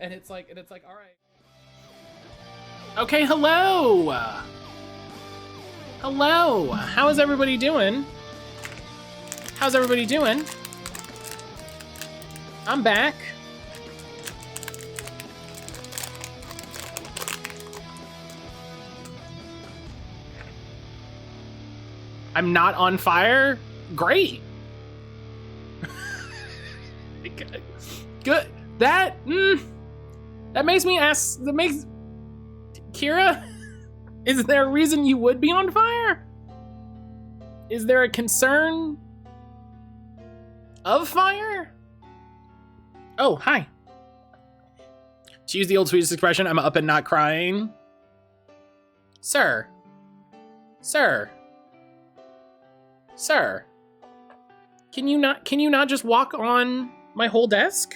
And it's like, all right. Okay, hello. Hello. How is everybody doing? How's everybody doing? I'm back. I'm not on fire? Great. Good. That makes me ask, Kira, is there a reason you would be on fire? Is there a concern of fire? Oh, hi. To use the old Swedish expression, I'm up and not crying. Sir. Can you not just walk on my whole desk?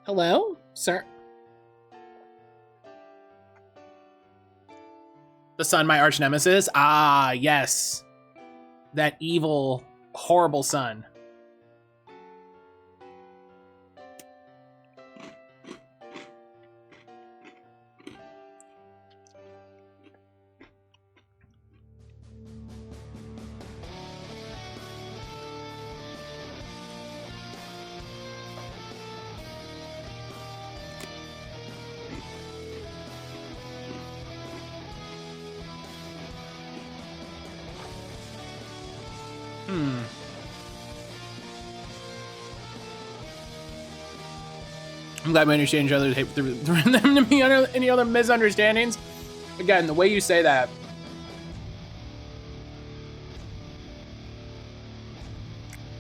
Hello, sir? The sun, my arch nemesis? Ah, yes. That evil, horrible sun. I'm glad we understand each other through them to be under any other misunderstandings. Again, the way you say that.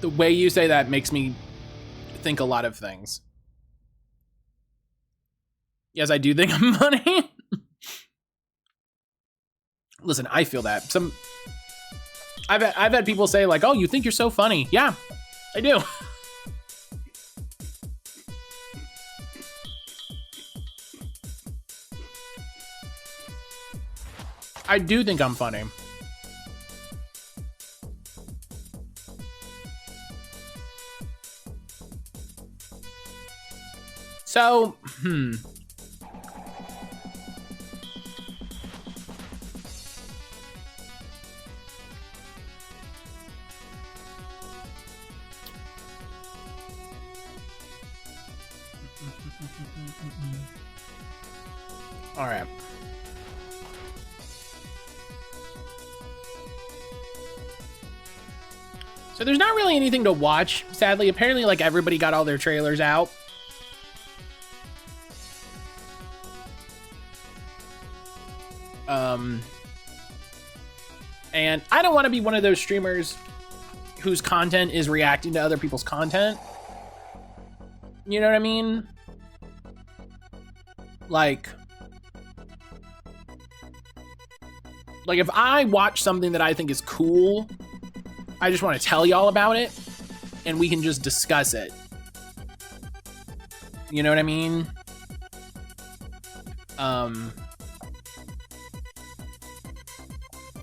The way you say that makes me think a lot of things. Yes, I do think I'm funny. Listen, I feel that. I've had people say like, "Oh, you think you're so funny?" Yeah, I do. I do think I'm funny. So, all right. So there's not really anything to watch, sadly. Apparently, like, everybody got all their trailers out. And I don't want to be one of those streamers whose content is reacting to other people's content. You know what I mean? Like if I watch something that I think is cool, I just want to tell y'all about it, and we can just discuss it. You know what I mean?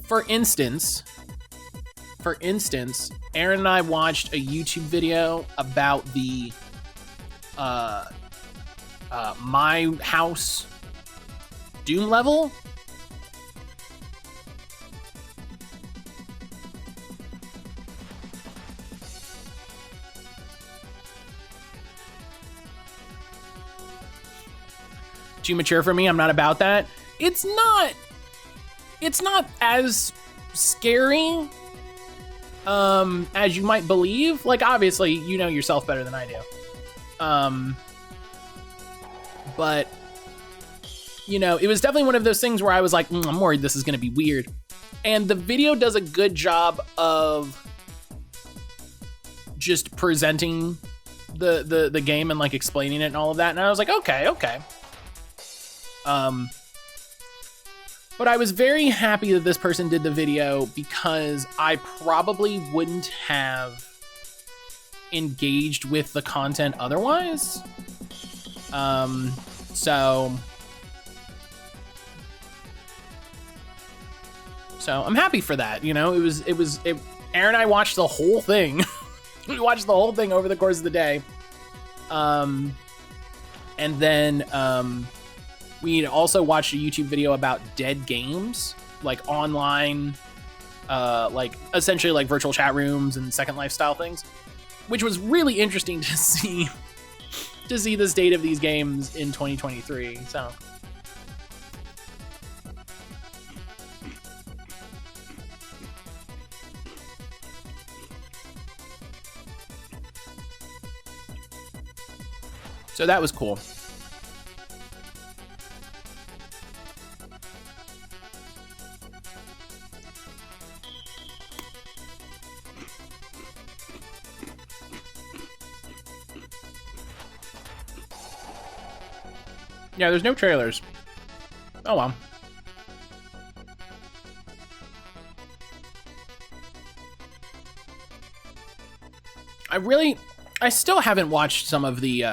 For instance, Aaron and I watched a YouTube video about the My House Doom level. Too mature for me. I'm not about that. It's not as scary as you might believe. Like, obviously, you know yourself better than I do. But you know, it was definitely one of those things where I was like, I'm worried this is going to be weird. And the video does a good job of just presenting the game and like explaining it and all of that. And I was like, okay. But I was very happy that this person did the video because I probably wouldn't have engaged with the content otherwise. So I'm happy for that. You know, Aaron and I watched the whole thing. We watched the whole thing over the course of the day. And then we also watched a YouTube video about dead games, like online, like essentially like virtual chat rooms and Second Life style things, which was really interesting to see the state of these games in 2023. So that was cool. Yeah, there's no trailers. Oh well. I still haven't watched some of the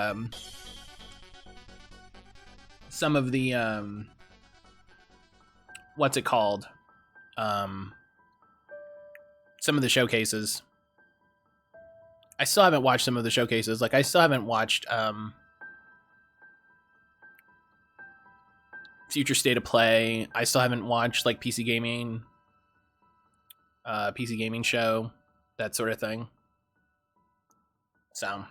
what's it called? Some of the showcases. I still haven't watched some of the showcases. Like I still haven't watched Future State of Play. I still haven't watched like PC gaming show, that sort of thing. So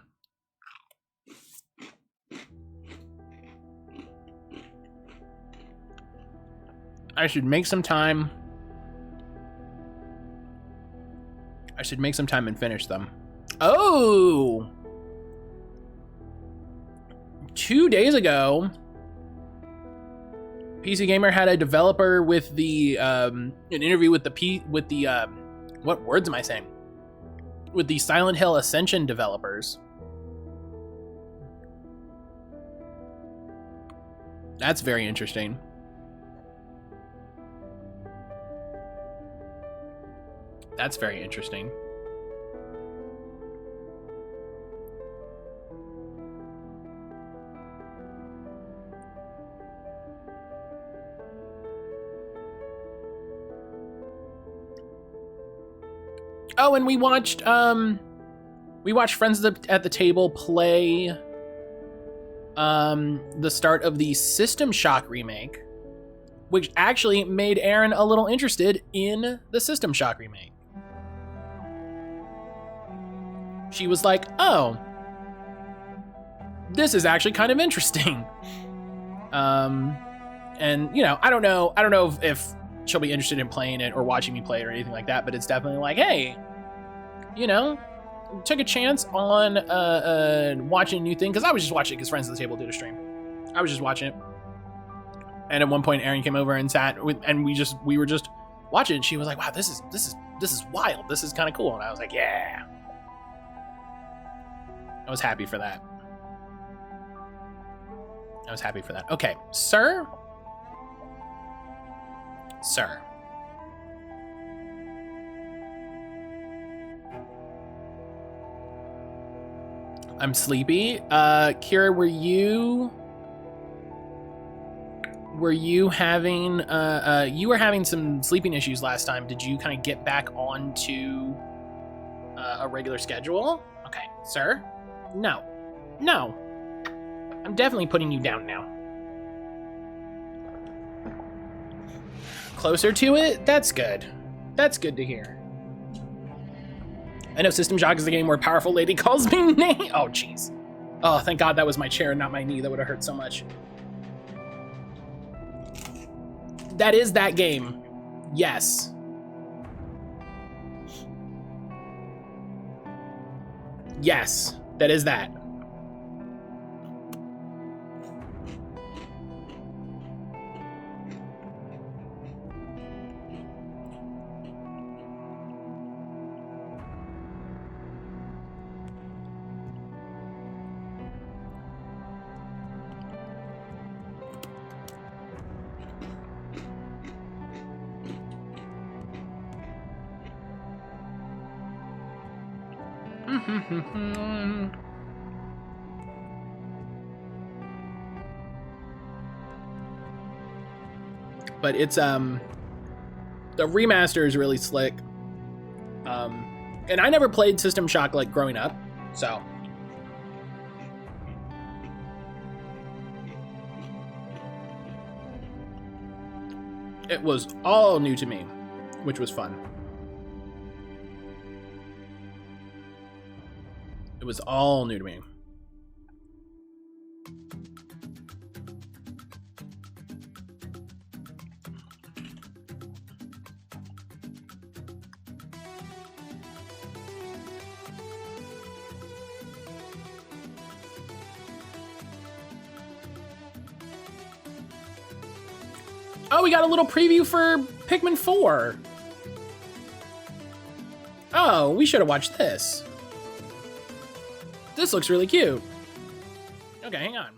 I should make some time. I should make some time and finish them. Oh! 2 days ago, PC Gamer had a developer with the an interview with the what words am I saying? With the Silent Hill Ascension developers. That's very interesting. That's very interesting. Oh, and we watched Friends at the Table play the start of the System Shock remake, which actually made Aaron a little interested in the System Shock remake. She was like, "Oh, this is actually kind of interesting." And you know, I don't know if she'll be interested in playing it or watching me play it or anything like that, but it's definitely like, hey, you know, took a chance on watching a new thing, because I was just watching it because Friends at the Table did a stream. I was just watching it, and at one point Aaron came over and sat with, and we were just watching it. And she was like, "Wow, this is wild. This is kind of cool." And I was like, "Yeah." I was happy for that. Okay, sir. I'm sleepy. Kira, were you having you were having some sleeping issues last time? Did you kind of get back onto a regular schedule? Okay, sir. No. I'm definitely putting you down now. Closer to it? That's good. That's good to hear. I know System Shock is the game where powerful lady calls me name. Oh, jeez. Oh, thank God that was my chair and not my knee. That would have hurt so much. That is that game. Yes. Yes, that is that. But it's the remaster is really slick. And I never played System Shock like growing up, so It was all new to me, which was fun. It was all new to me. Oh, we got a little preview for Pikmin 4. Oh, we should have watched this. This looks really cute. Okay, hang on.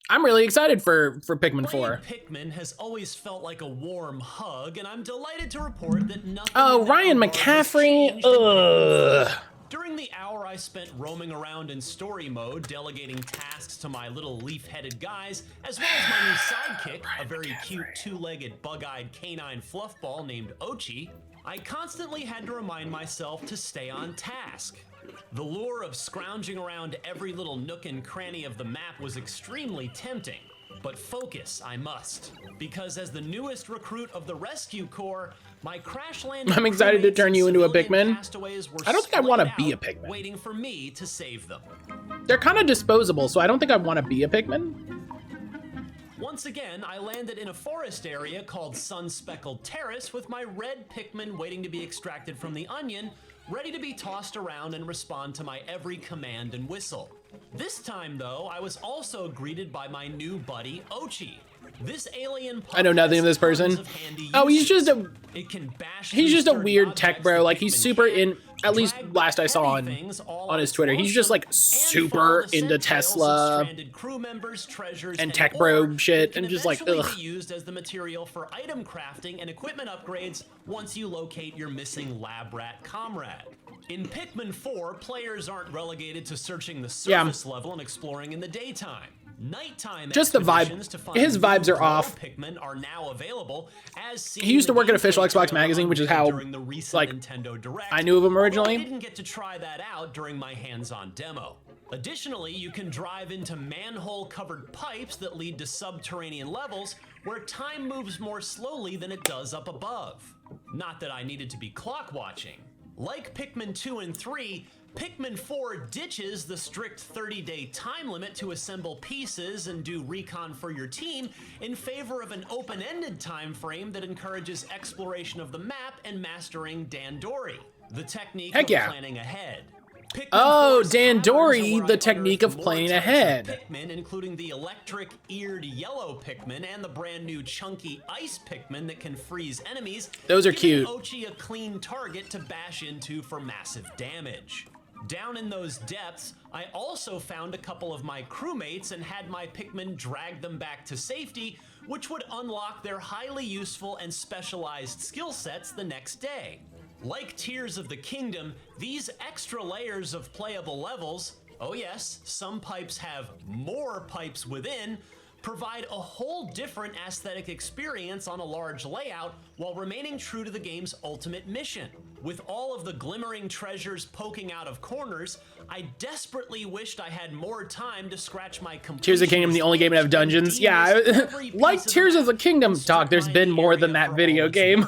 I'm really excited for Pikmin 4. Pikmin has always felt like a warm hug, and I'm delighted to report that nothing. Oh, Ryan McCaffrey. Ugh. During the hour I spent roaming around in story mode, delegating tasks to my little leaf-headed guys, as well as my new sidekick, a very cute two-legged bug-eyed canine fluffball named Ochi, I constantly had to remind myself to stay on task. The lure of scrounging around every little nook and cranny of the map was extremely tempting, but focus I must, because as the newest recruit of the Rescue Corps, my crash landing I'm excited to turn you into a Pikmin. Castaways were I don't think I want to splayed be a out, Pikmin. waiting for me to save them. They're kind of disposable, so I don't think I want to be a Pikmin. Once again, I landed in a forest area called Sun-Speckled Terrace with my red Pikmin waiting to be extracted from the onion, ready to be tossed around and respond to my every command and whistle. This time, though, I was also greeted by my new buddy, Ochi. This alien I know nothing of this person. Oh, he's just a weird tech bro. Like, he's super in, at least last I saw on his Twitter, he's just like super into Tesla and tech bro shit, and just like, ugh. Be used as the material for item crafting and equipment upgrades once you locate your missing lab rat comrade. In Pikmin 4, players aren't relegated to searching the surface level and exploring in the daytime. Nighttime just the vibe. His vibes are off. Pikmin are now available, as he used to work at Official Xbox Magazine, which is how like Nintendo Direct, I knew of him originally. I didn't get to try that out during my hands-on demo. Additionally, you can drive into manhole-covered pipes that lead to subterranean levels where time moves more slowly than it does up above. Not that I needed to be clock watching. Like Pikmin 2 and 3, Pikmin 4 ditches the strict 30-day time limit to assemble pieces and do recon for your team in favor of an open-ended time frame that encourages exploration of the map and mastering Dandori, the technique of planning ahead. Oh, Dandori, the technique of playing ahead. Pikmin, including the electric-eared yellow Pikmin and the brand new chunky ice Pikmin that can freeze enemies. Those are cute. Ochi a clean target to bash into for massive damage. Down in those depths, I also found a couple of my crewmates and had my Pikmin drag them back to safety, which would unlock their highly useful and specialized skill sets the next day. Like Tears of the Kingdom, these extra layers of playable levels, oh yes, some pipes have more pipes within, provide a whole different aesthetic experience on a large layout while remaining true to the game's ultimate mission. With all of the glimmering treasures poking out of corners, I desperately wished I had more time to scratch my completion. Tears of the Kingdom, the only game to have dungeons. Yeah, like Tears of the Kingdom, dog, there's been more than that video game.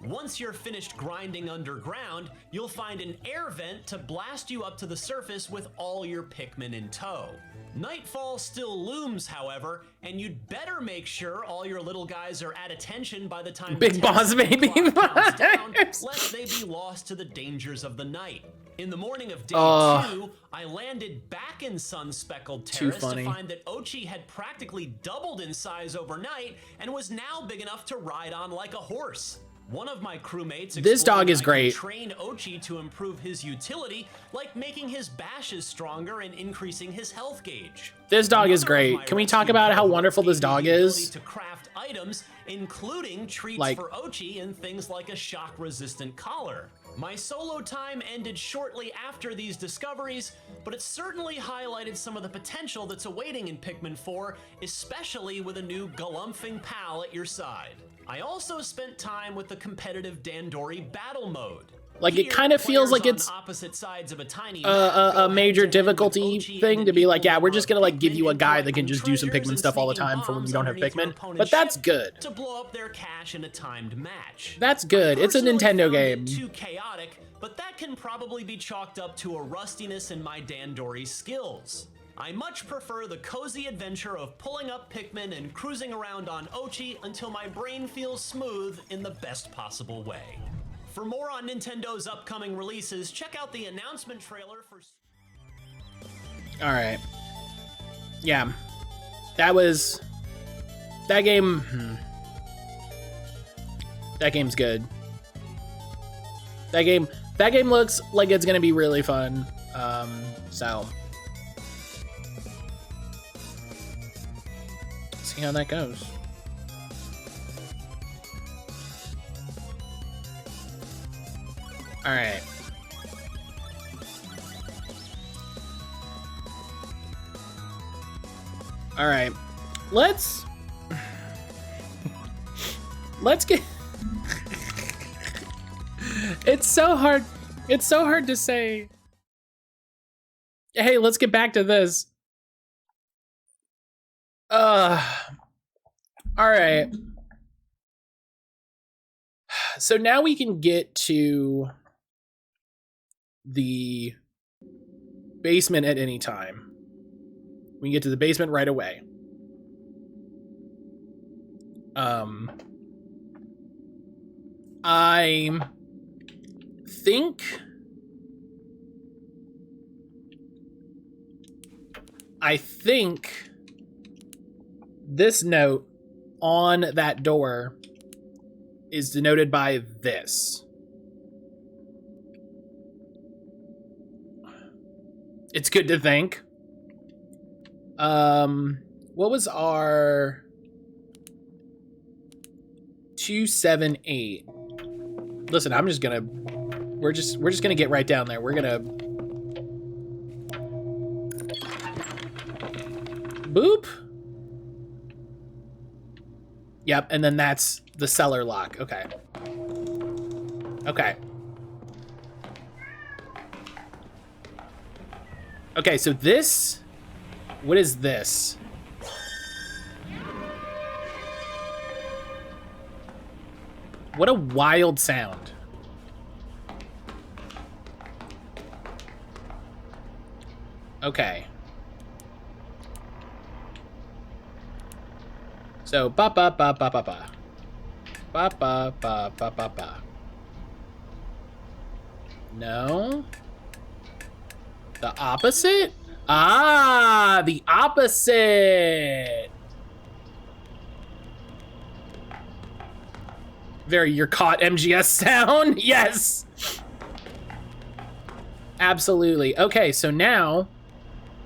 Once you're finished grinding underground, you'll find an air vent to blast you up to the surface with all your Pikmin in tow. Nightfall still looms, however, and you'd better make sure all your little guys are at attention by the time Big Boss Baby counts down, lest they be lost to the dangers of the night. In the morning of day 2, I landed back in Sun-Speckled Terrace to find that Ochi had practically doubled in size overnight and was now big enough to ride on like a horse. One of my crewmates this dog is great. Train Ochi to improve his utility, like making his bashes stronger and increasing his health gauge. This dog is great. Can we talk about how wonderful this dog is? To craft items, including treats for Ochi and things like a shock-resistant collar. My solo time ended shortly after these discoveries, but it certainly highlighted some of the potential that's awaiting in Pikmin 4, especially with a new galumphing pal at your side. I also spent time with the competitive Dandori battle mode. Like, it kind of feels like it's opposite sides of a tiny a major difficulty thing to be like, yeah, we're just gonna like give you a guy that can just do some Pikmin stuff all the time for when you don't have Pikmin. But that's good. To blow up their cache in a timed match. That's good. It's a Nintendo game. Too chaotic, but that can probably be chalked up to a rustiness in my Dandori skills. I much prefer the cozy adventure of pulling up Pikmin and cruising around on Ochi until my brain feels smooth in the best possible way. For more on Nintendo's upcoming releases, check out the announcement trailer for... Alright. Yeah. That game... That game's good. That game looks like it's gonna be really fun. So... See how that goes. All right. All right. Let's get It's so hard. It's so hard to say. Hey, let's get back to this. All right. So now we can get to the basement at any time. We can get to the basement right away. I think this note on that door is denoted by this. It's good to think. What was our 278? Listen, we're just gonna get right down there. We're gonna boop. Yep, and then that's the cellar lock. Okay. Okay. Okay, so this... What is this? What a wild sound. Okay. So, ba ba ba ba ba ba. Ba ba ba ba ba ba. No? The opposite? Ah, the opposite. Very you're caught MGS sound. Yes. Absolutely. Okay, so now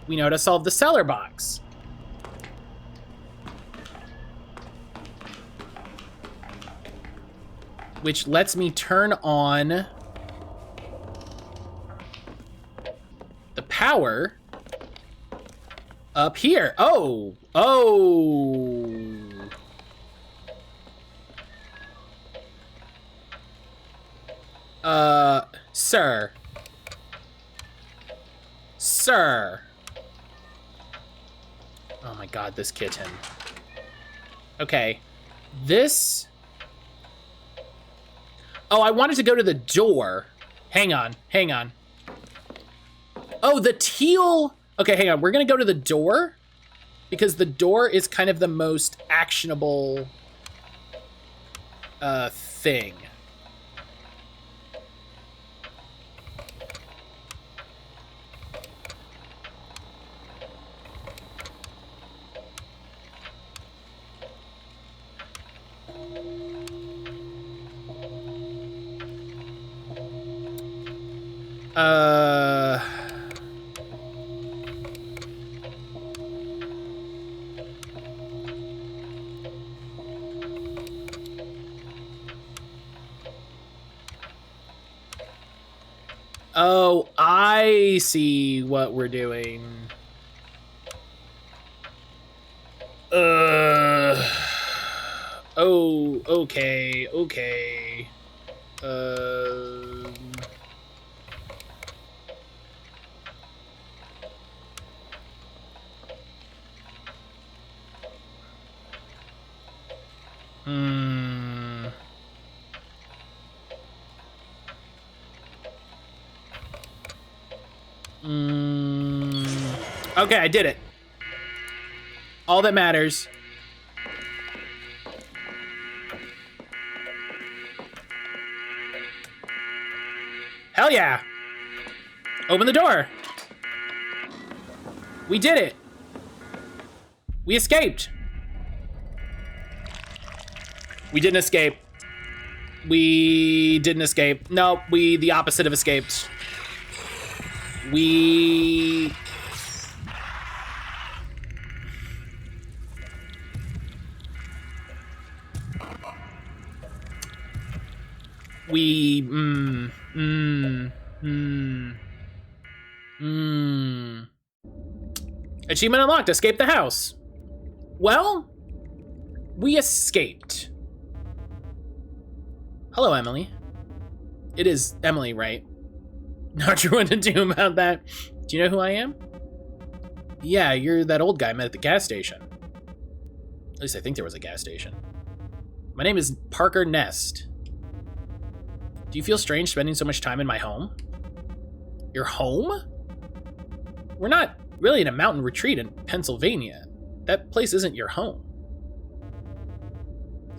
we know how to solve the cellar box. Which lets me turn on the power up here. Oh, sir. Oh my God, this kitten. Okay, this. Oh, I wanted to go to the door. Hang on. Oh, the teal. Okay, hang on. We're gonna go to the door because the door is kind of the most actionable thing. Oh, I see what we're doing. Oh, okay. Okay, I did it. All that matters. Hell yeah. Open the door. We did it. We escaped. We didn't escape. We didn't escape. No, the opposite of escaped. We Achievement unlocked, escape the house. Well, we escaped. Hello, Emily. It is Emily, right? Not sure what to do about that. Do you know who I am? Yeah, you're that old guy I met at the gas station. At least I think there was a gas station. My name is Parker Nest. Do you feel strange spending so much time in my home? Your home? We're not really in a mountain retreat in Pennsylvania. That place isn't your home.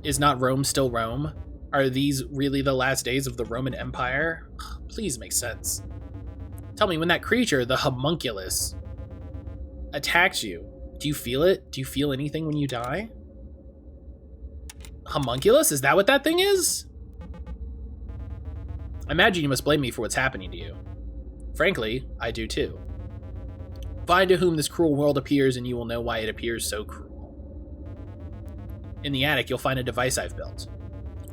Is not Rome still Rome? Are these really the last days of the Roman Empire? Please make sense. Tell me, when that creature, the homunculus, attacks you, do you feel it? Do you feel anything when you die? Homunculus? Is that what that thing is? I imagine you must blame me for what's happening to you. Frankly, I do too. Find to whom this cruel world appears and you will know why it appears so cruel. In the attic, you'll find a device I've built.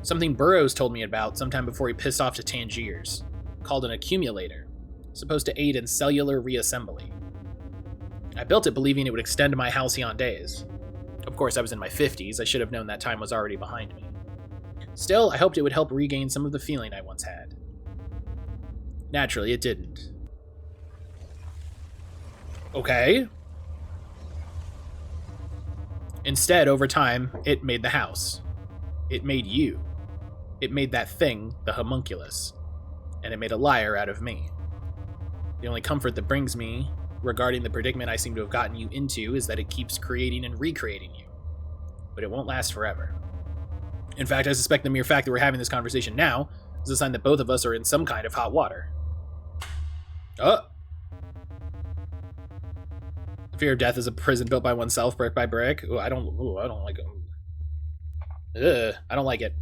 Something Burroughs told me about sometime before he pissed off to Tangiers, called an accumulator, supposed to aid in cellular reassembly. I built it believing it would extend my halcyon days. Of course, I was in my 50s, I should have known that time was already behind me. Still, I hoped it would help regain some of the feeling I once had. Naturally, it didn't. Okay. Instead, over time, it made the house. It made you. It made that thing, the homunculus. And it made a liar out of me. The only comfort that brings me regarding the predicament I seem to have gotten you into is that it keeps creating and recreating you. But it won't last forever. In fact, I suspect the mere fact that we're having this conversation now is a sign that both of us are in some kind of hot water. Oh! The fear of death is a prison built by oneself, brick by brick. I don't like it. I don't like it.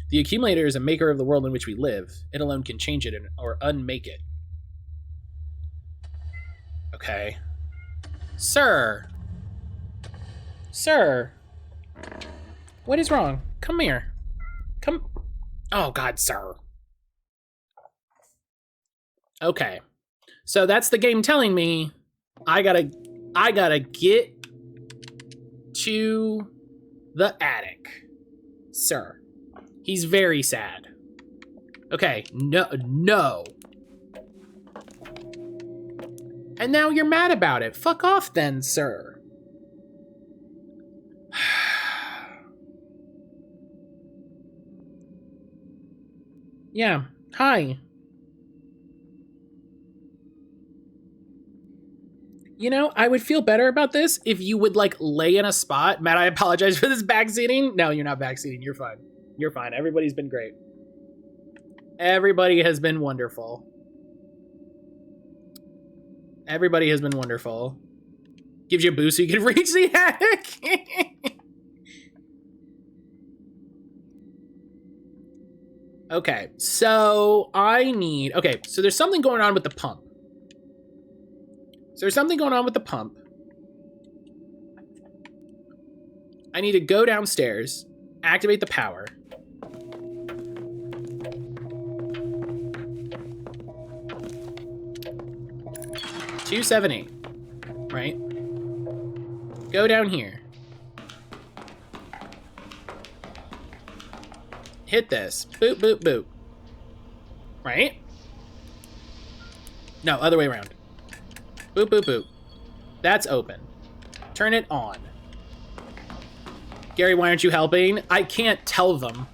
The accumulator is a maker of the world in which we live. It alone can change it or unmake it. Okay. Sir! Sir! What is wrong? Come here. Come. Oh, God, sir. Okay. So that's the game telling me I gotta get to the attic. Sir. He's very sad. Okay, no. And now you're mad about it. Fuck off then, sir. Yeah, hi. You know, I would feel better about this if you would, like, lay in a spot. Matt, I apologize for this backseating. No, you're not backseating. You're fine. You're fine. Everybody's been great. Everybody has been wonderful. Everybody has been wonderful. Gives you a boost so you can reach the attic. Okay, so so there's something going on with the pump. I need to go downstairs, activate the power. $278, right? Go down here. Hit this. Boop, boop, boop. Right? No, other way around. Boop, boop, boop. That's open. Turn it on. Gary, why aren't you helping? I can't tell them.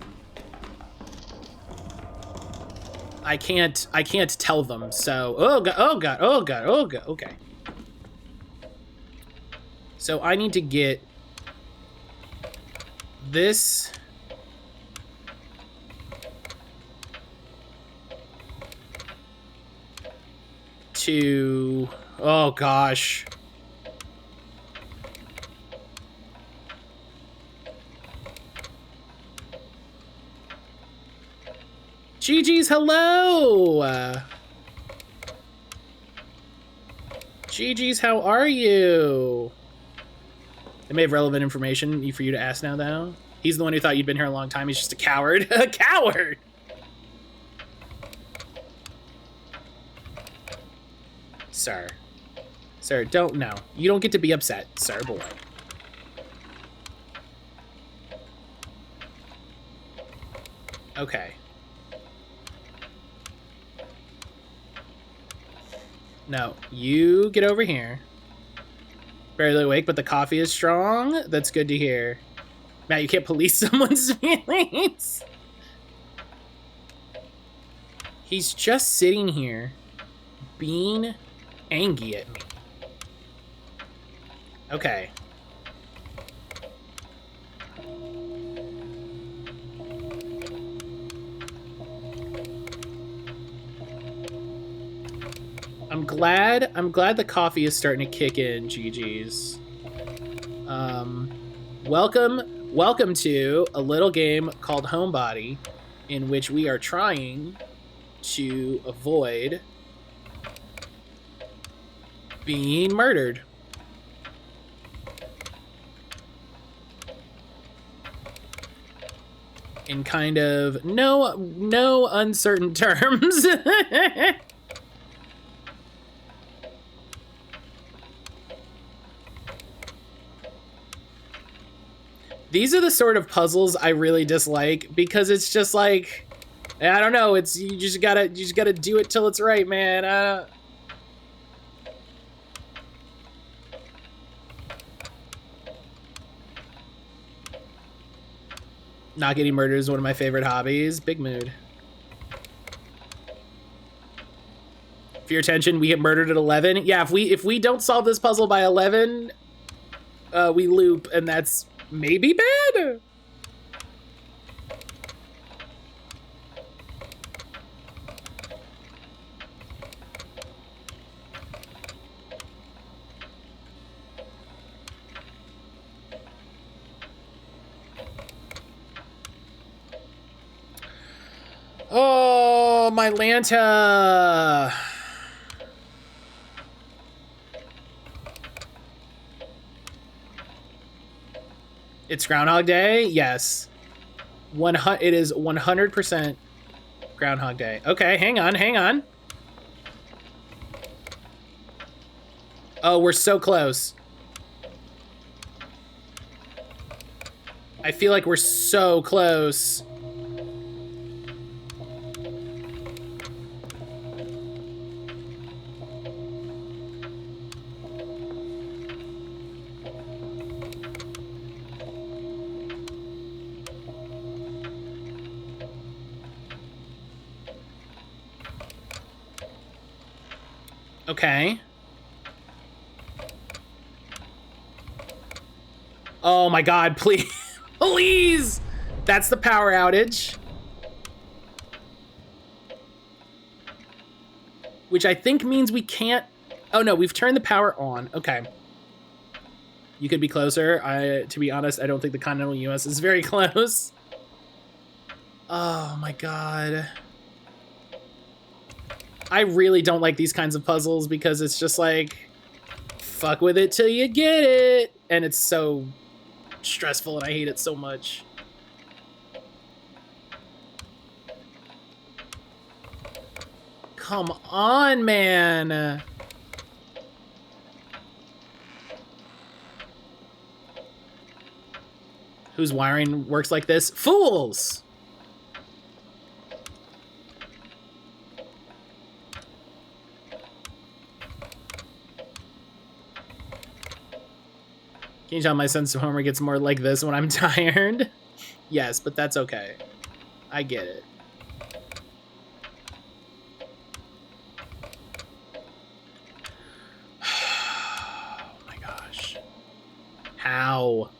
I can't tell them, so... Oh, God, oh, God, oh, God, oh, God, okay. So I need to get this... to... Oh, gosh. GG's, hello! GG's, how are you? They may have relevant information for you to ask now, though. He's the one who thought you'd been here a long time. He's just a coward. A coward! Sir. Sir, don't, no. You don't get to be upset, sir, boy. Okay. No, you get over here. Barely awake, but the coffee is strong. That's good to hear. Matt, you can't police someone's feelings. He's just sitting here being angry at me. Okay. I'm glad the coffee is starting to kick in, GG's. Welcome to a little game called Homebody, in which we are trying to avoid being murdered. In kind of no uncertain terms. These are the sort of puzzles I really dislike because it's just like, I don't know, it's you just gotta do it till it's right, man. Not getting murdered is one of my favorite hobbies. Big mood. For your attention, we get murdered at 11. Yeah, if we don't solve this puzzle by 11, we loop, and that's maybe bad. Oh, my Lanta. It's Groundhog Day? Yes. It is 100% Groundhog Day. Okay, hang on. Oh, we're so close. I feel like we're so close. Okay. Oh my God, please. Please! That's the power outage. Which I think means we can't... Oh no, we've turned the power on. Okay. You could be closer. To be honest, I don't think the continental US is very close. Oh my God. I really don't like these kinds of puzzles because it's just like, fuck with it till you get it. And it's so stressful and I hate it so much. Come on, man. Whose wiring works like this? Fools! Can you tell my sense of humor gets more like this when I'm tired? Yes, but that's okay. I get it. Oh my gosh. How?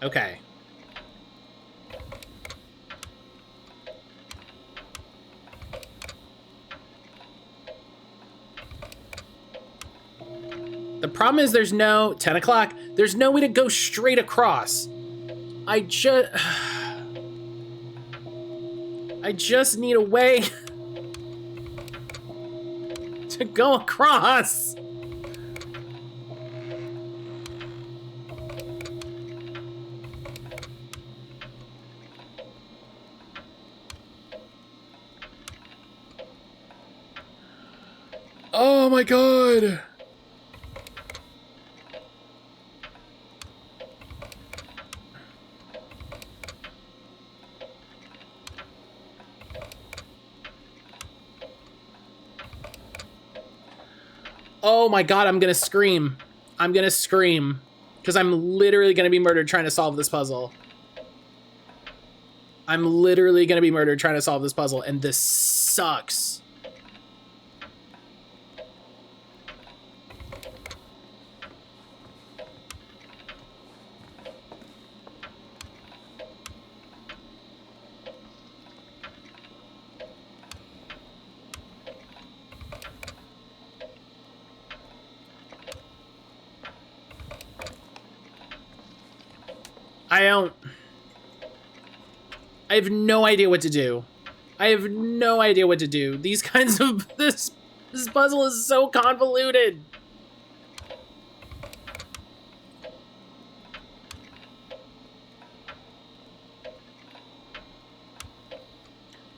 Okay. The problem is there's no 10 o'clock. There's no way to go straight across. I just need a way to go across. Oh my god. Oh my god, I'm gonna scream. I'm gonna scream. Because I'm literally gonna be murdered trying to solve this puzzle. I'm literally gonna be murdered trying to solve this puzzle, and this sucks. I have no idea what to do. I have no idea what to do. These kinds of, this puzzle is so convoluted.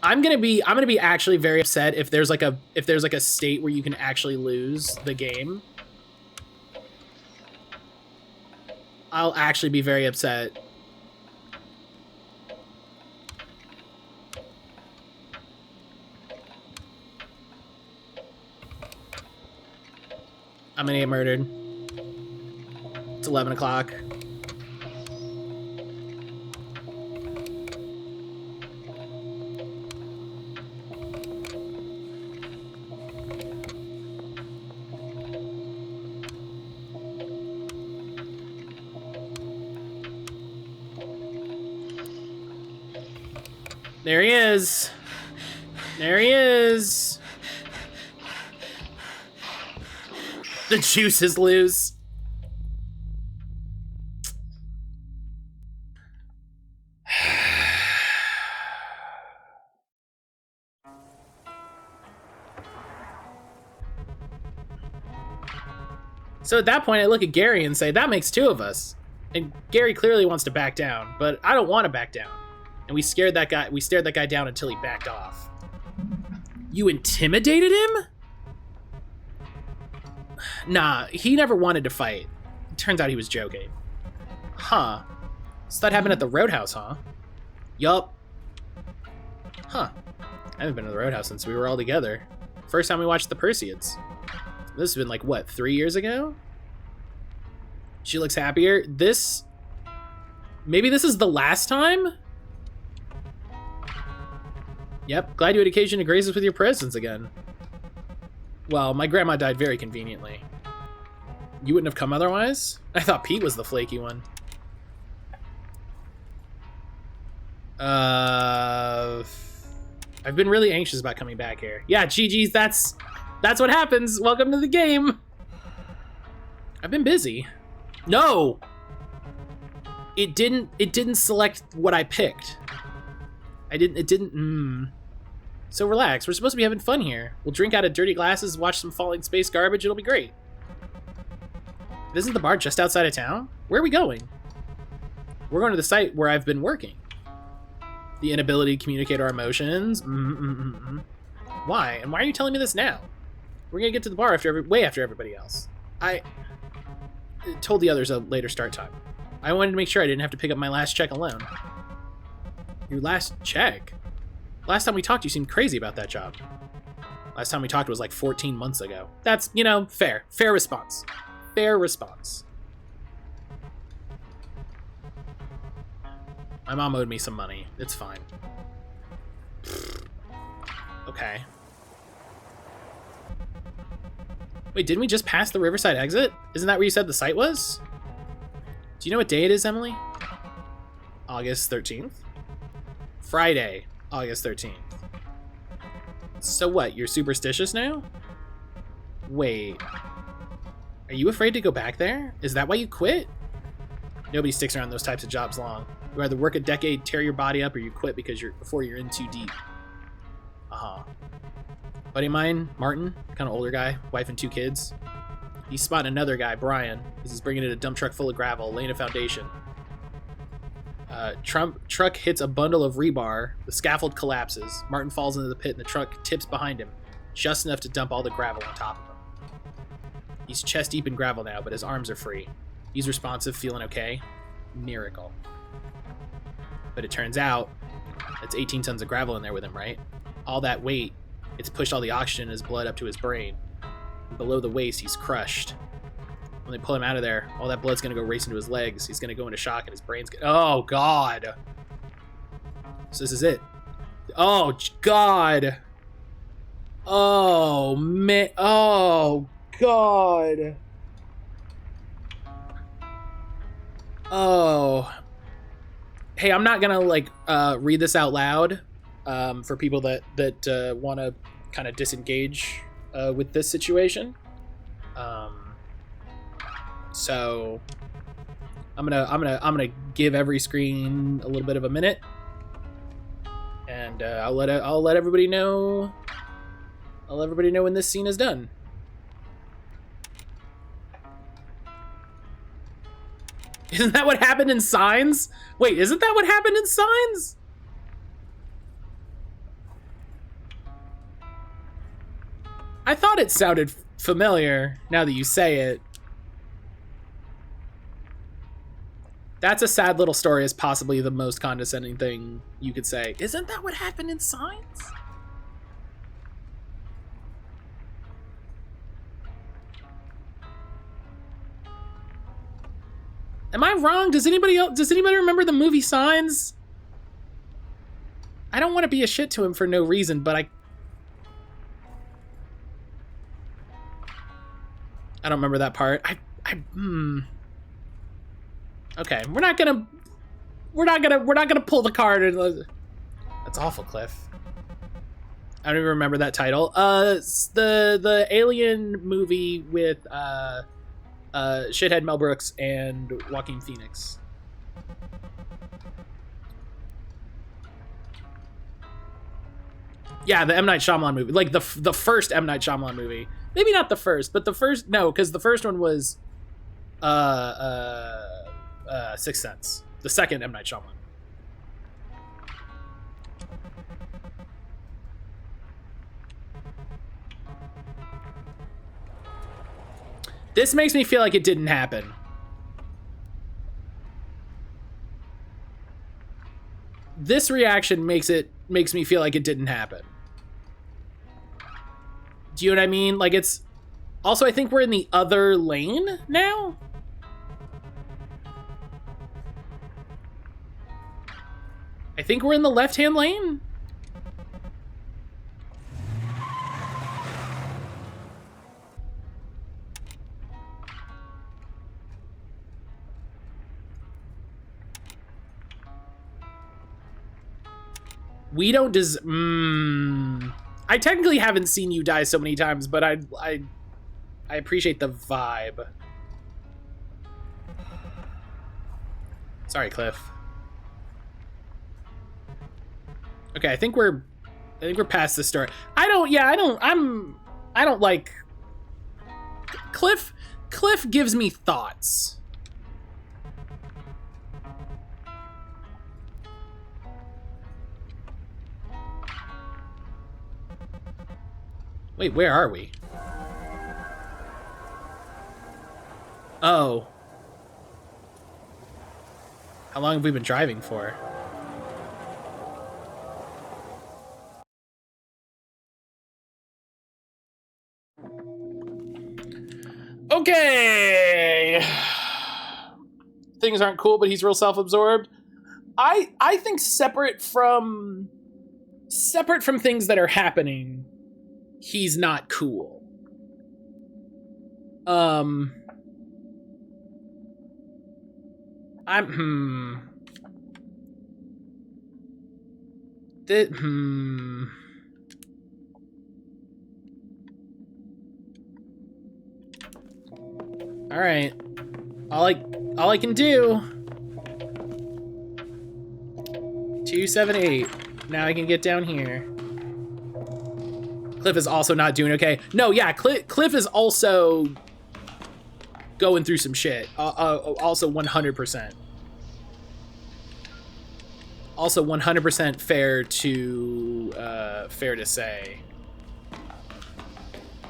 I'm gonna be actually very upset if there's like a state where you can actually lose the game. I'll actually be very upset. I'm gonna get murdered. It's 11 o'clock. There he is. There he is. The juice is loose. So at that point, I look at Gary and say, that makes two of us. And Gary clearly wants to back down, but I don't want to back down. And we stared that guy down until he backed off. You intimidated him? Nah, he never wanted to fight. Turns out he was joking. Huh. So that happened at the Roadhouse, huh? Yup. Huh. I haven't been to the Roadhouse since we were all together. First time we watched the Perseids. This has been like, what, 3 years ago? She looks happier. Maybe this is the last time? Yep, glad you had occasion to grace us with your presence again. Well, my grandma died very conveniently. You wouldn't have come otherwise? I thought Pete was the flaky one. I've been really anxious about coming back here. Yeah, GG's, that's what happens. Welcome to the game. I've been busy. No! It didn't select what I picked. It didn't. So relax, we're supposed to be having fun here. We'll drink out of dirty glasses, watch some falling space garbage, it'll be great. Isn't the bar just outside of town? Where are we going? We're going to the site where I've been working. The inability to communicate our emotions. Why? And why are you telling me this now? We're gonna get to the bar way after everybody else. I told the others a later start time. I wanted to make sure I didn't have to pick up my last check alone. Your last check? Last time we talked, you seemed crazy about that job. Last time we talked was like 14 months ago. That's, you know, fair. Fair response. Fair response. My mom owed me some money. It's fine. Okay. Wait, didn't we just pass the Riverside exit? Isn't that where you said the site was? Do you know what day it is, Emily? August 13th? Friday, August 13th. So what, you're superstitious now? Wait. Are you afraid to go back there? Is that why you quit? Nobody sticks around those types of jobs long. You either work a decade, tear your body up, or you quit before you're in too deep. Uh-huh. Buddy of mine, Martin, kind of older guy, wife and 2 kids. He's spotting another guy, Brian, as he's bringing in a dump truck full of gravel, laying a foundation. Truck hits a bundle of rebar. The scaffold collapses. Martin falls into the pit, and the truck tips behind him, just enough to dump all the gravel on top of him. He's chest deep in gravel now, but his arms are free. He's responsive, feeling okay. Miracle. But it turns out, that's 18 tons of gravel in there with him, right? All that weight, it's pushed all the oxygen in his blood up to his brain. And below the waist, he's crushed. When they pull him out of there, all that blood's gonna go racing to his legs. He's gonna go into shock, and his brain's gonna... Oh, God. So this is it. Oh, God. Oh, man. Oh, God. Oh. Hey, I'm not gonna, like, read this out loud for people that want to kind of disengage with this situation. So I'm gonna give every screen a little bit of a minute, and I'll let everybody know. I'll let everybody know when this scene is done. Isn't that what happened in Signs? Wait, isn't that what happened in Signs? I thought it sounded familiar now that you say it. That's a sad little story is possibly the most condescending thing you could say. Isn't that what happened in Signs? Am I wrong? Does anybody remember the movie Signs? I don't want to be a shit to him for no reason, but I don't remember that part. Okay, we're not gonna pull the card. That's awful, Cliff. I don't even remember that title. The Alien movie with shithead Mel Brooks and Joaquin Phoenix. Yeah, the M. Night Shyamalan movie, like the first M. Night Shyamalan movie. Maybe not the first, but the first. No, because the first one was Sixth Sense. The second M. Night Shyamalan. This makes me feel like it didn't happen. This reaction makes me feel like it didn't happen. Do you know what I mean? Like, it's also, I think we're in the other lane now. I think we're in the left-hand lane. We don't I technically haven't seen you die so many times, but I appreciate the vibe. Sorry, Cliff. Okay, I think we're past the story. I don't like Cliff gives me thoughts. Wait, where are we? Oh. How long have we been driving for? Okay. Things aren't cool, but he's real self-absorbed. I think separate from things that are happening, he's not cool. All right. All I can do. 278. Now I can get down here. Cliff is also not doing okay. No, yeah, Cliff is also going through some shit. Also 100%. Also 100% fair to say.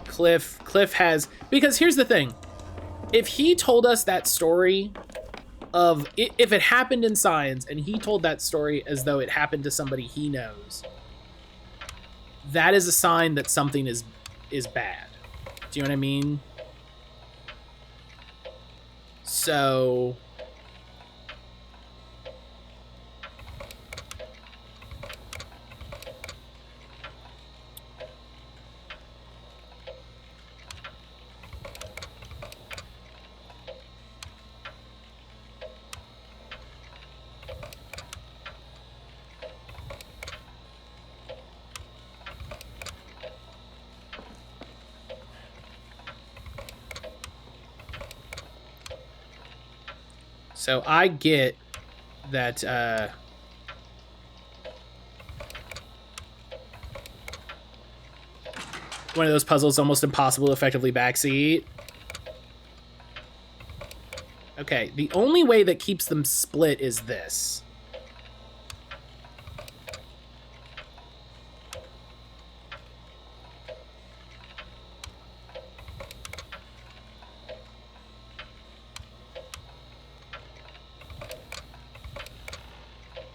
Cliff has, because here's the thing. If he told us that story of, if it happened in Science and he told that story as though it happened to somebody he knows, that is a sign that something is bad. Do you know what I mean? So I get that one of those puzzles almost impossible to effectively backseat. Okay, the only way that keeps them split is this.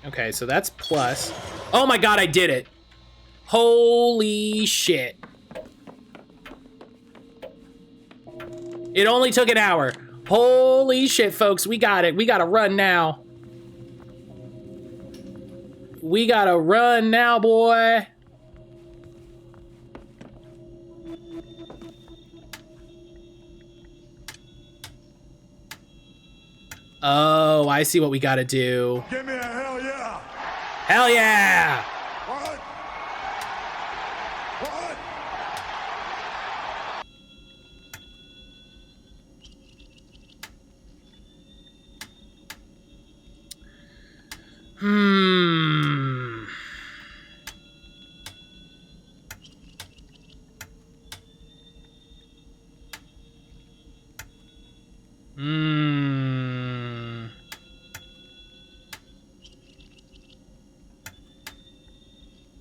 Okay, so that's plus. Oh my god, I did it. Holy shit. It only took an hour. Holy shit, folks. We got it. We gotta run now. We gotta run now, boy. Oh, I see what we gotta do. Give me a hell yeah. Hell yeah! What? What?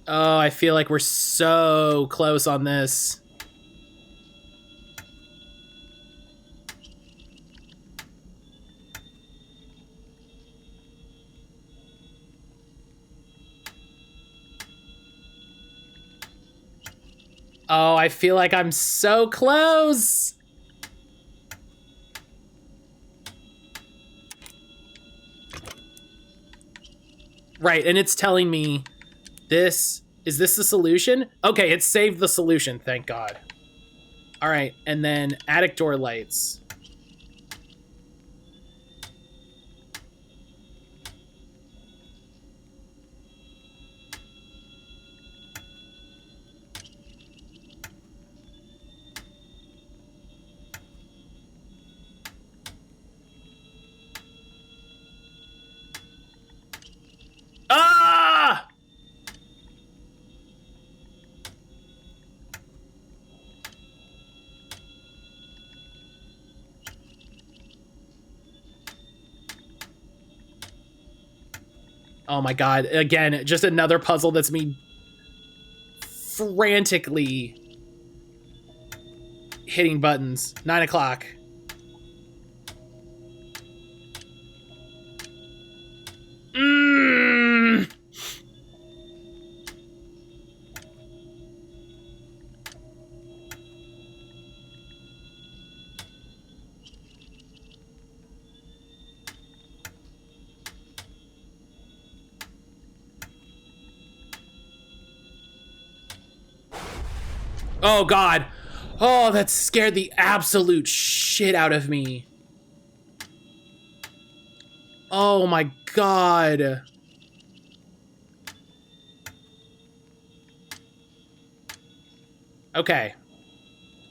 Oh, I feel like we're so close on this. Oh, I feel like I'm so close. Right, and it's telling me this, is this the solution? Okay, it saved the solution, thank God. All right, and then attic door lights. Ah! Oh my God, again, just another puzzle that's me frantically hitting buttons. 9 o'clock. Oh, God. Oh, that scared the absolute shit out of me. Oh, my God. Okay.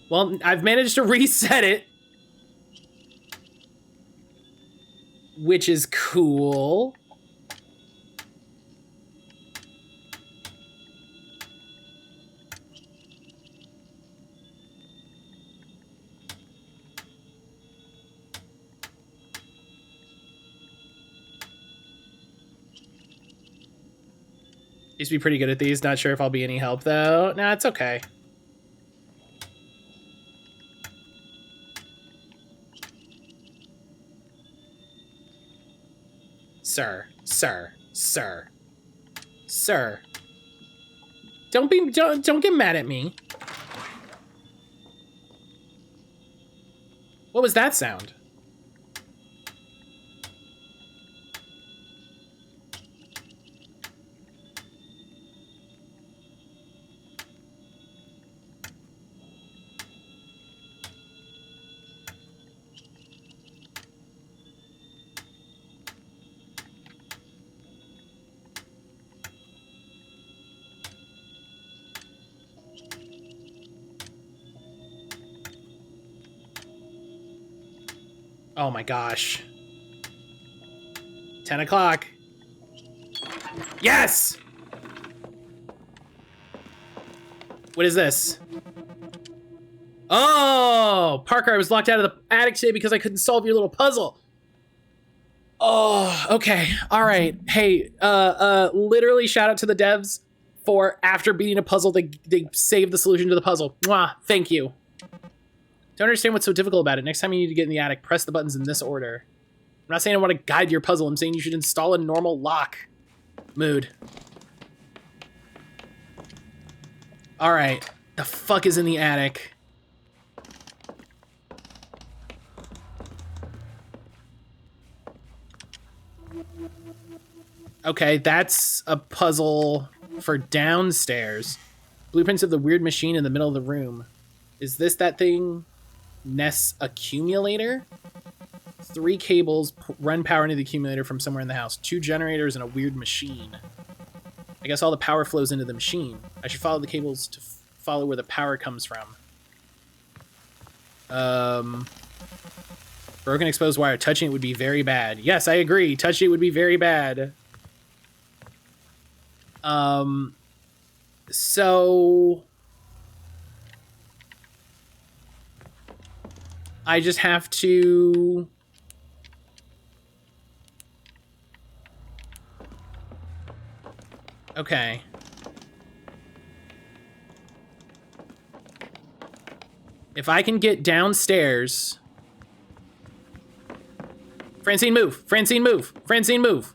Well, I've managed to reset it. Which is cool. Used to be pretty good at these. Not sure if I'll be any help, though. Nah, it's okay. Sir. Don't get mad at me. What was that sound? Oh my gosh. 10 o'clock. Yes! What is this? Oh, Parker, I was locked out of the attic today because I couldn't solve your little puzzle. Oh, okay. All right. Hey, literally shout out to the devs for after beating a puzzle, they saved the solution to the puzzle. Mwah, thank you. Don't understand what's so difficult about it. Next time you need to get in the attic, press the buttons in this order. I'm not saying I want to guide your puzzle. I'm saying you should install a normal lock. Mood. All right. The fuck is in the attic? Okay, that's a puzzle for downstairs. Blueprints of the weird machine in the middle of the room. Is this that thing? Ness accumulator? 3 cables run power into the accumulator from somewhere in the house. 2 generators and a weird machine. I guess all the power flows into the machine. I should follow the cables to follow where the power comes from. Broken exposed wire. Touching it would be very bad. Yes, I agree. Touching it would be very bad. So I just have to okay. If I can get downstairs. Francine, move. Francine, move. Francine, move.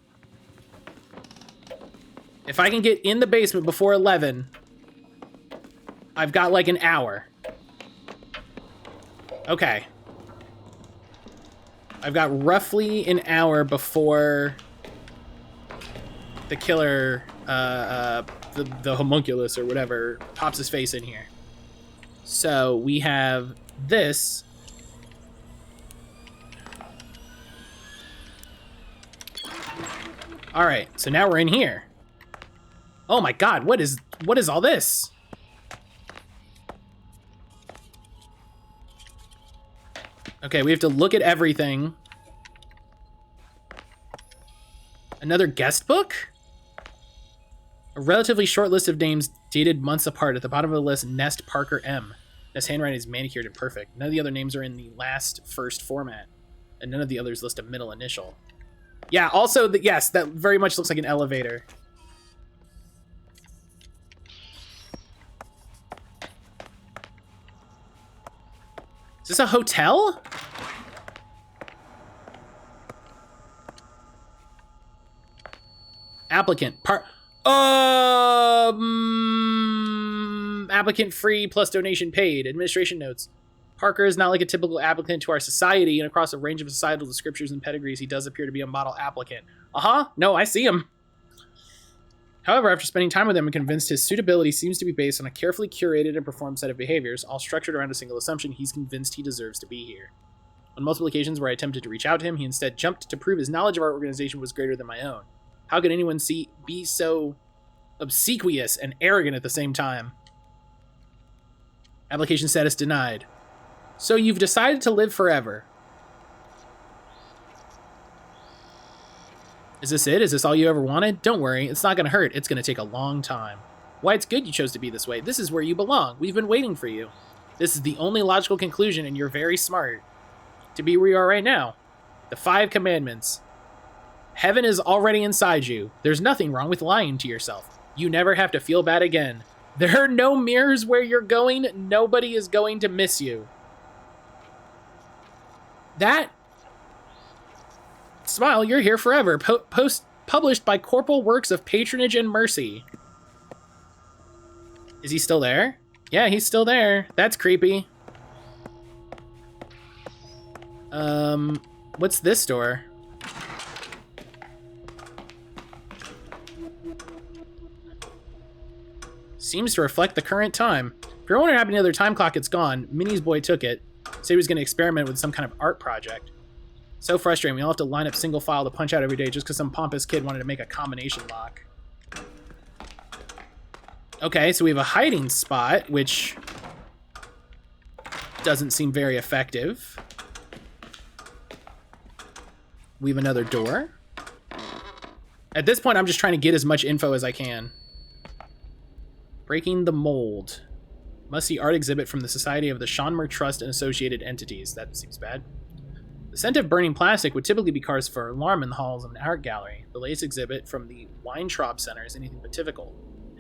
If I can get in the basement before 11, I've got like an hour. Okay. I've got roughly an hour before the killer, the homunculus or whatever, pops his face in here. So we have this. All right, so now we're in here. Oh my God, what is all this? Okay, we have to look at everything. Another guest book? A relatively short list of names dated months apart. At the bottom of the list, Nest Parker M. Nest's handwriting is manicured and perfect. None of the other names are in the first format. And none of the others list a middle initial. Yeah, also, yes, that very much looks like an elevator. Is this a hotel? Applicant. Applicant free plus donation paid. Administration notes. Parker is not like a typical applicant to our society, and across a range of societal descriptors and pedigrees, he does appear to be a model applicant. No, I see him. However, after spending time with him, I'm convinced his suitability seems to be based on a carefully curated and performed set of behaviors, all structured around a single assumption: he's convinced he deserves to be here. On multiple occasions where I attempted to reach out to him, he instead jumped to prove his knowledge of our organization was greater than my own. How could anyone be so obsequious and arrogant at the same time? Application status denied. So you've decided to live forever. Is this it? Is this all you ever wanted? Don't worry, it's not going to hurt. It's going to take a long time. Why, it's good you chose to be this way. This is where you belong. We've been waiting for you. This is the only logical conclusion, and you're very smart. To be where you are right now. The 5 commandments. Heaven is already inside you. There's nothing wrong with lying to yourself. You never have to feel bad again. There are no mirrors where you're going. Nobody is going to miss you. That... Smile, you're here forever. Published by Corporal Works of Patronage and Mercy. Is he still there? Yeah, he's still there. That's creepy. What's this door? Seems to reflect the current time. If you're wondering what happened to the other time clock, it's gone. Minnie's boy took it. Said he was going to experiment with some kind of art project. So frustrating. We all have to line up single file to punch out every day just because some pompous kid wanted to make a combination lock. Okay, so we have a hiding spot, which doesn't seem very effective. We have another door. At this point, I'm just trying to get as much info as I can. Breaking the mold. Must see art exhibit from the Society of the Shonmer Trust and associated entities. That seems bad. The scent of burning plastic would typically be cause for alarm in the halls of an art gallery. The latest exhibit from the Weintraub Center is anything but typical.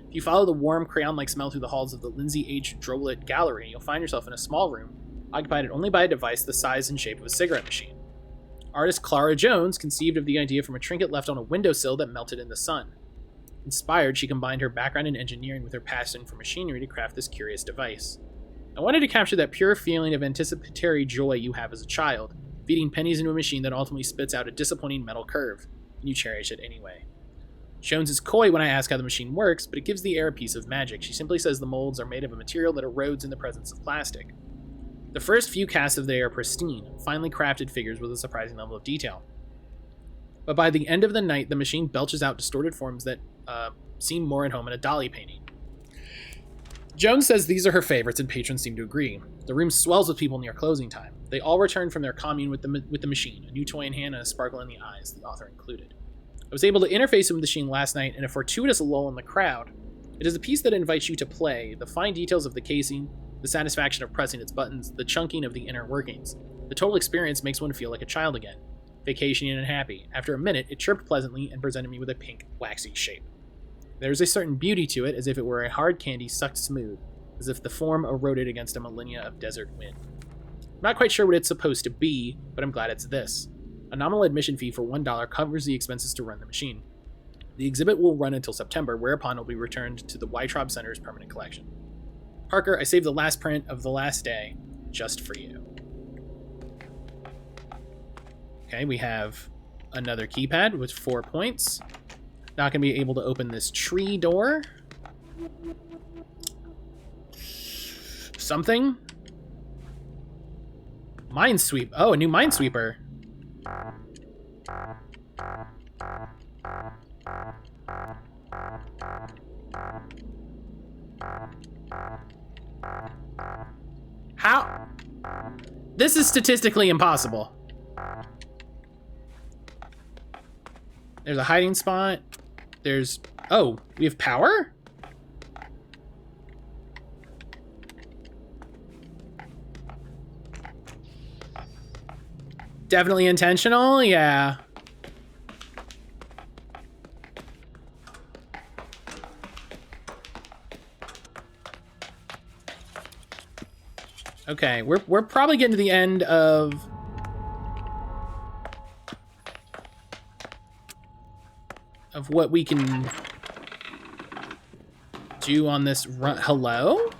If you follow the warm, crayon-like smell through the halls of the Lindsay H. Drolet Gallery, you'll find yourself in a small room, occupied only by a device the size and shape of a cigarette machine. Artist Clara Jones conceived of the idea from a trinket left on a windowsill that melted in the sun. Inspired, she combined her background in engineering with her passion for machinery to craft this curious device. I wanted to capture that pure feeling of anticipatory joy you have as a child, feeding pennies into a machine that ultimately spits out a disappointing metal curve, and you cherish it anyway. Jones is coy when I ask how the machine works, but it gives the air a piece of magic. She simply says the molds are made of a material that erodes in the presence of plastic. The first few casts of the air are pristine, finely crafted figures with a surprising level of detail. But by the end of the night, the machine belches out distorted forms that seem more at home in a Dali painting. Jones says these are her favorites, and patrons seem to agree. The room swells with people near closing time. They all return from their commune with the machine, a new toy in hand and a sparkle in the eyes, the author included. I was able to interface with the machine last night in a fortuitous lull in the crowd. It is a piece that invites you to play, the fine details of the casing, the satisfaction of pressing its buttons, the chunking of the inner workings. The total experience makes one feel like a child again, vacationing and happy. After a minute, it chirped pleasantly and presented me with a pink, waxy shape. There is a certain beauty to it, as if it were a hard candy sucked smooth, as if the form eroded against a millennia of desert wind. I'm not quite sure what it's supposed to be, but I'm glad it's this. A nominal admission fee for $1 covers the expenses to run the machine. The exhibit will run until September, whereupon it will be returned to the Weintraub Center's permanent collection. Parker, I saved the last print of The Last Day, just for you. Okay, we have another keypad with 4 points. Not going to be able to open this tree door. Something. Minesweep. Oh, a new Minesweeper. How? This is statistically impossible. There's a hiding spot. There's... Oh, we have power? Definitely intentional, yeah. Okay, we're probably getting to the end of what we can do on this run. Hello?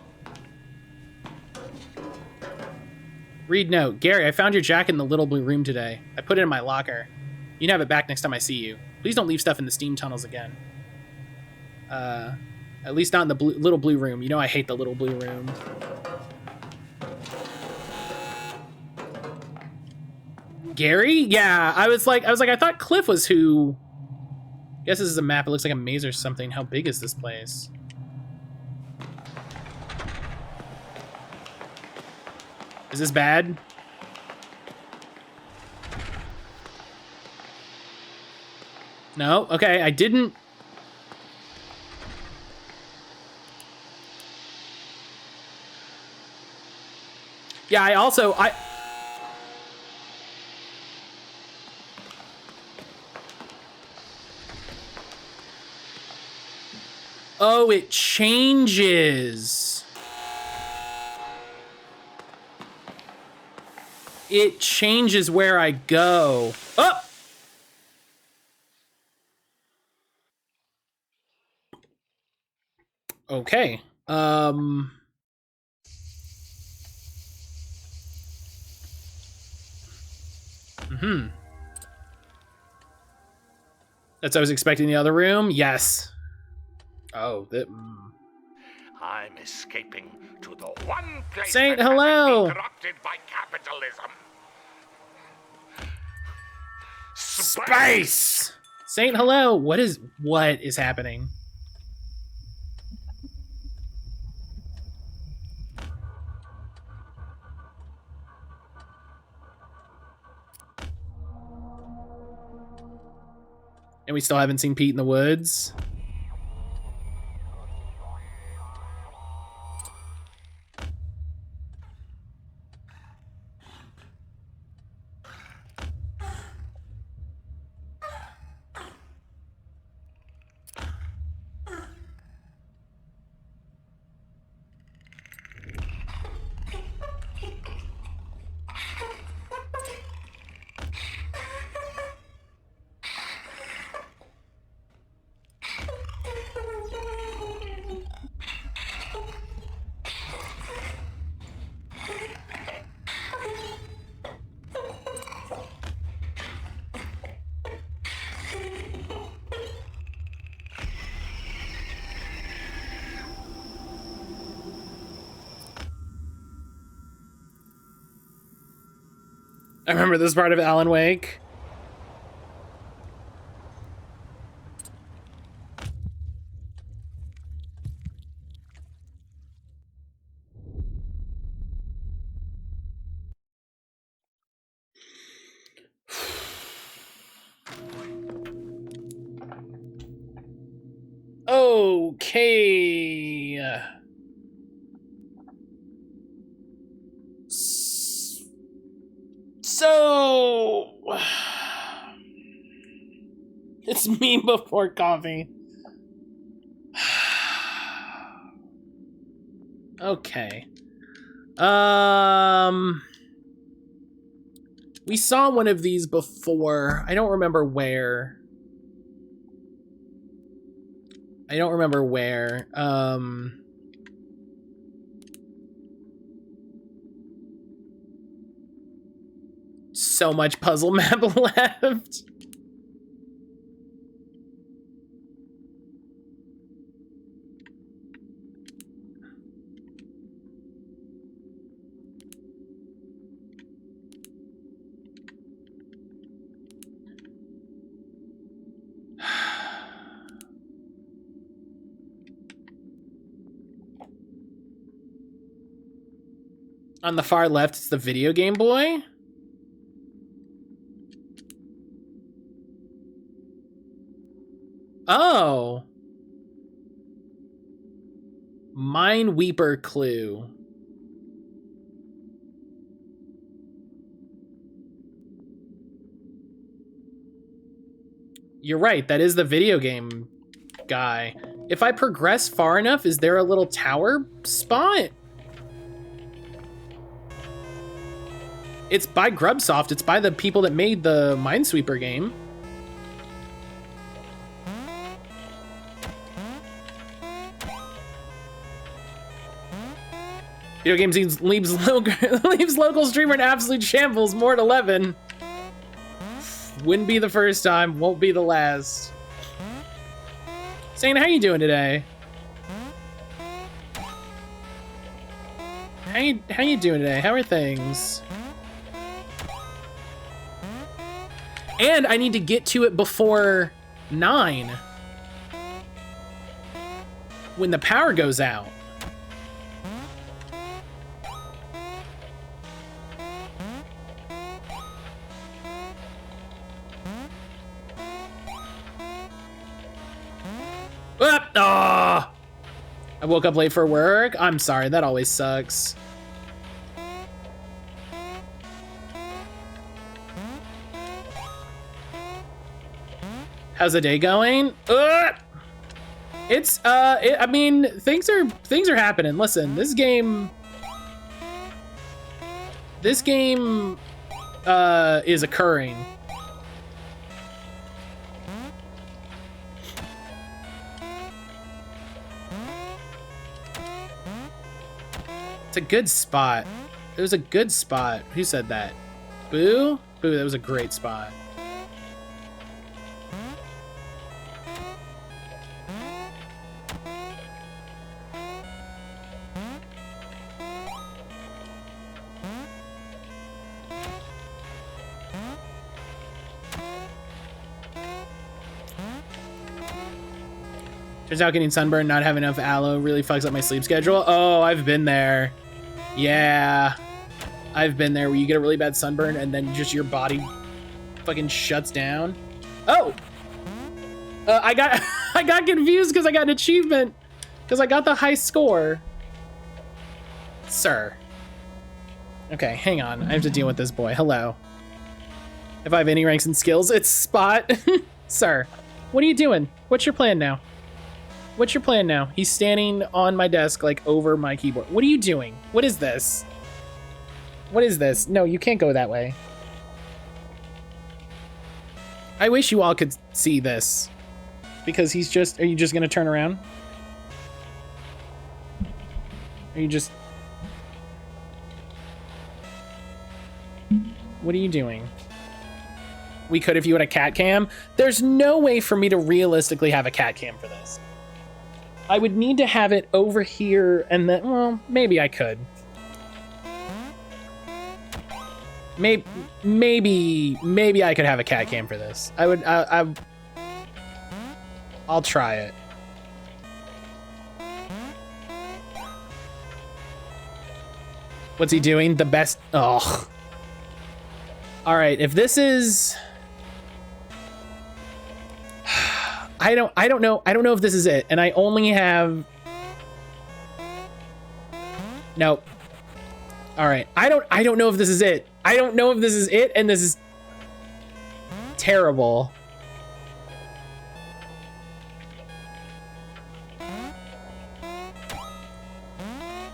Read note. Gary, I found your jacket in the little blue room today. I put it in my locker. You can have it back next time I see you. Please don't leave stuff in the steam tunnels again. At least not in the little blue room. You know I hate the little blue room. Gary? Yeah, I was like, I thought Cliff was who. I guess this is a map. It looks like a maze or something. How big is this place? Is this bad? No? Okay, I didn't. Yeah, I Oh, it changes. It changes where I go. Oh! Okay. That's what I was expecting in the other room? Yes. Oh, that... I'm escaping to the one place Saint, that hello. hasn't been corrupted by capitalism. Space! Saint, hello. What is happening? And we still haven't seen Pete in the woods. I remember this part of Alan Wake. Okay. So it's me before coffee. Okay. We saw one of these before. I don't remember where. So much puzzle map left. On the far left, it's the video Game Boy. Oh. Mineweeper clue. You're right, that is the video game guy. If I progress far enough, is there a little tower spot? It's by Grubsoft. It's by the people that made the Minesweeper game. Video game scenes leaves local streamer in absolute shambles. More at 11. Wouldn't be the first time. Won't be the last. Sane, how you doing today? How you doing today? How are things? And I need to get to it before 9. When the power goes out. Ah! I woke up late for work. I'm sorry, that always sucks. How's the day going? It's I mean, things are happening. Listen, this game is occurring. It's a good spot. It was a good spot. Who said that? Boo? Boo, that was a great spot. Turns out getting sunburned, not having enough aloe really fucks up my sleep schedule. Oh, I've been there. Yeah. I've been there where you get a really bad sunburn and then just your body fucking shuts down. Oh! I got confused because I got an achievement. Because I got the high score. Sir. Okay, hang on. I have to deal with this boy. Hello. If I have any ranks and skills, it's Spot. Sir, what are you doing? What's your plan now? What's your plan now? He's standing on my desk, like, over my keyboard. What are you doing? What is this? What is this? No, you can't go that way. I wish you all could see this. Because he's just... Are you just gonna turn around? Are you just... What are you doing? We could if you had a cat cam. There's no way for me to realistically have a cat cam for this. I would need to have it over here and then, well, maybe I could. Maybe I could have a cat cam for this. I'll try it. What's he doing? The best, oh. All right, if this is, I don't know if this is it, and I only have, nope. All right, I don't know if this is it. I don't know if this is it, and this is terrible.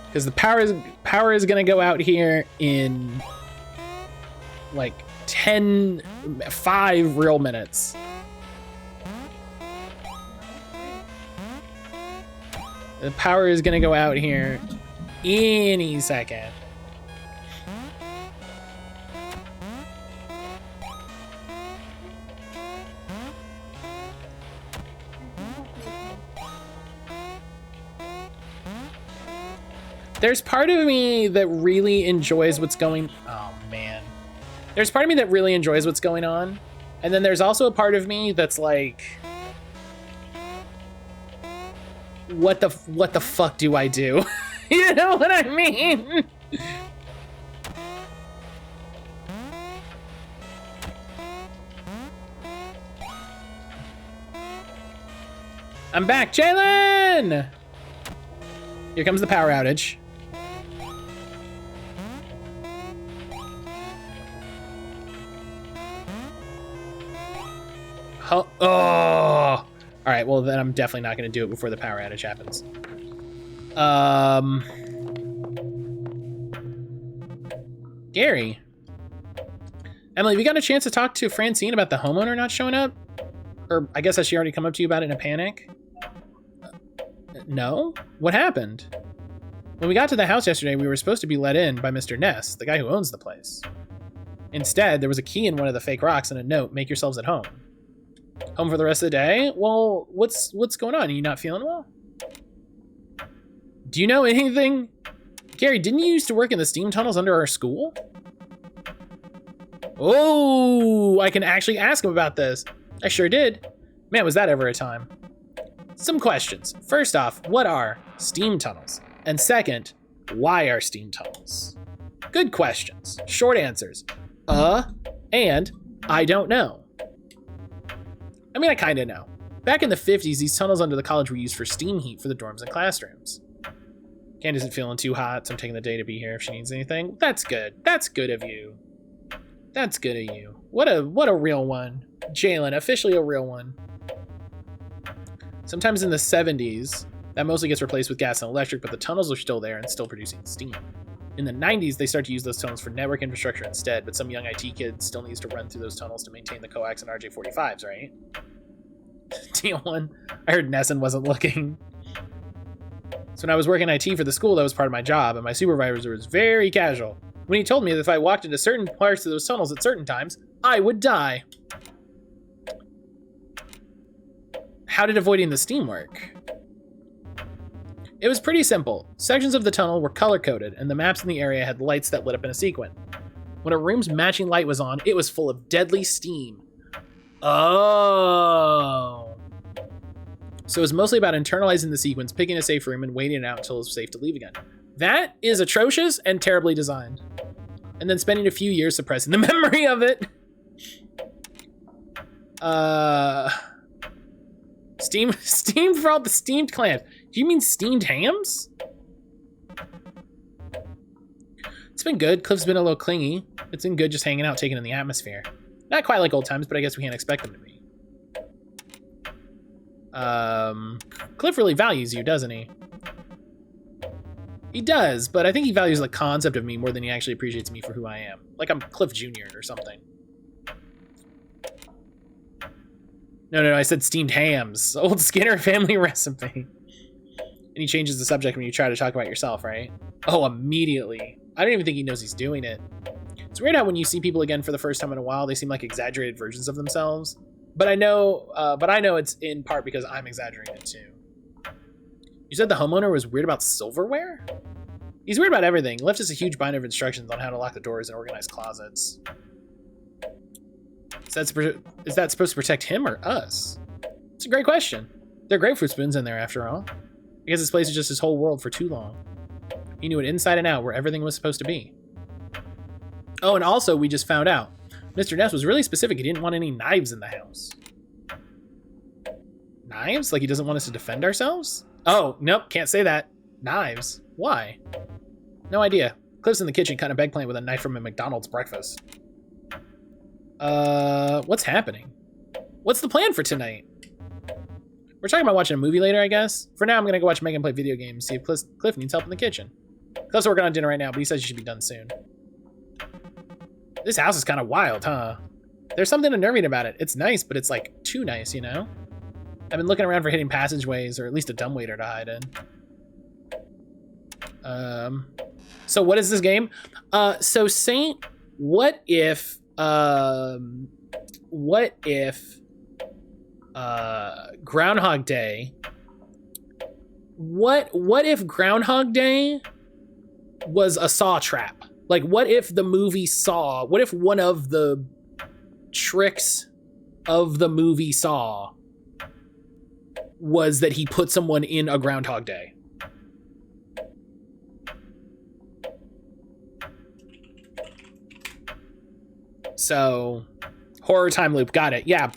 Because the power is gonna go out here in like 5 real minutes. The power is gonna go out here any second. There's part of me that really enjoys what's going... Oh, man. There's part of me that really enjoys what's going on. And then there's also a part of me that's like... What the fuck do I do? You know what I mean? I'm back, Jalen! Here comes the power outage. Oh! All right, well then I'm definitely not going to do it before the power outage happens. Gary. Emily, we got a chance to talk to Francine about the homeowner not showing up? Or I guess has she already come up to you about it in a panic? No? What happened? When we got to the house yesterday, we were supposed to be let in by Mr. Ness, the guy who owns the place. Instead, there was a key in one of the fake rocks and a note, "Make yourselves at home." Home for the rest of the day? Well, what's going on? Are you not feeling well? Do you know anything? Gary, didn't you used to work in the steam tunnels under our school? Oh, I can actually ask him about this. I sure did. Man, was that ever a time. Some questions. First off, what are steam tunnels? And second, why are steam tunnels? Good questions. Short answers. And I don't know. I mean, I kind of know. Back in the 50s, these tunnels under the college were used for steam heat for the dorms and classrooms. Candace isn't feeling too hot, so I'm taking the day to be here if she needs anything. That's good. That's good of you. That's good of you. What a real one. Jalen, officially a real one. Sometimes in the 70s, that mostly gets replaced with gas and electric, but the tunnels are still there and still producing steam. In the 90s, they start to use those tunnels for network infrastructure instead, but some young IT kids still needs to run through those tunnels to maintain the coax and RJ45s, right? T1, I heard Nesson wasn't looking. So when I was working IT for the school, that was part of my job, and my supervisor was very casual when he told me that if I walked into certain parts of those tunnels at certain times, I would die. How did avoiding the steam work? It was pretty simple. Sections of the tunnel were color-coded, and the maps in the area had lights that lit up in a sequence. When a room's matching light was on, it was full of deadly steam. Oh. So it was mostly about internalizing the sequence, picking a safe room, and waiting it out until it was safe to leave again. That is atrocious and terribly designed. And then spending a few years suppressing the memory of it. Steam for all the steamed clams. Do you mean steamed hams? It's been good. Cliff's been a little clingy. It's been good just hanging out, taking in the atmosphere. Not quite like old times, but I guess we can't expect them to be. Cliff really values you, doesn't he? He does, but I think he values the concept of me more than he actually appreciates me for who I am. Like I'm Cliff Jr. or something. No, I said steamed hams. Old Skinner family recipe. And he changes the subject when you try to talk about yourself, right? Oh, immediately. I don't even think he knows he's doing it. It's weird how when you see people again for the first time in a while, they seem like exaggerated versions of themselves. But I know it's in part because I'm exaggerating it too. You said the homeowner was weird about silverware? He's weird about everything. Left us a huge binder of instructions on how to lock the doors and organize closets. Is that supposed to protect him or us? It's a great question. There are grapefruit spoons in there after all. I guess this place is just his whole world for too long. He knew it inside and out where everything was supposed to be. Oh, and also we just found out. Mr. Ness was really specific. He didn't want any knives in the house. Knives? Like he doesn't want us to defend ourselves? Oh, nope, can't say that. Knives? Why? No idea. Cliff's in the kitchen cutting a eggplant with a knife from a McDonald's breakfast. What's happening? What's the plan for tonight? We're talking about watching a movie later, I guess. For now, I'm gonna go watch Megan play video games, see if Cliff needs help in the kitchen. Cliff's working on dinner right now, but he says he should be done soon. This house is kind of wild, huh? There's something unnerving about it. It's nice, but it's like too nice, you know? I've been looking around for hidden passageways, or at least a dumbwaiter to hide in. So what is this game? So Saint, what if Groundhog Day, what if Groundhog Day was a Saw trap? Like, what if the movie Saw, what if one of the tricks of the movie Saw was that he put someone in a Groundhog Day? So, horror time loop, got it. Yeah.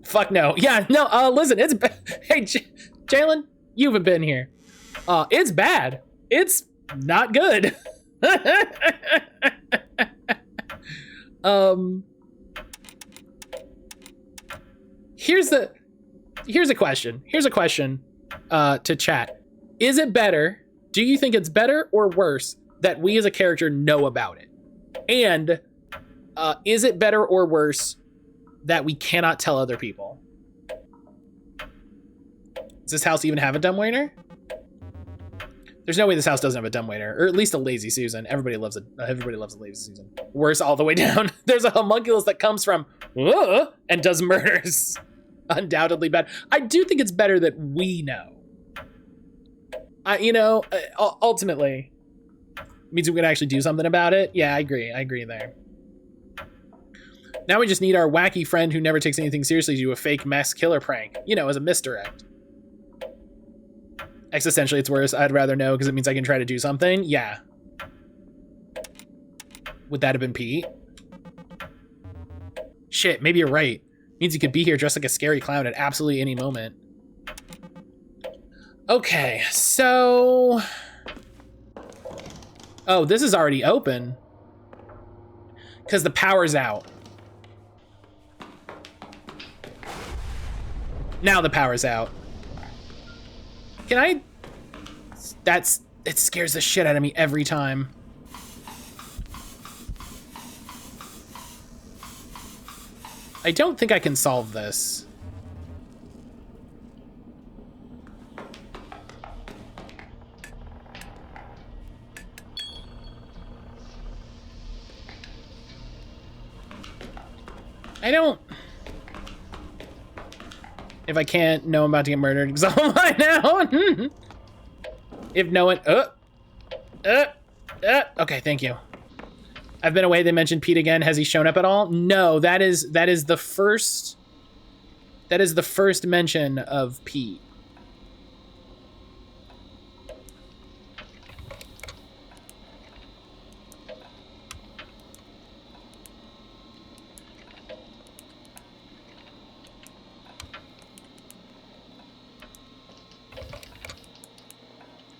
Fuck no. Yeah, no, listen, it's hey, Jalen, you haven't been here. It's bad. It's not good. Here's a question. Here's a question to chat. Is it better? Do you think it's better or worse that we as a character know about it? And is it better or worse that we cannot tell other people? Does this house even have a dumbwaiter? There's no way this house doesn't have a dumbwaiter, or at least a lazy Susan. Everybody loves a lazy Susan. Worse all the way down. There's a homunculus that comes from and does murders. Undoubtedly bad. I do think it's better that we know. Ultimately, means we can actually do something about it. Yeah, I agree there. Now we just need our wacky friend who never takes anything seriously to do a fake mass killer prank, as a misdirect. Existentially, it's worse. I'd rather know because it means I can try to do something. Yeah. Would that have been Pete? Shit, maybe you're right. Means he could be here dressed like a scary clown at absolutely any moment. Okay, so... Oh, this is already open. Because the power's out. Now the power's out. Can I... It scares the shit out of me every time. I don't think I can solve this. I don't... If I can't know I'm about to get murdered, because I'll find out. If no one... Okay, thank you. I've been away. They mentioned Pete again. Has he shown up at all? No, that is the first... That is the first mention of Pete.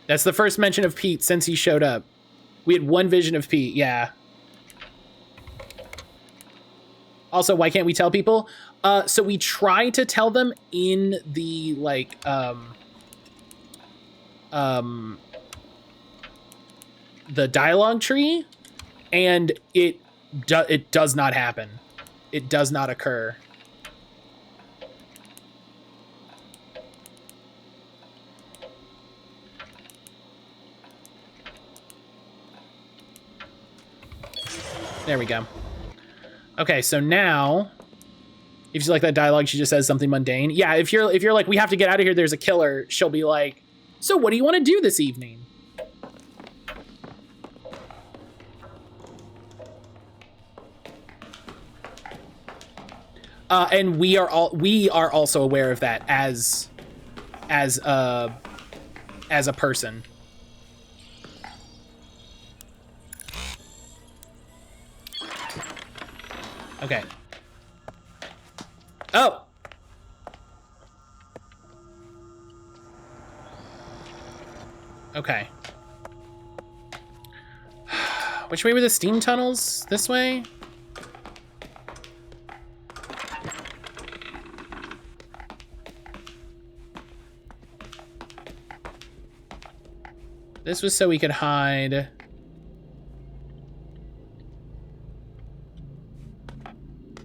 That's the first mention of Pete since he showed up. We had one vision of Pete, yeah. Also, why can't we tell people? So we try to tell them in the, like, the dialogue tree, and it does not happen. It does not occur. There we go. Okay, so now, if you like that dialogue, she just says something mundane. Yeah, if you're like, we have to get out of here, there's a killer, she'll be like, so what do you want to do this evening? And we are also aware of that as a person. Okay. Oh! Okay. Which way were the steam tunnels? This way? This was so we could hide.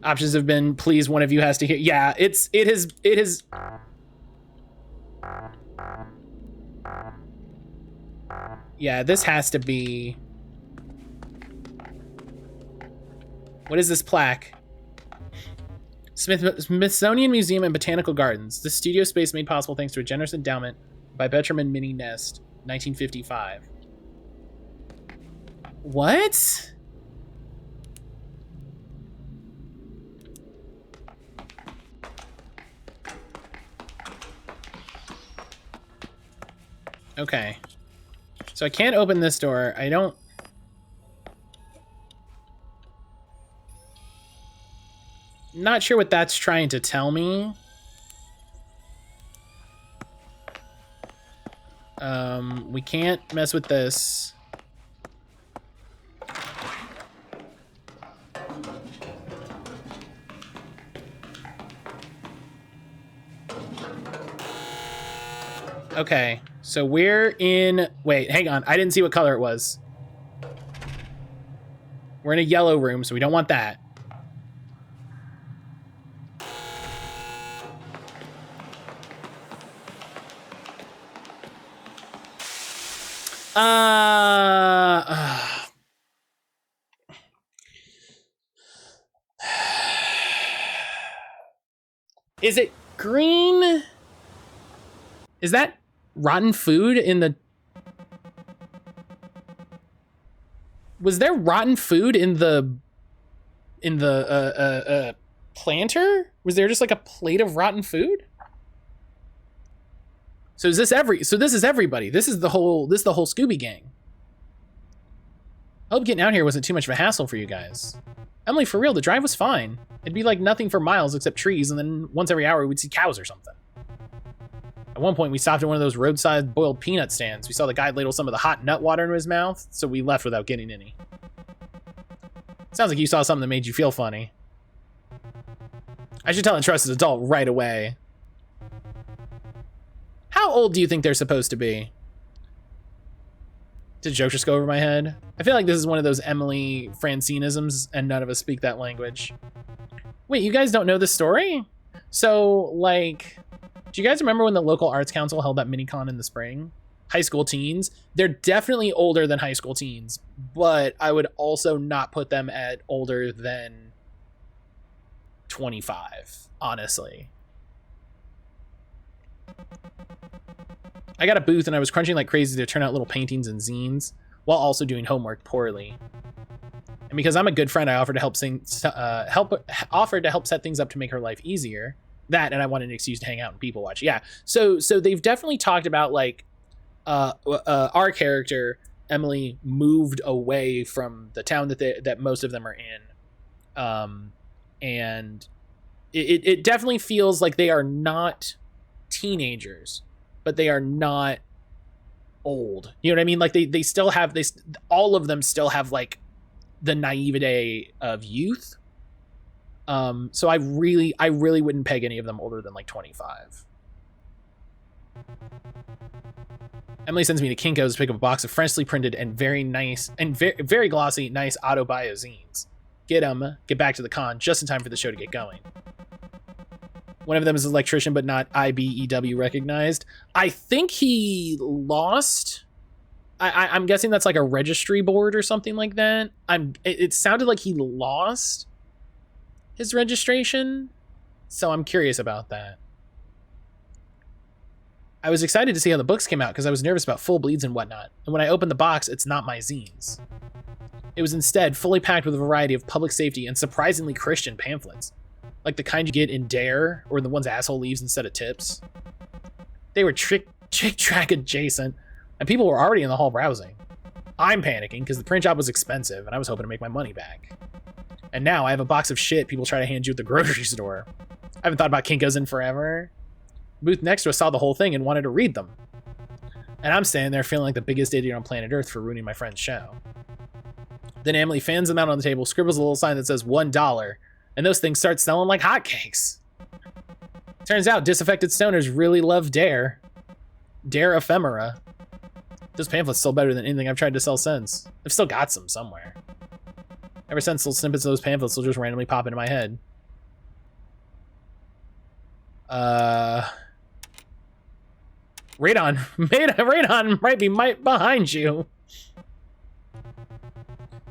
Options have been, please, one of you has to hear. Yeah, it has. Yeah, this has to be. What is this plaque? Smithsonian Museum and Botanical Gardens. The studio space made possible thanks to a generous endowment by Betterman Minnie Nest, 1955. What? Okay. So I can't open this door. I don't... Not sure what that's trying to tell me. We can't mess with this. Okay, so we're in... Wait, hang on. I didn't see what color it was. We're in a yellow room, so we don't want that. Is it green? Is that rotten food in the... Was there rotten food in the planter? Was there just like a plate of rotten food? So is this this is everybody. This is the whole Scooby gang. I hope getting out here wasn't too much of a hassle for you guys. Emily, for real, the drive was fine. It'd be like nothing for miles except trees, and then once every hour we'd see cows or something. At one point, we stopped at one of those roadside boiled peanut stands. We saw the guy ladle some of the hot nut water into his mouth, so we left without getting any. Sounds like you saw something that made you feel funny. I should tell a trusted adult right away. How old do you think they're supposed to be? Did a joke just go over my head? I feel like this is one of those Emily Francineisms, and none of us speak that language. Wait, you guys don't know this story? So, like, do you guys remember when the local arts council held that mini-con in the spring? High school teens? They're definitely older than high school teens, but I would also not put them at older than 25, honestly. I got a booth and I was crunching like crazy to turn out little paintings and zines while also doing homework poorly. And because I'm a good friend, I offered to help set things up to make her life easier. That, and I wanted an excuse to hang out and people watch. Yeah. So they've definitely talked about like our character Emily moved away from the town that most of them are in, and it definitely feels like they are not teenagers, but they are not old. You know what I mean? Like they still have all of them still have like the naivete of youth. So I really wouldn't peg any of them older than like 25. Emily sends me to Kinko's to pick up a box of freshly printed and very nice and very glossy, nice autobio zines. Get back to the con just in time for the show to get going. One of them is an electrician, but not IBEW recognized. I think he lost. I'm guessing that's like a registry board or something like that. It sounded like he lost his registration, so I'm curious about that. I was excited to see how the books came out because I was nervous about full bleeds and whatnot. And when I opened the box, it's not my zines. It was instead fully packed with a variety of public safety and surprisingly Christian pamphlets, like the kind you get in Dare or the ones Asshole leaves instead of tips. They were chick track adjacent, and people were already in the hall browsing. I'm panicking because the print job was expensive and I was hoping to make my money back. And now I have a box of shit people try to hand you at the grocery store. I haven't thought about Kinko's in forever. The booth next to us saw the whole thing and wanted to read them. And I'm standing there feeling like the biggest idiot on planet Earth for ruining my friend's show. Then Emily fans them out on the table, scribbles a little sign that says $1, and those things start selling like hotcakes. Turns out disaffected stoners really love Dare. Dare ephemera. Those pamphlets sell better than anything I've tried to sell since. I've still got some somewhere. Ever since, little snippets of those pamphlets will just randomly pop into my head. Radon might be behind you.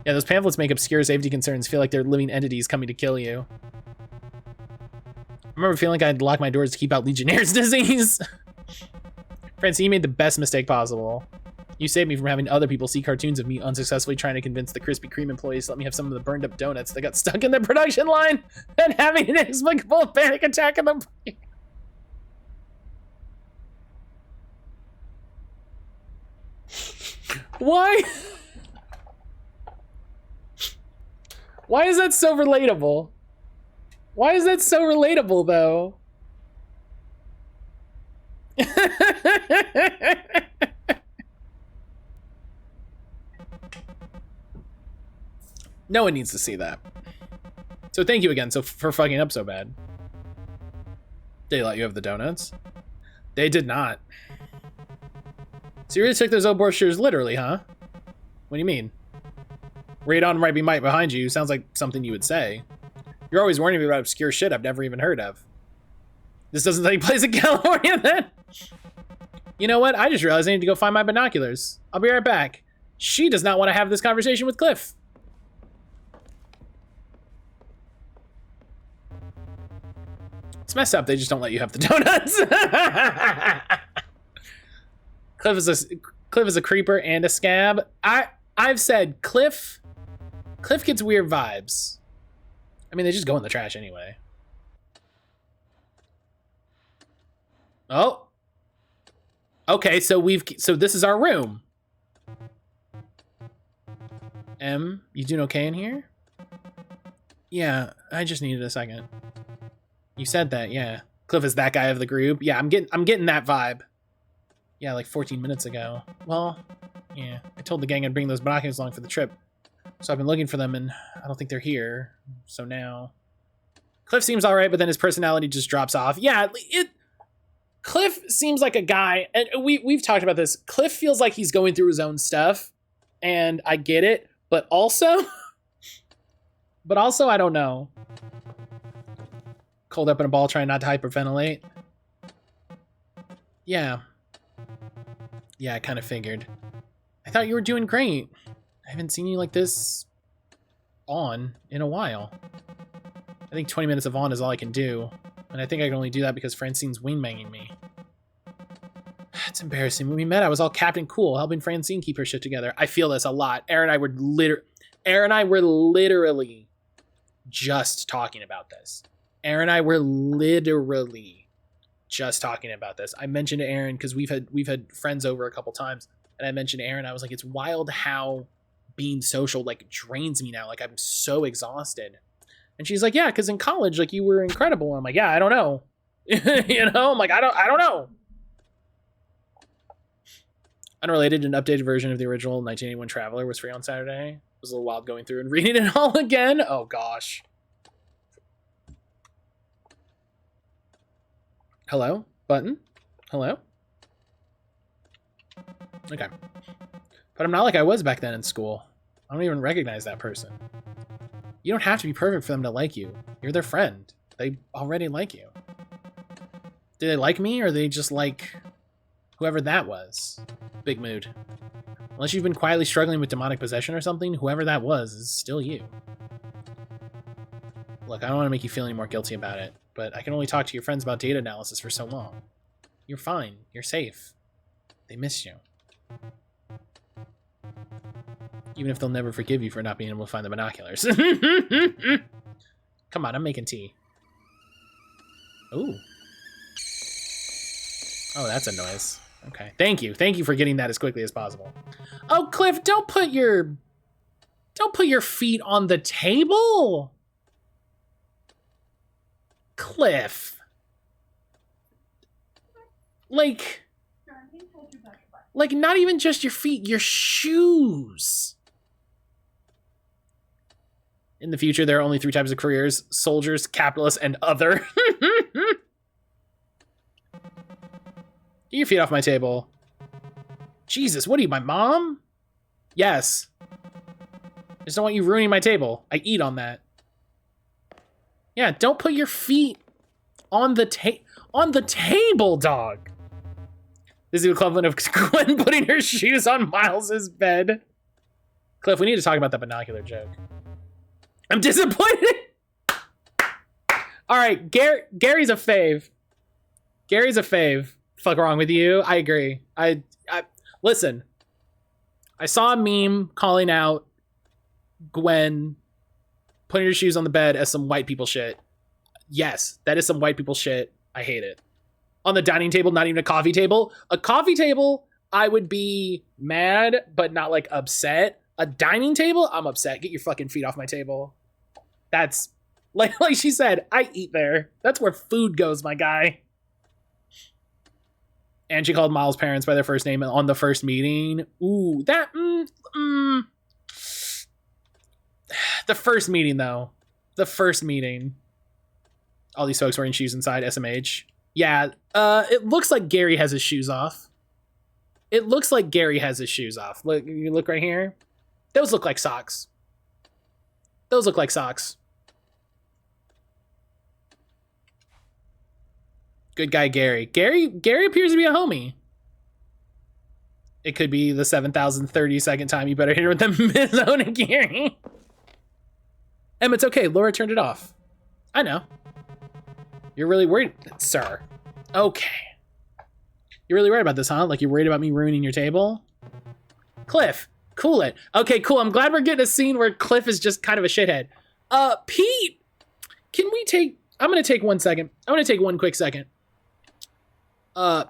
Yeah, those pamphlets make obscure safety concerns feel like they're living entities coming to kill you. I remember feeling like I had to lock my doors to keep out Legionnaire's disease. Francine, you made the best mistake possible. You saved me from having other people see cartoons of me unsuccessfully trying to convince the Krispy Kreme employees to let me have some of the burned up donuts that got stuck in the production line and having an inexplicable panic attack in the brain. Why? Why is that so relatable? Why is that so relatable, though? No one needs to see that. So thank you again for fucking up so bad. Did they let you have the donuts? They did not. So you really took those old brochures literally, huh? What do you mean? Radon might be behind you sounds like something you would say. You're always warning me about obscure shit I've never even heard of. This doesn't take place in California, then? You know what? I just realized I need to go find my binoculars. I'll be right back. She does not want to have this conversation with Cliff. It's messed up. They just don't let you have the donuts. Cliff is a creeper and a scab. I've said Cliff gets weird vibes. I mean, they just go in the trash anyway. Oh. Okay, so this is our room. M, you doing okay in here? Yeah, I just needed a second. You said that, yeah. Cliff is that guy of the group. Yeah, I'm getting that vibe. Yeah, like 14 minutes ago. Well, yeah, I told the gang I'd bring those binoculars along for the trip. So I've been looking for them, and I don't think they're here. So now... Cliff seems alright, but then his personality just drops off. Yeah, Cliff seems like a guy, and we've talked about this. Cliff feels like he's going through his own stuff, and I get it, but also... I don't know. Cold up in a ball, trying not to hyperventilate. Yeah. Yeah, I kind of figured. I thought you were doing great. I haven't seen you like this on in a while. I think 20 minutes of on is all I can do. And I think I can only do that because Francine's wingbanging me. It's embarrassing. When we met, I was all Captain Cool, helping Francine keep her shit together. I feel this a lot. Aaron and I were literally just talking about this. Aaron and I were literally just talking about this. I mentioned to Aaron, because we've had friends over a couple times, and I mentioned to Aaron, I was like, it's wild how being social like drains me now. Like, I'm so exhausted. And she's like, yeah, because in college, like, you were incredible. And I'm like, yeah, I don't know. You know, I'm like, I don't know. Unrelated, an updated version of the original 1981 Traveler was free on Saturday. It was a little wild going through and reading it all again. Oh gosh. Hello? Button? Hello? Okay. But I'm not like I was back then in school. I don't even recognize that person. You don't have to be perfect for them to like you. You're their friend. They already like you. Do they like me, or they just like whoever that was? Big mood. Unless you've been quietly struggling with demonic possession or something, whoever that was is still you. Look, I don't want to make you feel any more guilty about it, but I can only talk to your friends about data analysis for so long. You're fine. You're safe. They miss you. Even if they'll never forgive you for not being able to find the binoculars. Come on, I'm making tea. Ooh. Oh, that's a noise. Okay. Thank you. Thank you for getting that as quickly as possible. Oh, Cliff, don't put your feet on the table. Cliff. Like not even just your feet, your shoes. In the future, there are only 3 types of careers: soldiers, capitalists, and other. Get your feet off my table. Jesus, what are you, my mom? Yes. I just don't want you ruining my table. I eat on that. Yeah, don't put your feet on the table, dog. This is the equivalent of Gwen putting her shoes on Miles's bed. Cliff, we need to talk about that binocular joke. I'm disappointed. All right, Gary's a fave. Gary's a fave. Fuck wrong with you? I agree. I listen. I saw a meme calling out Gwen putting her shoes on the bed as some white people shit. Yes, that is some white people shit. I hate it. On the dining table, not even a coffee table. A coffee table, I would be mad, but not like upset. A dining table, I'm upset. Get your fucking feet off my table. That's like she said, I eat there. That's where food goes, my guy. And she called Miles' parents by their first name on the first meeting. Ooh, that the first meeting though. The first meeting. All these folks wearing shoes inside SMH. Yeah, it looks like Gary has his shoes off. It looks like Gary has his shoes off. Look, you look right here. Those look like socks. Those look like socks. Good guy, Gary. Gary appears to be a homie. It could be the 7,032nd time you better hit her with the Mizuno Giri. It's okay. Laura turned it off. I know. You're really worried, sir. Okay. You're really worried about this, huh? Like you're worried about me ruining your table? Cliff, cool it. Okay, cool. I'm glad we're getting a scene where Cliff is just kind of a shithead. Pete, can we take... I'm going to take 1 second. I'm going to take one quick second.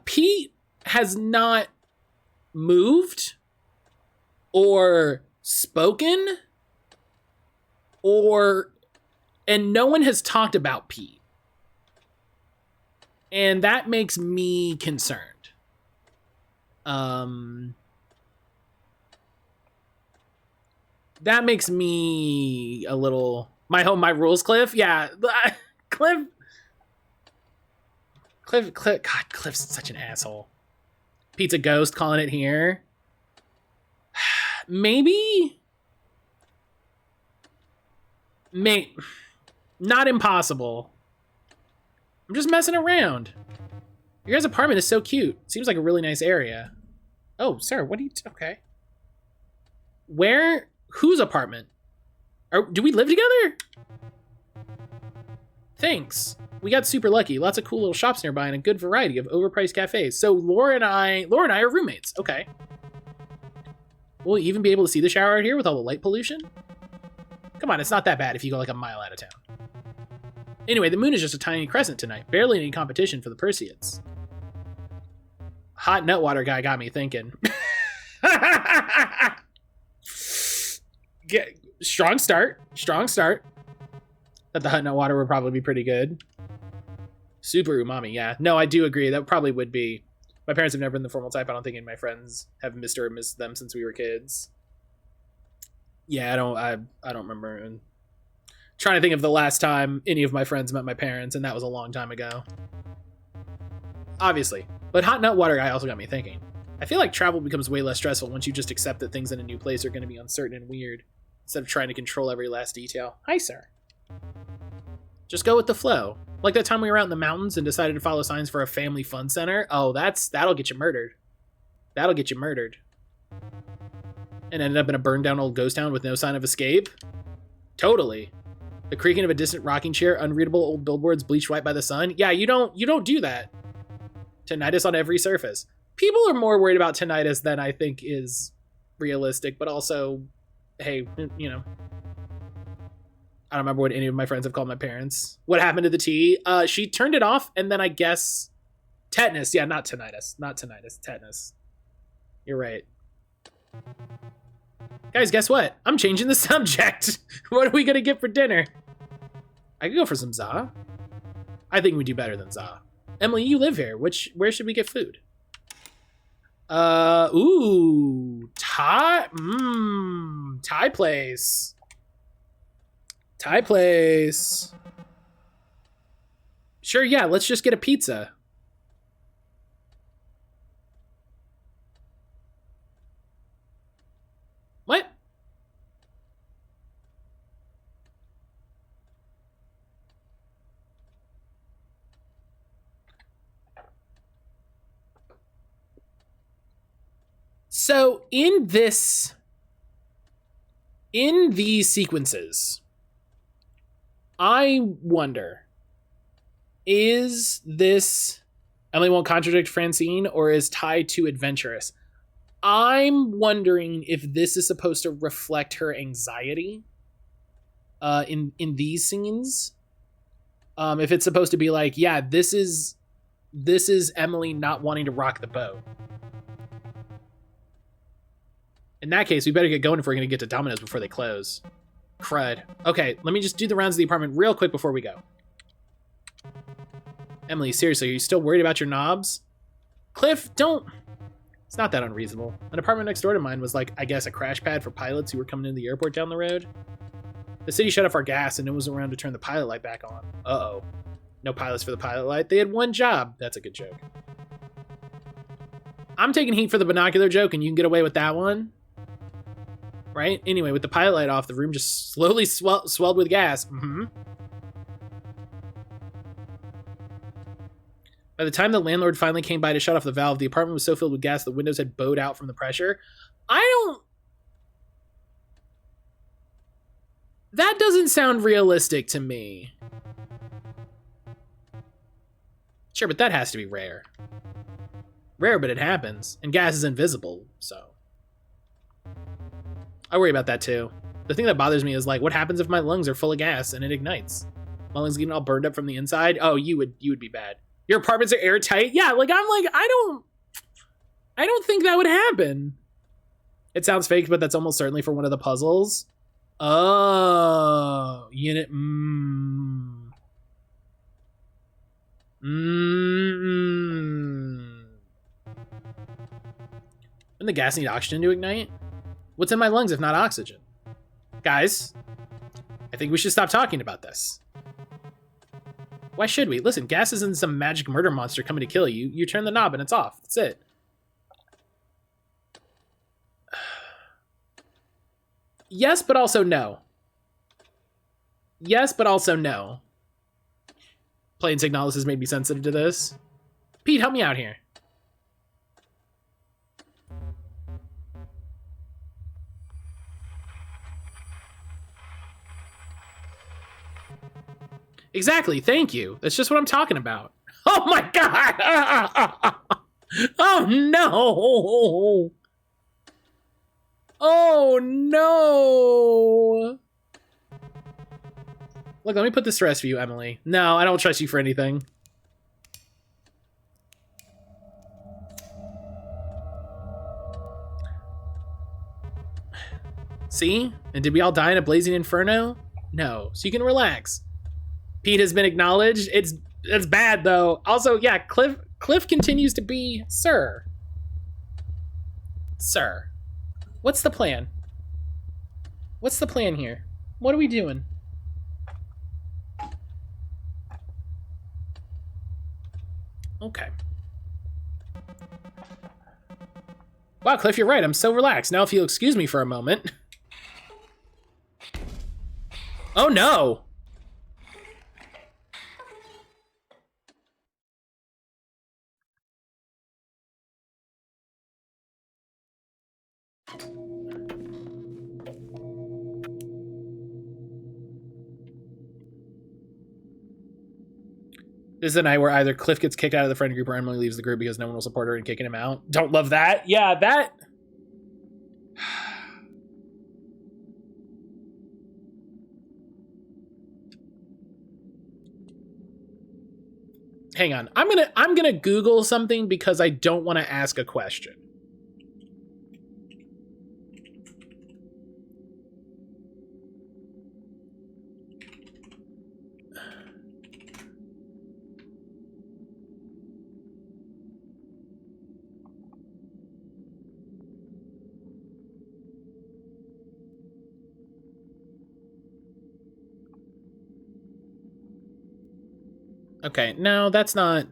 Pete has not moved or spoken and no one has talked about Pete. And that makes me concerned. That makes me a little... My rules, Cliff? Yeah. Cliff, God, Cliff's such an asshole. Pete's a ghost, calling it here. Maybe? Not impossible. I'm just messing around. Your guys' apartment is so cute. Seems like a really nice area. Oh, sir, what do you... Okay. Where? Whose apartment? Do we live together? Thanks. We got super lucky. Lots of cool little shops nearby and a good variety of overpriced cafes. So Laura and I are roommates. Okay. Will we even be able to see the shower out here with all the light pollution? Come on, it's not that bad if you go like a mile out of town. Anyway, the moon is just a tiny crescent tonight. Barely any competition for the Perseids. Hot nut water guy got me thinking. Strong start. That the hot nut water would probably be pretty good. Super umami, yeah. No, I do agree. That probably would be. My parents have never been the formal type. I don't think any of my friends have missed or missed them since we were kids. Yeah, I don't remember. And trying to think of the last time any of my friends met my parents, and that was a long time ago. Obviously. But hot nut water guy also got me thinking. I feel like travel becomes way less stressful once you just accept that things in a new place are going to be uncertain and weird, instead of trying to control every last detail. Hi, sir. Just go with the flow. Like that time we were out in the mountains and decided to follow signs for a family fun center. Oh, that'll get you murdered. That'll get you murdered. And ended up in a burned down old ghost town with no sign of escape? Totally. The creaking of a distant rocking chair, unreadable old billboards bleached white by the sun. Yeah, you don't do that. Tinnitus on every surface. People are more worried about tinnitus than I think is realistic, but also, hey, you know, I don't remember what any of my friends have called my parents. What happened to the tea? She turned it off, and then I guess tetanus. Yeah, not tinnitus. Not tinnitus. Tetanus. You're right. Guys, guess what? I'm changing the subject. What are we going to get for dinner? I could go for some za. I think we do better than za. Emily, you live here. Where should we get food? Ooh. Thai place. Thai place. Sure, yeah, let's just get a pizza. What? So in these sequences, I wonder, is this Emily won't contradict Francine, or is Ty too adventurous? I'm wondering if this is supposed to reflect her anxiety in these scenes. If it's supposed to be like, yeah, this is Emily not wanting to rock the boat. In that case, we better get going if we're going to get to Domino's before they close. Crud. Okay, let me just do the rounds of the apartment real quick before we go. Emily, seriously, are you still worried about your knobs? Cliff, don't... It's not that unreasonable. An apartment next door to mine was like, I guess, a crash pad for pilots who were coming into the airport down the road. The city shut off our gas and no one was around to turn the pilot light back on. Uh-oh. No pilots for the pilot light. They had one job. That's a good joke. I'm taking heat for the binocular joke and you can get away with that one. Right? Anyway, with the pilot light off, the room just slowly swelled with gas. By the time the landlord finally came by to shut off the valve, the apartment was so filled with gas the windows had bowed out from the pressure. That doesn't sound realistic to me. Sure, but that has to be rare. Rare, but it happens. And gas is invisible, so. I worry about that too. The thing that bothers me is like, what happens if my lungs are full of gas and it ignites? My lungs getting all burned up from the inside? Oh, you would be bad. Your apartments are airtight? Yeah, like I don't think that would happen. It sounds fake, but that's almost certainly for one of the puzzles. Oh, unit. Doesn't the gas need oxygen to ignite? What's in my lungs if not oxygen? Guys, I think we should stop talking about this. Why should we? Listen, gas isn't some magic murder monster coming to kill you. You turn the knob and it's off. That's it. Yes, but also no. Yes, but also no. Plain Signalis has made me sensitive to this. Pete, help me out here. Exactly, thank you. That's just what I'm talking about. Oh my god! Oh no! Oh no! Look, let me put this to rest for you, Emily. No, I don't trust you for anything. See? And did we all die in a blazing inferno? No, so you can relax. Pete has been acknowledged. It's bad though. Also, yeah, Cliff continues to be Sir. Sir. What's the plan? What's the plan here? What are we doing? Okay. Wow, Cliff, you're right. I'm so relaxed. Now if you'll excuse me for a moment. Oh no! This is the night where either Cliff gets kicked out of the friend group or Emily leaves the group because no one will support her in kicking him out. Don't love that. Yeah, that... Hang on. I'm gonna Google something because I don't want to ask a question. Okay, no, that's not...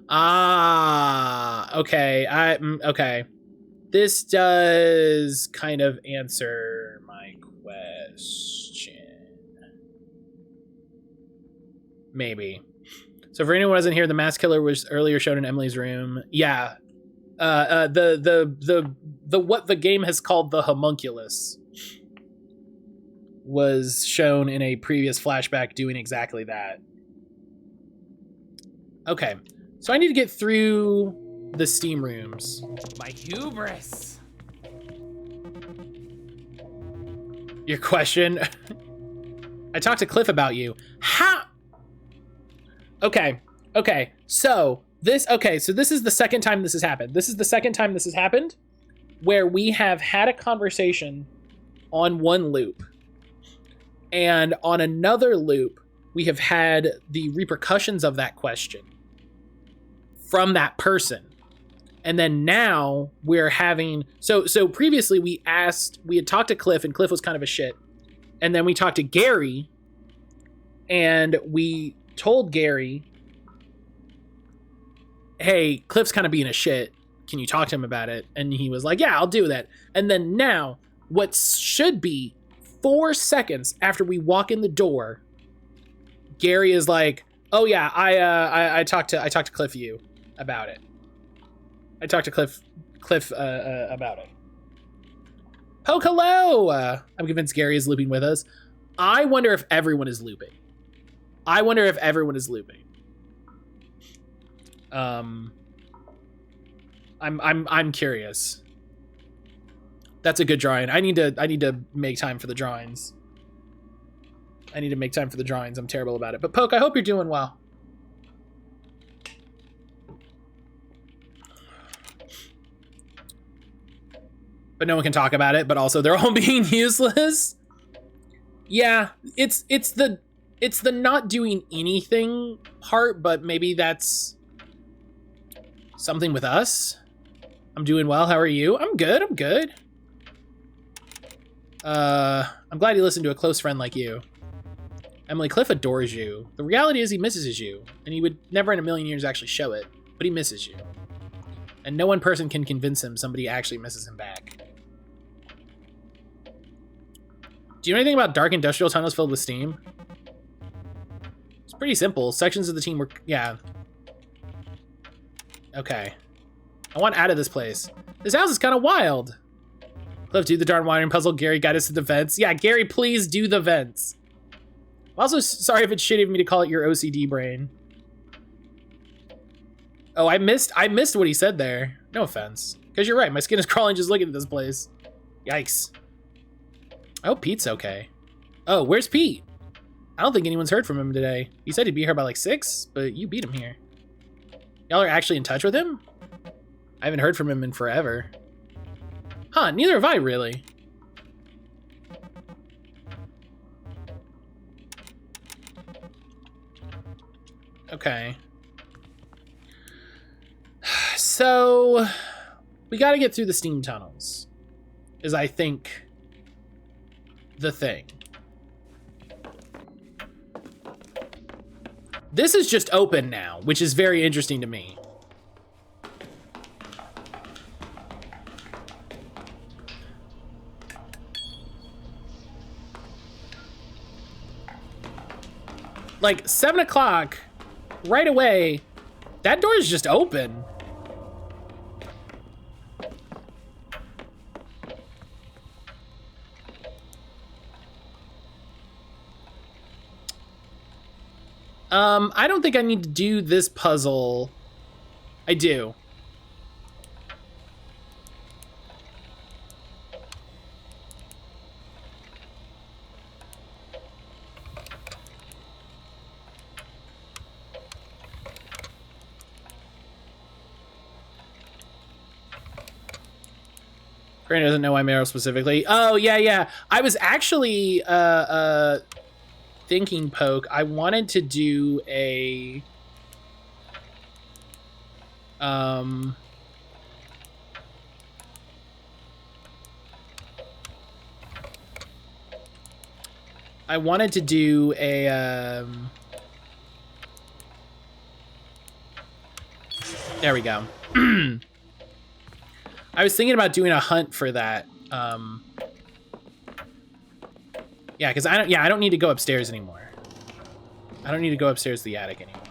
Ah, okay, okay. This does kind of answer my question. Maybe. So for anyone who wasn't here, the mass killer was earlier shown in Emily's room. Yeah. The what the game has called the homunculus was shown in a previous flashback doing exactly that. Okay, so I need to get through the steam rooms. My hubris. Your question? I talked to Cliff about you. How? Okay, so this is the second time this has happened. This is the second time this has happened where we have had a conversation on one loop. And on another loop, we have had the repercussions of that question from that person. And then now we're having... So previously we had talked to Cliff, and Cliff was kind of a shit. And then we talked to Gary, and we told Gary, hey, Cliff's kind of being a shit. Can you talk to him about it? And he was like, yeah, I'll do that. And then now, what should be 4 seconds after we walk in the door, Gary is like, oh yeah, I talked to Cliff about it. I talked to Cliff about it. Poke, hello! I'm convinced Gary is looping with us. I wonder if everyone is looping. I'm curious. That's a good drawing. I need to make time for the drawings. I'm terrible about it. But Poke, I hope you're doing well. But no one can talk about it, but also they're all being useless. Yeah, it's the not doing anything part, but maybe that's something with us. I'm doing well. How are you? I'm good. I'm glad you listened to a close friend like you. Emily, Cliff adores you. The reality is he misses you, and he would never in a million years actually show it, but he misses you. And no one person can convince him somebody actually misses him back. Do you know anything about dark industrial tunnels filled with steam? It's pretty simple. Sections of the team were... Yeah. Okay. I want out of this place. This house is kind of wild. Cliff, do the darn wiring puzzle. Gary, guide us to the vents. Yeah, Gary, please do the vents. I'm also sorry if it's shitty of me to call it your OCD brain. Oh, I missed what he said there. No offense. Because you're right, my skin is crawling just looking at this place. Yikes. I hope Pete's okay. Oh, where's Pete? I don't think anyone's heard from him today. He said he'd be here by like 6, but you beat him here. Y'all are actually in touch with him? I haven't heard from him in forever. Huh, neither have I, really. Okay. So, we gotta get through the steam tunnels, is I think the thing. This is just open now, which is very interesting to me. Like 7 o'clock, right away, that door is just open. I don't think I need to do this puzzle. I do. Granny doesn't know why Marrow specifically. Oh, yeah. I was actually thinking, Poke, I wanted to do a there we go. I was thinking about doing a hunt for that. Yeah, because I don't need to go upstairs anymore. I don't need to go upstairs to the attic anymore.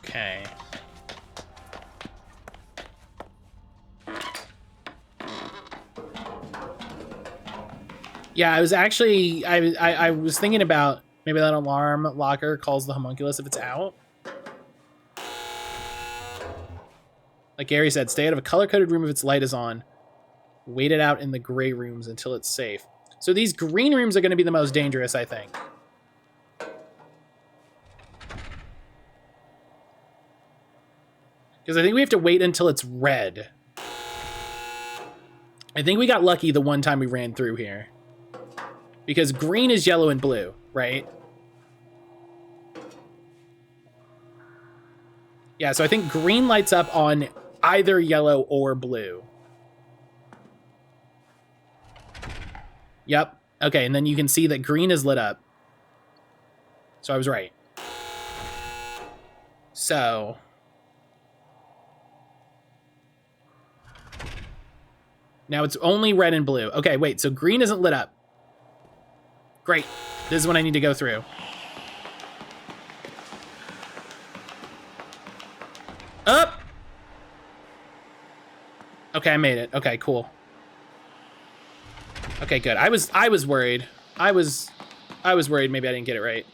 Okay. Yeah, I was actually, I was thinking about maybe that alarm locker calls the homunculus if it's out. Like Gary said, stay out of a color-coded room if its light is on. Wait it out in the gray rooms until it's safe. So these green rooms are going to be the most dangerous, I think. Because I think we have to wait until it's red. I think we got lucky the one time we ran through here. Because green is yellow and blue, right? Yeah, so I think green lights up on either yellow or blue. Yep. Okay, and then you can see that green is lit up. So I was right. So... now it's only red and blue. Okay, wait, so green isn't lit up. Great. This is what I need to go through. Up! Okay, I made it. Okay, cool. Okay, good. I was worried. I was worried maybe I didn't get it right.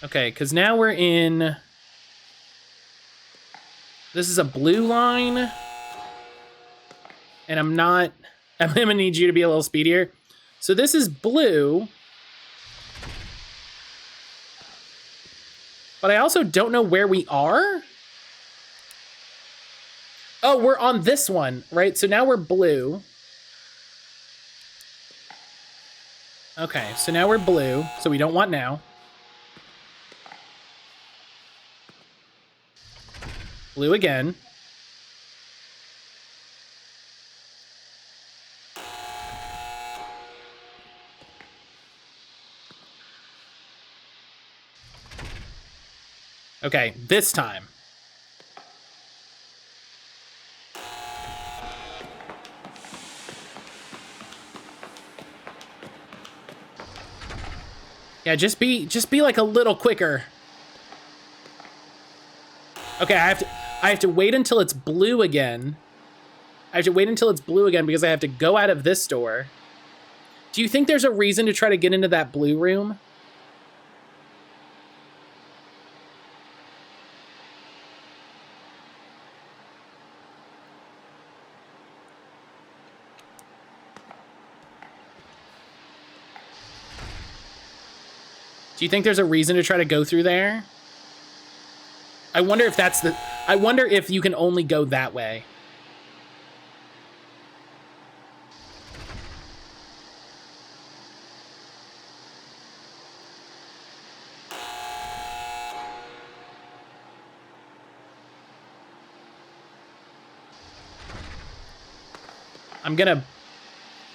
Okay, because now we're in... this is a blue line. And I'm gonna need you to be a little speedier. So this is blue. But I also don't know where we are. Oh, we're on this one, right? So now we're blue. Okay, so now we're blue. So we don't want now. Blue again. Okay, this time. Yeah, just be like a little quicker. Okay, I have to wait until it's blue again. I have to wait until it's blue again because I have to go out of this door. Do you think there's a reason to try to get into that blue room? Do you think there's a reason to try to go through there? I wonder if that's the... I wonder if you can only go that way. I'm gonna...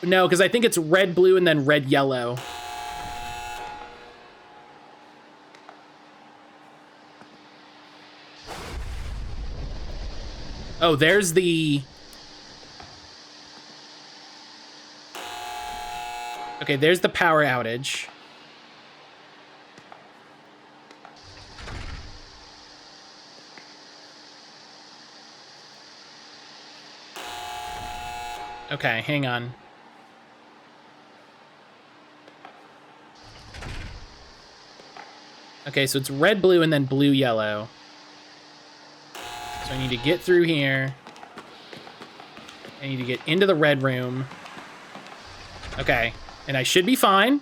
no, because I think it's red, blue, and then red, yellow. Oh, there's the... okay, there's the power outage. Okay, hang on. Okay, so it's red, blue, and then blue, yellow. So I need to get through here. I need to get into the red room. Okay, and I should be fine.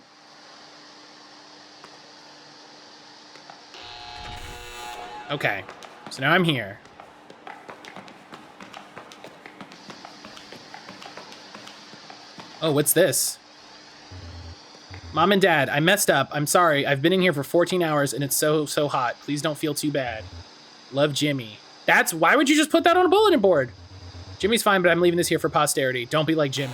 Okay, so now I'm here. Oh, what's this? Mom and Dad, I messed up. I'm sorry. I've been in here for 14 hours and it's so hot. Please don't feel too bad. Love, Jimmy. Why would you just put that on a bulletin board? Jimmy's fine, but I'm leaving this here for posterity. Don't be like Jimmy.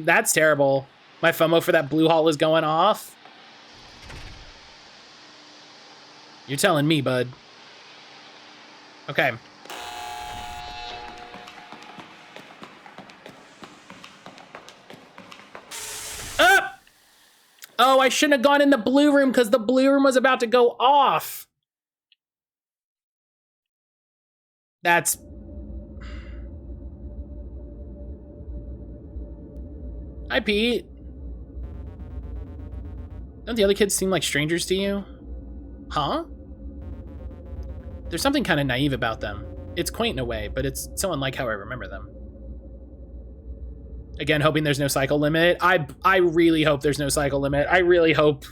That's terrible. My FOMO for that blue hall is going off. You're telling me, bud. Okay. Up! Oh, I shouldn't have gone in the blue room because the blue room was about to go off. That's... hi, Pete. Don't the other kids seem like strangers to you? Huh? There's something kind of naive about them. It's quaint in a way, but it's so unlike how I remember them. Again, hoping there's no cycle limit. I really hope there's no cycle limit. I really hope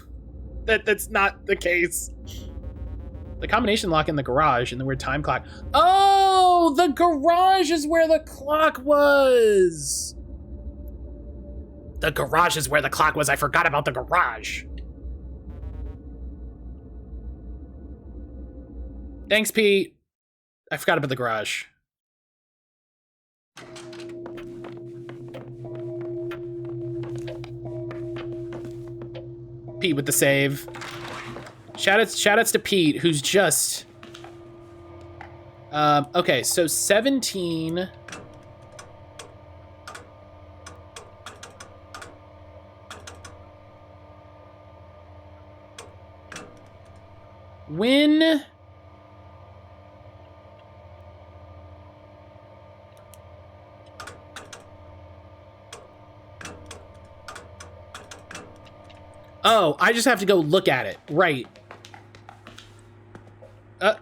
that that's not the case. The combination lock in the garage and the weird time clock. Oh, the garage is where the clock was. The garage is where the clock was. I forgot about the garage. Thanks, Pete. I forgot about the garage. Pete with the save. Shoutouts to Pete, who's just... okay, so 17... When... Oh, I just have to go look at it. Right.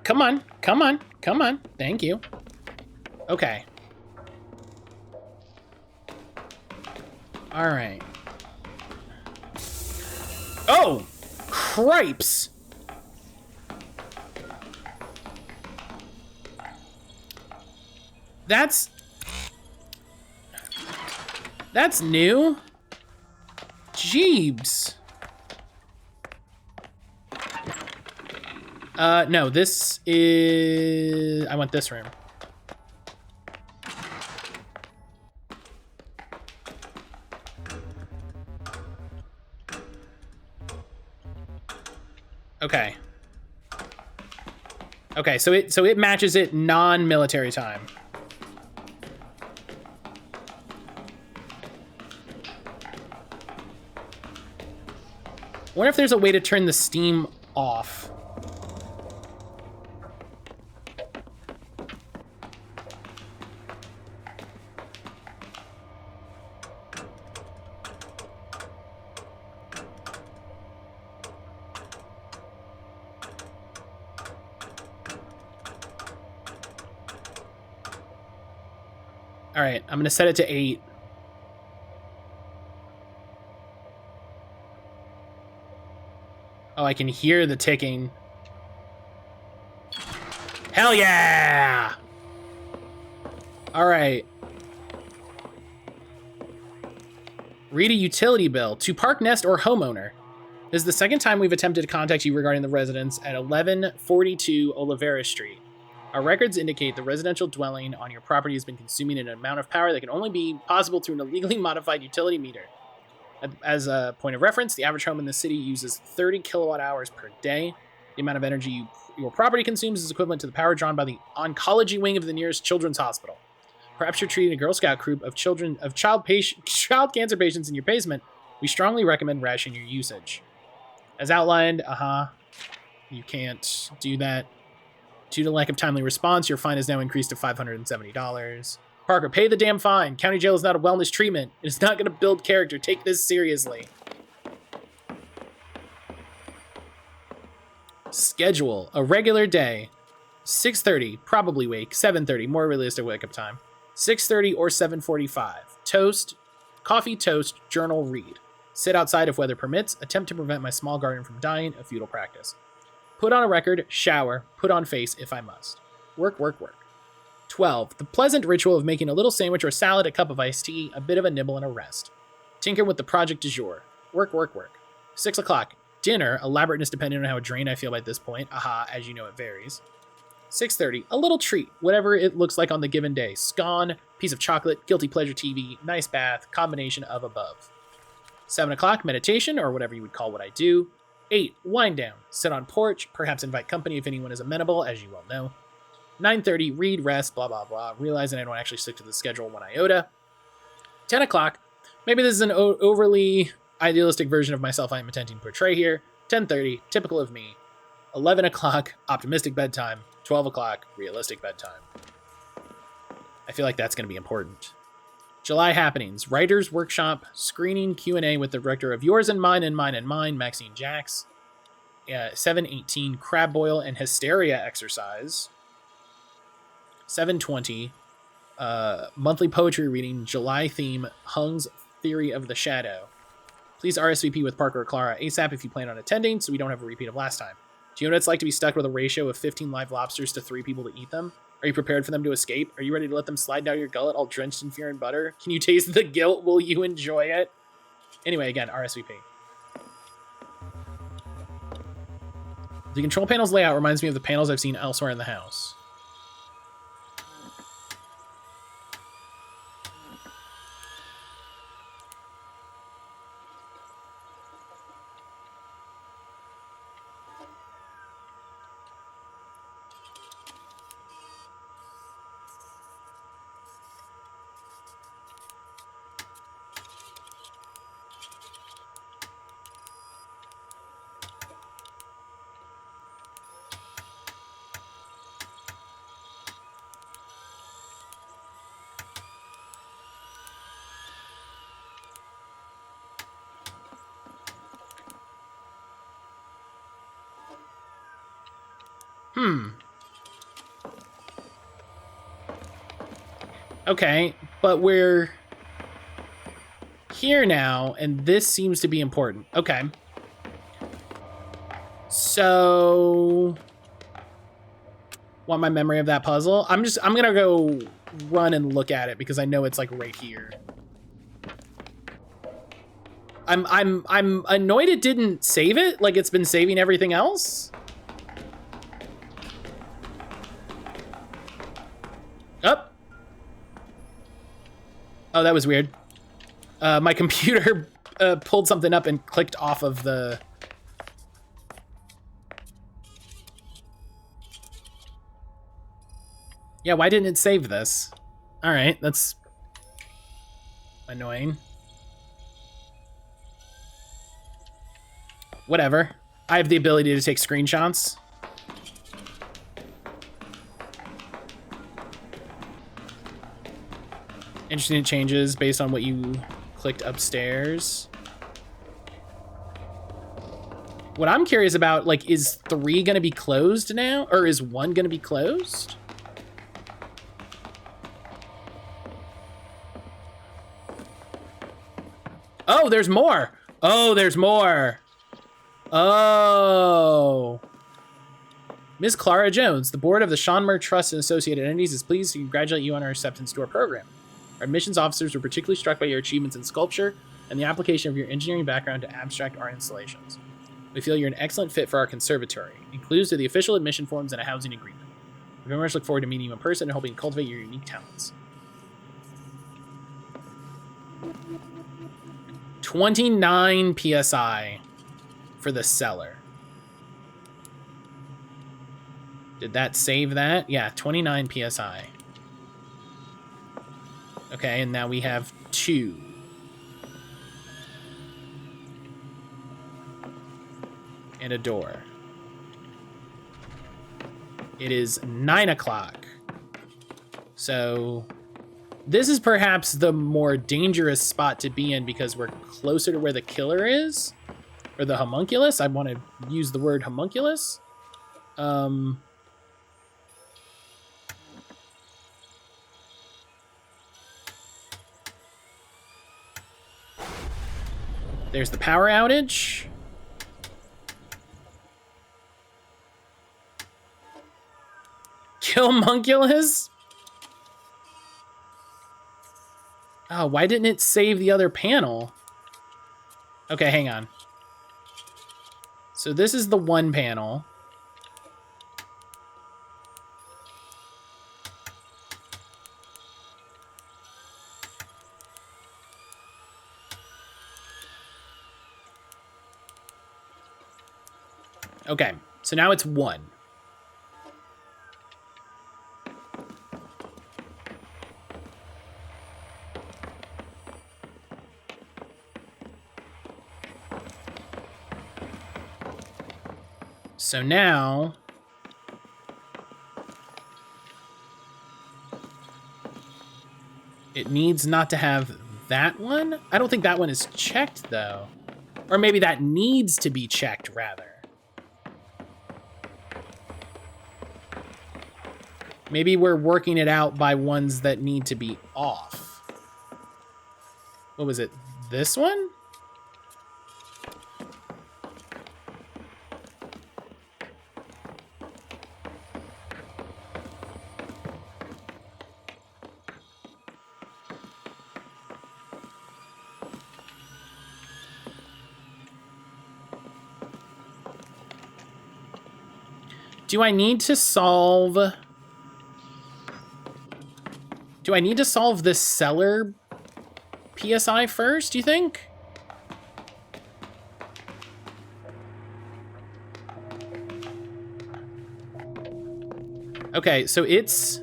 Come on. Come on. Come on. Thank you. Okay. All right. Oh! Cripes! That's new. Jeebs. No, this is... I want this room. Okay. Okay, so it matches it non-military time. I wonder if there's a way to turn the steam off. All right, I'm gonna set it to 8. Oh, I can hear the ticking. Hell yeah! All right. Read a utility bill to Park Nest or homeowner. This is the second time we've attempted to contact you regarding the residence at 1142 Olivera Street. Our records indicate the residential dwelling on your property has been consuming an amount of power that can only be possible through an illegally modified utility meter. As a point of reference, the average home in the city uses 30 kilowatt hours per day. The amount of energy your property consumes is equivalent to the power drawn by the oncology wing of the nearest children's hospital. Perhaps you're treating a Girl Scout troop of child cancer patients in your basement. We strongly recommend rationing your usage. As outlined, you can't do that. Due to lack of timely response, your fine is now increased to $570. Parker, pay the damn fine. County jail is not a wellness treatment. It is not going to build character. Take this seriously. Schedule. A regular day. 6:30, probably wake. 7:30, more realistic wake-up time. 6:30 or 7:45. Toast. Coffee, toast, journal, read. Sit outside if weather permits. Attempt to prevent my small garden from dying. A futile practice. Put on a record. Shower. Put on face if I must. Work, work, work. 12. The pleasant ritual of making a little sandwich or salad, a cup of iced tea, a bit of a nibble, and a rest. Tinker with the project du jour. Work, work, work. 6 o'clock. Dinner, elaborateness depending on how drained I feel by this point. As you know, it varies. 6:30. A little treat, whatever it looks like on the given day. Scone, piece of chocolate, guilty pleasure TV, nice bath, combination of above. 7 o'clock. Meditation, or whatever you would call what I do. 8. Wind down. Sit on porch, perhaps invite company if anyone is amenable, as you well know. 9:30, read, rest, blah, blah, blah. Realizing I don't actually stick to the schedule 1 iota. 10 o'clock. Maybe this is an overly idealistic version of myself I am attempting to portray here. 10:30, typical of me. 11 o'clock, optimistic bedtime. 12 o'clock, realistic bedtime. I feel like that's going to be important. July happenings. Writers Workshop, screening Q&A with the director of Yours and Mine and Mine and Mine, Maxine Jax. 7:18, crab boil and hysteria exercise. 7:20, monthly poetry reading, July theme, Hung's Theory of the Shadow. Please RSVP with Parker or Clara ASAP if you plan on attending, so we don't have a repeat of last time. Do you know what it's like to be stuck with a ratio of 15 live lobsters to 3 people to eat them? Are you prepared for them to escape? Are you ready to let them slide down your gullet all drenched in fear and butter? Can you taste the guilt? Will you enjoy it? Anyway, again, RSVP. The control panel's layout reminds me of the panels I've seen elsewhere in the house. Okay, but we're here now, and this seems to be important. Okay. So, want my memory of that puzzle? I'm gonna go run and look at it because I know it's like right here. I'm annoyed it didn't save it, like it's been saving everything else. Up. Oh, that was weird. My computer pulled something up and clicked off of the... Yeah, why didn't it save this? All right, that's annoying. Whatever. I have the ability to take screenshots. Interesting, it changes based on what you clicked upstairs. What I'm curious about, like, is 3 gonna be closed now? Or is 1 gonna be closed? Oh, there's more. Oh, there's more. Oh. Ms. Clara Jones, the board of the Seanmer Trust and Associated Entities is pleased to congratulate you on our acceptance to our program. Our admissions officers were particularly struck by your achievements in sculpture and the application of your engineering background to abstract art installations. We feel you're an excellent fit for our conservatory, inclusive of the official admission forms and a housing agreement. We very much look forward to meeting you in person and hoping to cultivate your unique talents. 29 PSI for the cellar. Did that save that? Yeah, 29 PSI. Okay, and now we have 2. And a door. It is 9 o'clock. So this is perhaps the more dangerous spot to be in because we're closer to where the killer is. Or the homunculus. I want to use the word homunculus. There's the power outage. Kill homunculus? Oh, why didn't it save the other panel? Okay, hang on. So this is the one panel. Okay, so now it's 1. So now it needs not to have that one. I don't think that one is checked though. Or maybe that needs to be checked rather. Maybe we're working it out by ones that need to be off. What was it? This one? Do I need to solve... Do I need to solve this cellar PSI first, do you think? Okay, so it's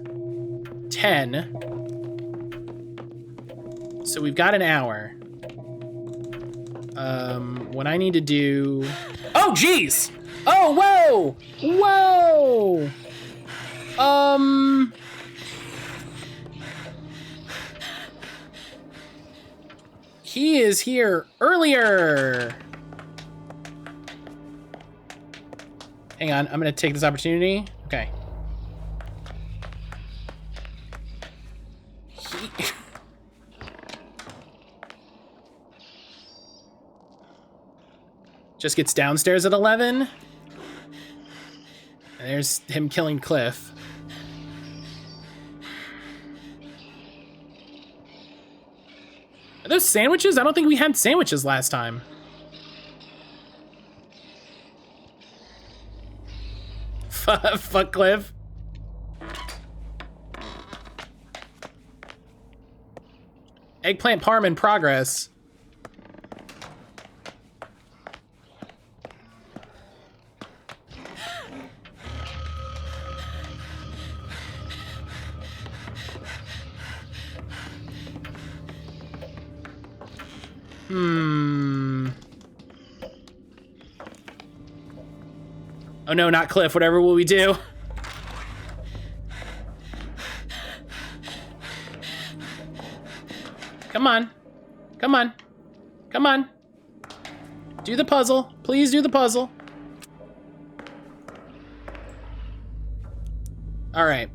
10. So we've got an hour. What I need to do... Oh, geez! Oh, whoa! Whoa! He is here earlier. Hang on, I'm gonna take this opportunity. Okay. Just gets downstairs at 11. And there's him killing Cliff. Are those sandwiches? I don't think we had sandwiches last time. Fuck Cliff. Eggplant parm in progress. Oh no, not Cliff. Whatever will we do? Come on. Come on. Come on. Do the puzzle. Please do the puzzle. All right.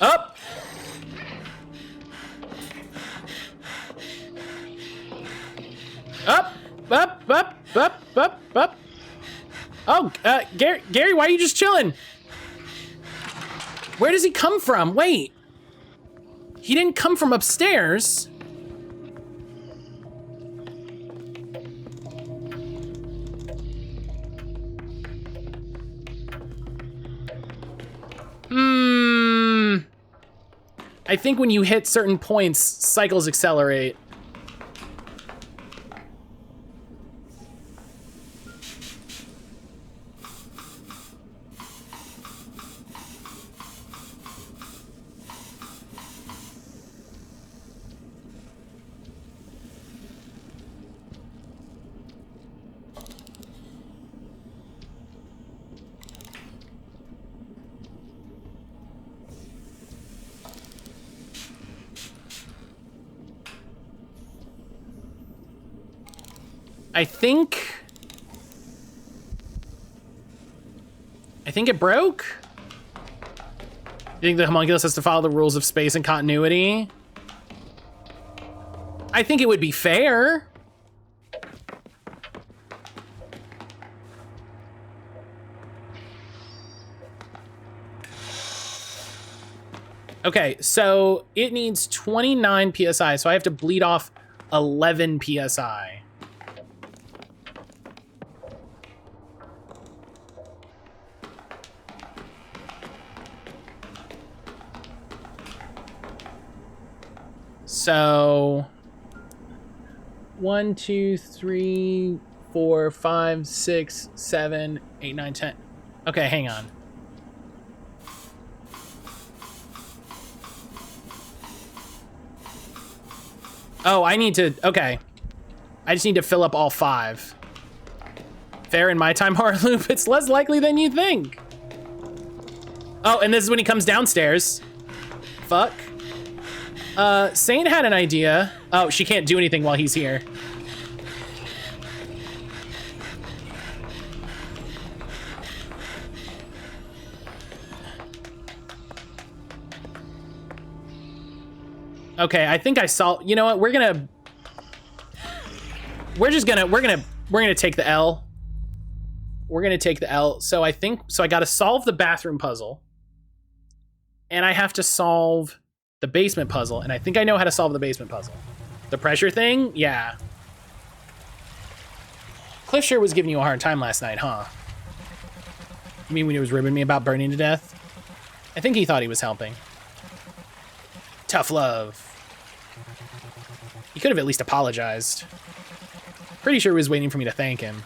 Up. Up, up, up, up, up, up. Oh, Gary, why are you just chilling? Where does he come from? Wait. He didn't come from upstairs. I think when you hit certain points, cycles accelerate. I think it broke. You think the homunculus has to follow the rules of space and continuity? I think it would be fair. Okay, so it needs 29 PSI, so I have to bleed off 11 PSI. So 1, 2, 3, 4, 5, 6, 7, 8, 9, 10. Okay, hang on. Oh, I need to, okay. I just need to fill up all 5. Fair in my time horror loop, it's less likely than you think. Oh, and this is when he comes downstairs. Fuck. Saint had an idea. Oh, she can't do anything while he's here. Okay, I think I saw, you know what, we're gonna take the L. We're gonna take the L. So I gotta solve the bathroom puzzle. And I have to solve the basement puzzle, and I think I know how to solve the basement puzzle. The pressure thing? Yeah. Cliff sure was giving you a hard time last night, huh? You mean when he was ribbing me about burning to death? I think he thought he was helping. Tough love. He could have at least apologized. Pretty sure he was waiting for me to thank him.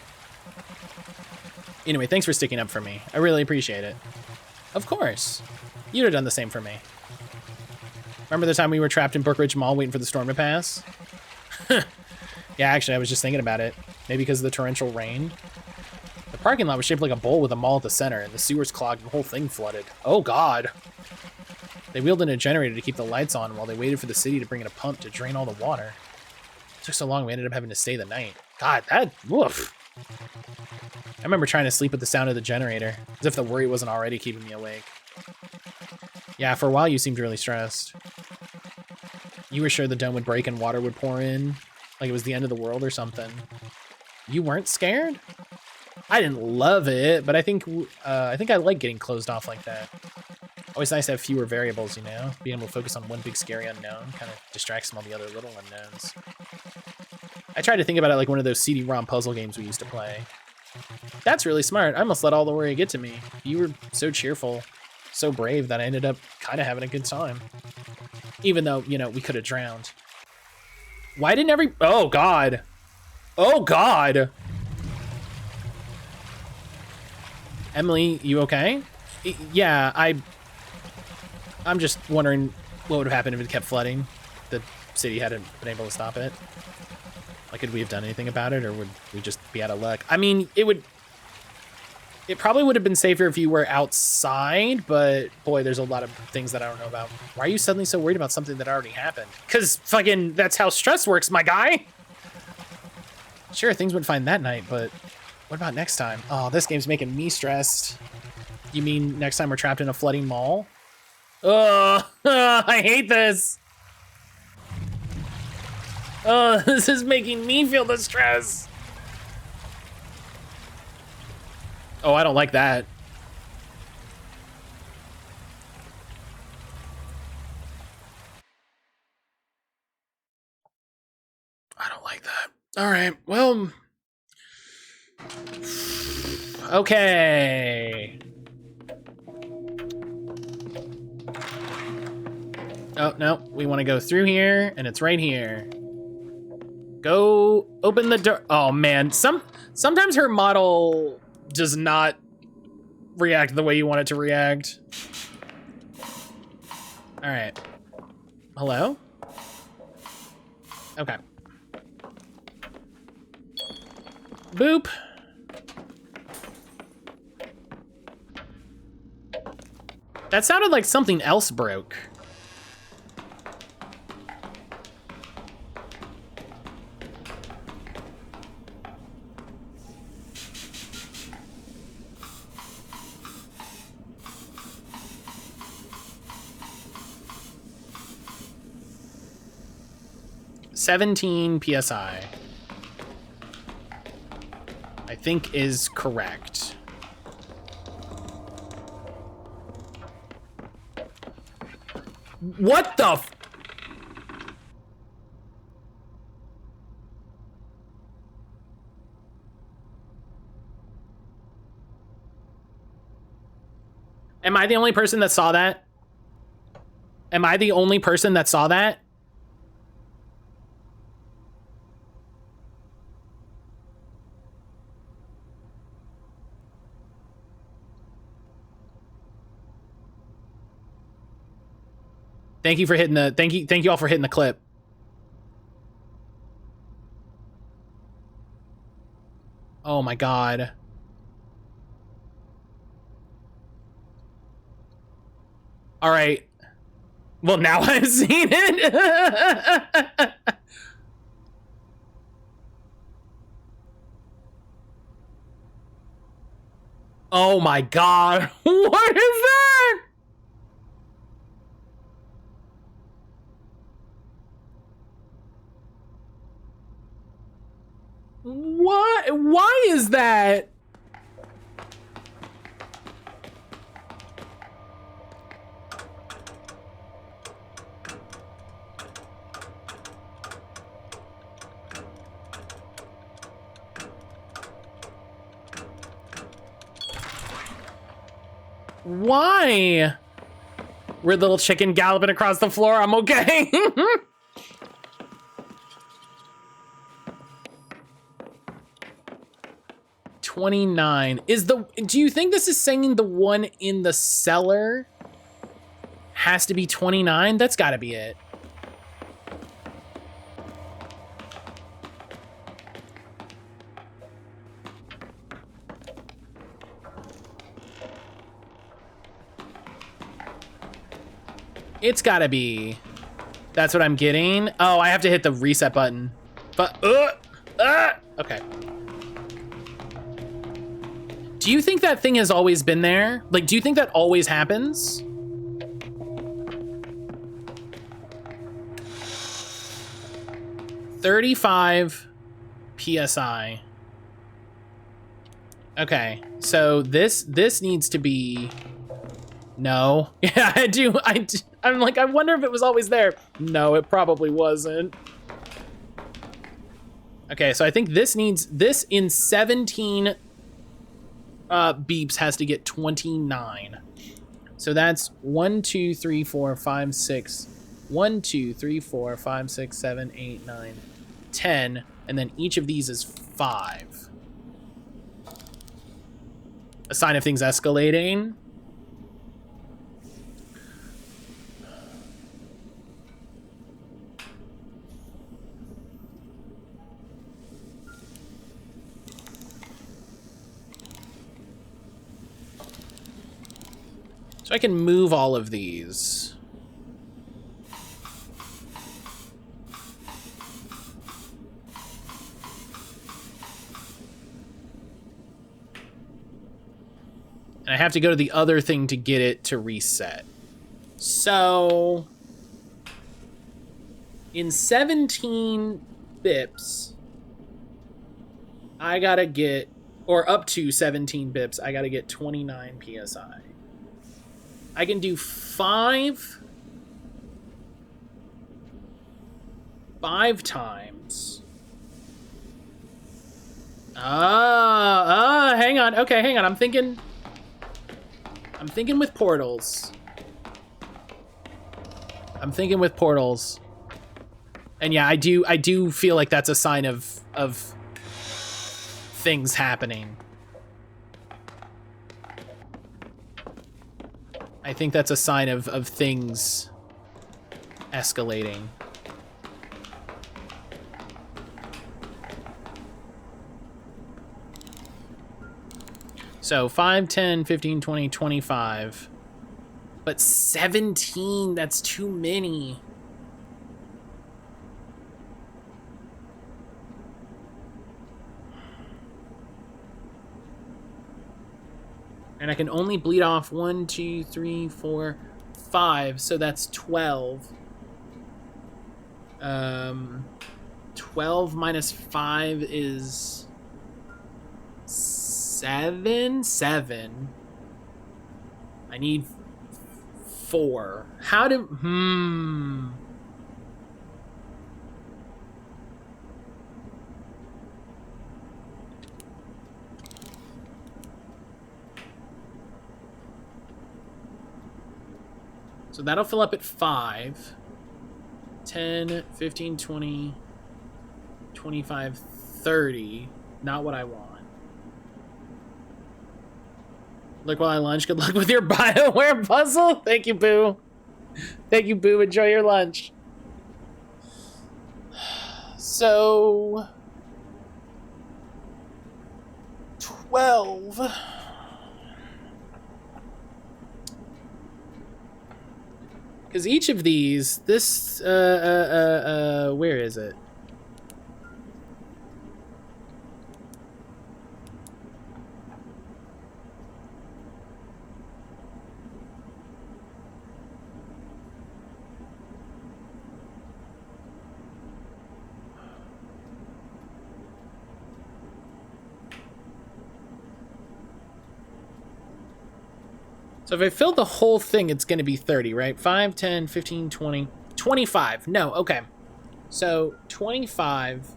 Anyway, thanks for sticking up for me. I really appreciate it. Of course. You'd have done the same for me. Remember the time we were trapped in Brookridge Mall waiting for the storm to pass? Yeah, actually, I was just thinking about it. Maybe because of the torrential rain. The parking lot was shaped like a bowl with a mall at the center, and the sewers clogged and the whole thing flooded. Oh, God. They wheeled in a generator to keep the lights on while they waited for the city to bring in a pump to drain all the water. It took so long we ended up having to stay the night. God, that, woof. I remember trying to sleep with the sound of the generator, as if the worry wasn't already keeping me awake. Yeah, for a while you seemed really stressed. You were sure the dome would break and water would pour in, like it was the end of the world or something. You weren't scared? I didn't love it, but I think I like getting closed off like that. Always nice to have fewer variables, you know? Being able to focus on one big scary unknown kind of distracts from all the other little unknowns. I tried to think about it like one of those CD-ROM puzzle games we used to play. That's really smart. I almost let all the worry get to me. You were so cheerful, so brave that I ended up kind of having a good time. Even though, you know, we could have drowned. Why didn't oh God. Oh God. Emily, you okay? Yeah, I'm just wondering what would have happened if it kept flooding. The city hadn't been able to stop it. Like, could we have done anything about it, or would we just be out of luck? I mean, it probably would have been safer if you were outside, but boy, there's a lot of things that I don't know about. Why are you suddenly so worried about something that already happened? Because fucking that's how stress works, my guy. Sure, things went fine that night, but what about next time? Oh, this game's making me stressed. You mean next time we're trapped in a flooding mall? Ugh, I hate this. This is making me feel the stress. Oh, I don't like that. I don't like that. All right, well. Okay. Oh, no, we want to go through here, and it's right here. Go open the door. Oh man, sometimes her model does not react the way you want it to react. All right. Hello? Okay. Boop. That sounded like something else broke. $17 PSI. I think is correct. What the f- Am I the only person that saw that? Am I the only person that saw that? Thank you for hitting the thank you all for hitting the clip. Oh my god. All right. Well, now I've seen it. Oh my god. What is that? What? Why is that? Why? Weird little chicken galloping across the floor. I'm okay. 29 is the. Do you think this is saying the one in the cellar has to be 29? That's got to be it. It's gotta be. That's what I'm getting. Oh, I have to hit the reset button. But, okay. Do you think that thing has always been there? Like, do you think that always happens? $35 PSI. Okay, so this needs to be, no. Yeah, I'm like, I wonder if it was always there. No, it probably wasn't. Okay, so I think this in 17 beeps has to get 29. So that's 1, 2, 3, 4, 5, 6. 1, 2, 3, 4, 5, 6, 7, 8, 9, 10. And then each of these is 5. A sign of things escalating. So I can move all of these. And I have to go to the other thing to get it to reset. So in 17 bips, I gotta get, or up to 17 bips, I gotta get 29 PSI. I can do 5 times. Hang on. Okay, hang on. I'm thinking with portals. And yeah, I do feel like that's a sign of things happening. I think that's a sign of things escalating. So 5, 10, 15, 20, 25. But 17, that's too many. And I can only bleed off 1, 2, 3, 4, 5. So that's 12. 12 minus 5 is 7. I need 4. How do... So that'll fill up at 5. 10, 15, 20, 25, 30. Not what I want. Look while I lunch. Good luck with your BioWare puzzle. Thank you, Boo. Thank you, Boo. Enjoy your lunch. So... 12... Because each of these, this, where is it? So if I fill the whole thing, it's going to be 30, right? 5, 10, 15, 20, 25. No, okay. So 25.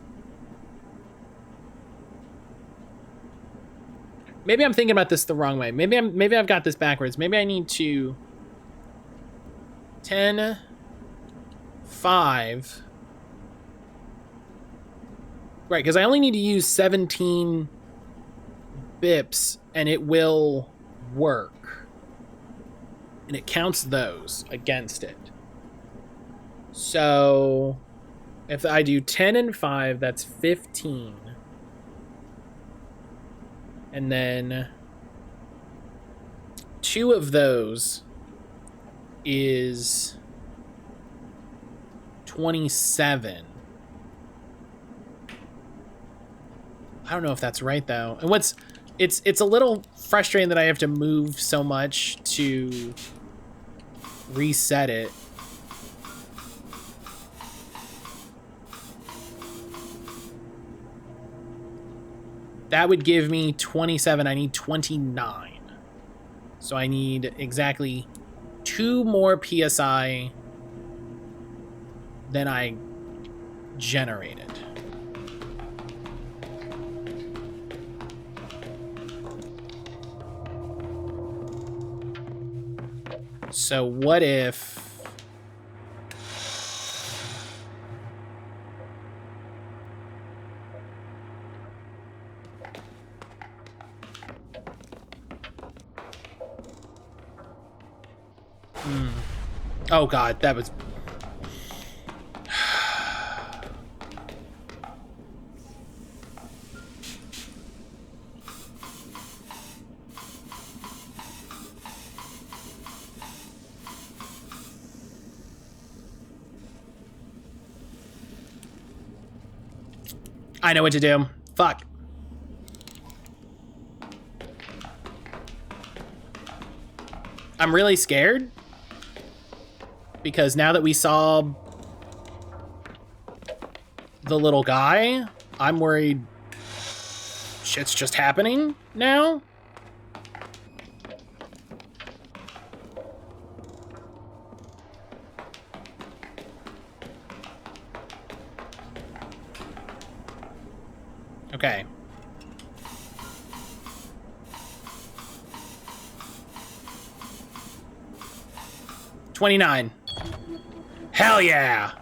Maybe I'm thinking about this the wrong way. Maybe I've got this backwards. Maybe I need to 10, 5. Right, because I only need to use 17 bips and it will work. And it counts those against it. So if I do 10 and 5, that's 15. And then 2 of those is 27. I don't know if that's right though. And it's a little frustrating that I have to move so much to reset it. That would give me 27. I need 29. So I need exactly 2 more PSI than I generated. So what if... Oh god, that was... I know what to do. Fuck. I'm really scared. Because now that we saw the little guy, I'm worried shit's just happening now. Okay. $29. Hell yeah!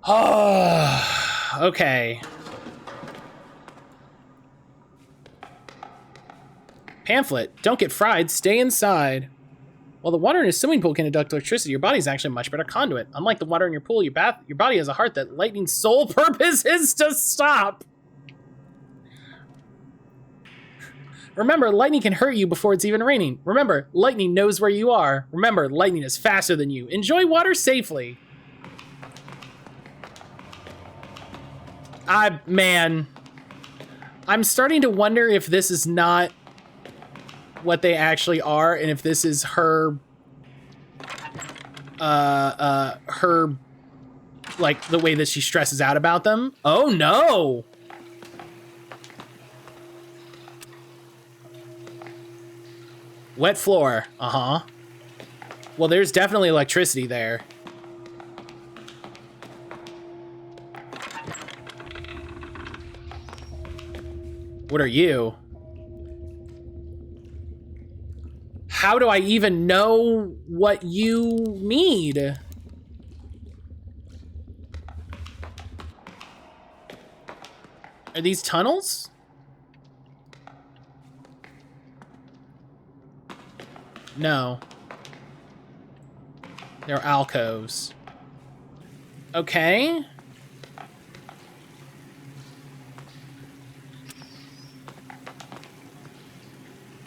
Oh, okay. Pamphlet. Don't get fried. Stay inside. While the water in a swimming pool can conduct electricity, your body is actually a much better conduit. Unlike the water in your pool, your body has a heart that lightning's sole purpose is to stop. Remember, lightning can hurt you before it's even raining. Remember, lightning knows where you are. Remember, lightning is faster than you. Enjoy water safely. Man, I'm starting to wonder if this is not what they actually are, and if this is her, like, the way that she stresses out about them. Oh, no! Wet floor. Uh-huh. Well, there's definitely electricity there. What are you? How do I even know what you need? Are these tunnels? No. They're alcoves. Okay.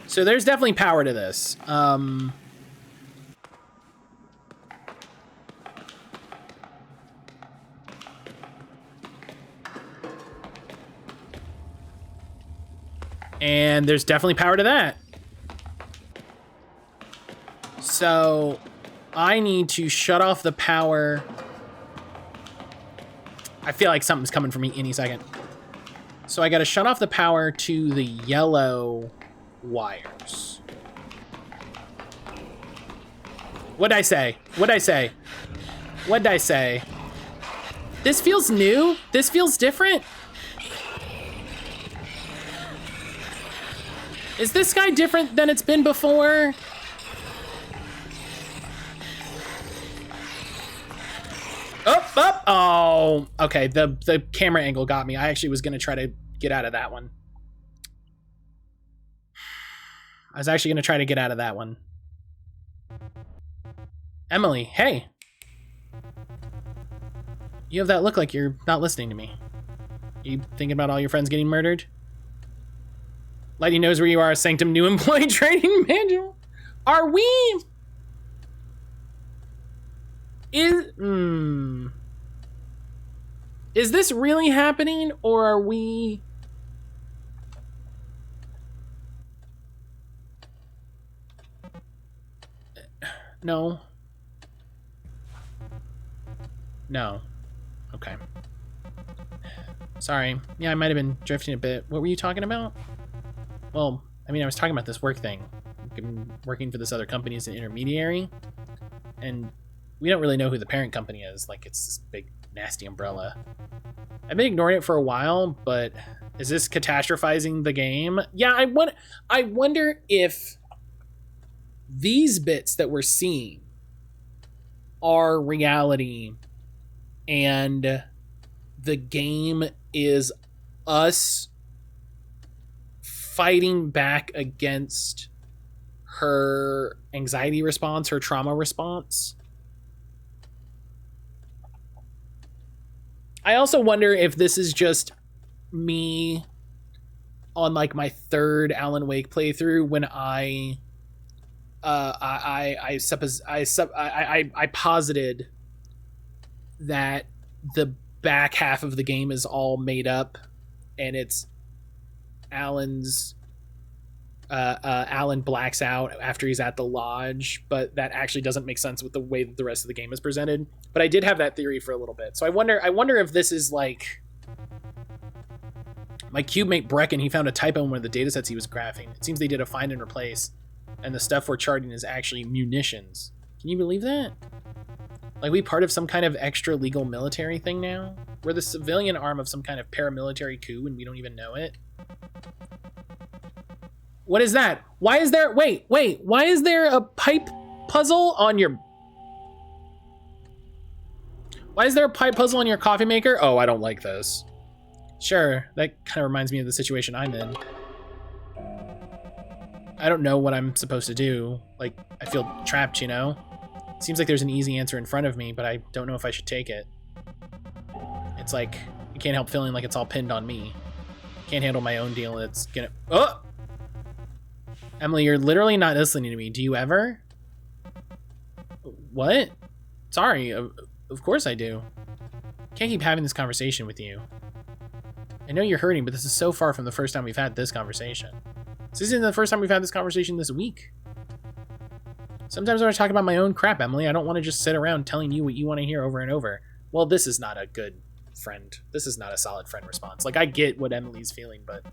So there's definitely power to this. And there's definitely power to that. So I need to shut off the power. I feel like something's coming for me any second. So I got to shut off the power to the yellow wires. What'd I say? What'd I say? What'd I say? This feels new. This feels different. Is this guy different than it's been before? Up, up. Oh, okay. The camera angle got me. I actually was going to try to get out of that one. I was actually going to try to get out of that one. Emily, hey. You have that look like you're not listening to me. You thinking about all your friends getting murdered? Lightning knows where you are. Sanctum new employee training manual. Are we? Is this really happening, or are we... No. No. Okay. Sorry. Yeah, I might have been drifting a bit. What were you talking about? Well, I mean, I was talking about this work thing. I'm working for this other company as an intermediary, and we don't really know who the parent company is. Like, it's this big, nasty umbrella. I've been ignoring it for a while, but is this catastrophizing the game? Yeah, I wonder if these bits that we're seeing are reality and the game is us fighting back against her anxiety response, her trauma response. I also wonder if this is just me on like my third Alan Wake playthrough when I posited that the back half of the game is all made up and it's Alan's Alan blacks out after he's at the lodge, but that actually doesn't make sense with the way that the rest of the game is presented. But I did have that theory for a little bit. So I wonder if this is like my cube mate Brecken. He found a typo in one of the datasets he was graphing. It seems they did a find and replace, and the stuff we're charting is actually munitions. Can you believe that? Like, we part of some kind of extra legal military thing now? We're the civilian arm of some kind of paramilitary coup and we don't even know it? What is that? Why is there... Wait. Why is there a pipe puzzle on your... Why is there a pipe puzzle on your coffee maker? Oh, I don't like this. Sure, that kind of reminds me of the situation I'm in. I don't know what I'm supposed to do. Like, I feel trapped, you know? Seems like there's an easy answer in front of me, but I don't know if I should take it. It's like, I can't help feeling like it's all pinned on me. Can't handle my own deal, it's gonna... Oh! Emily, you're literally not listening to me. Do you ever? What? Sorry, of course I do. Can't keep having this conversation with you. I know you're hurting, but this is so far from the first time we've had this conversation. This isn't the first time we've had this conversation this week. Sometimes when I talk about my own crap, Emily, I don't want to just sit around telling you what you want to hear over and over. Well, this is not a good friend. This is not a solid friend response. Like, I get what Emily's feeling, but...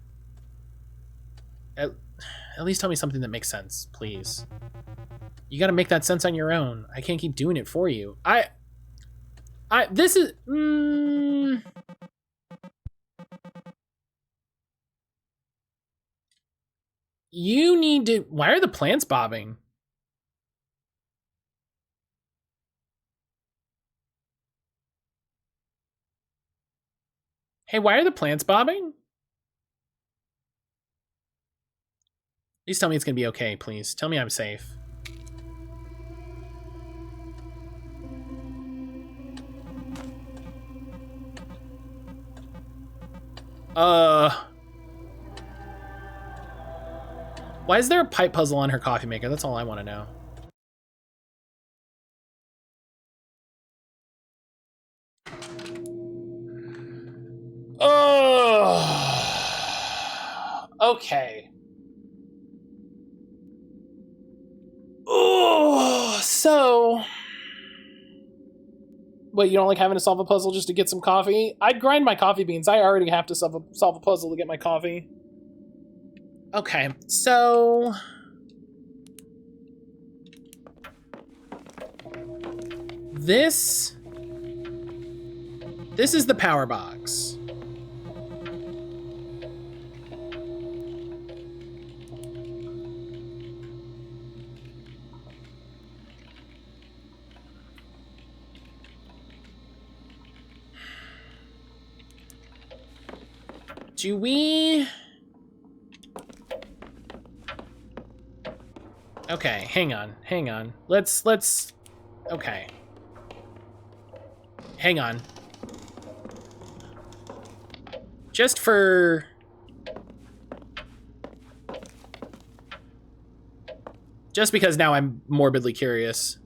At least tell me something that makes sense, please. You gotta make that sense on your own. I can't keep doing it for you. This is... You need to... Why are the plants bobbing? Hey, why are the plants bobbing? Please tell me it's gonna be okay, please. Tell me I'm safe. Why is there a pipe puzzle on her coffee maker? That's all I want to know. Oh, okay. Oh, so... Wait, you don't like having to solve a puzzle just to get some coffee? I'd grind my coffee beans. I already have to solve a puzzle to get my coffee. Okay, so... This is the power box. Do we... Okay, hang on. Let's, okay. Hang on. Just because now I'm morbidly curious.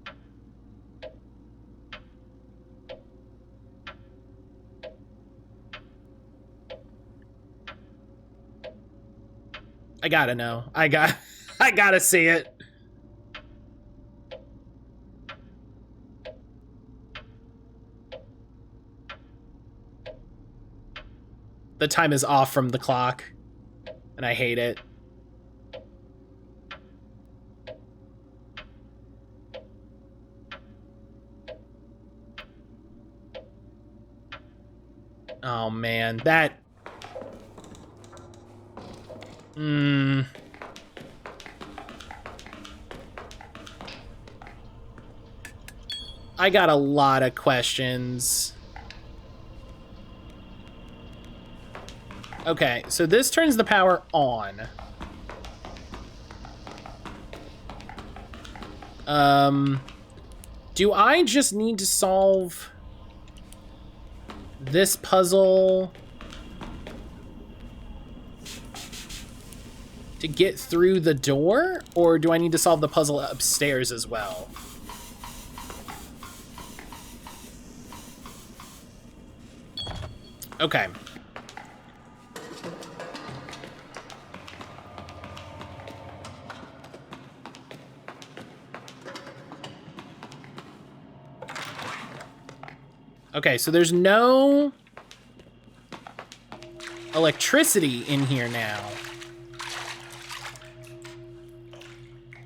I gotta know. I gotta see it. The time is off from the clock, and I hate it. Oh man, that... I got a lot of questions. Okay, so this turns the power on. Do I just need to solve this puzzle to get through the door, or do I need to solve the puzzle upstairs as well? Okay. Okay, so there's no electricity in here now.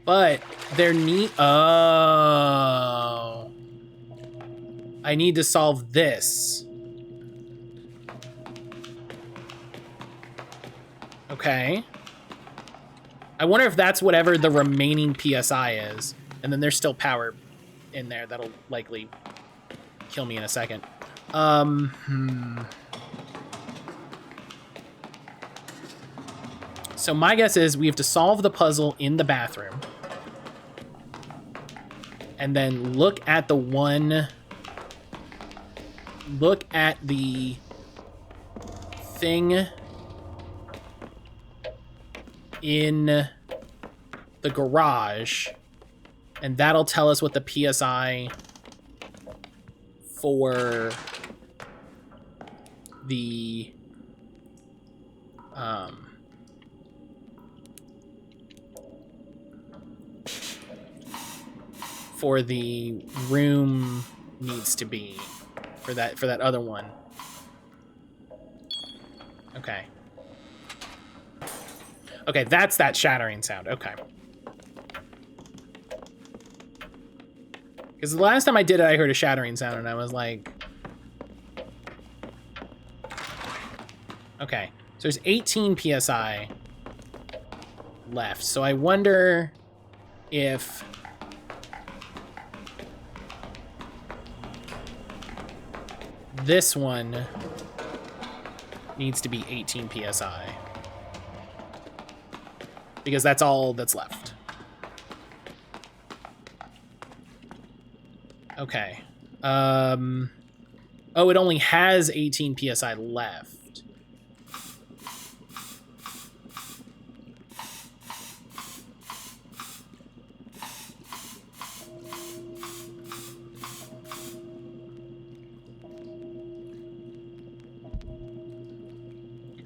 But there oh. I need to solve this. Okay. I wonder if that's whatever the remaining PSI is. And then there's still power in there that'll likely kill me in a second. So my guess is we have to solve the puzzle in the bathroom. And then look at the one... Look at the thing in the garage. And that'll tell us what the PSI for the room needs to be for that other one. Okay. Okay, that's that shattering sound. Okay. Because the last time I did it, I heard a shattering sound, and I was like... Okay, so there's 18 PSI left. So I wonder if... this one needs to be 18 PSI. Because that's all that's left. Okay. Oh, it only has 18 PSI left.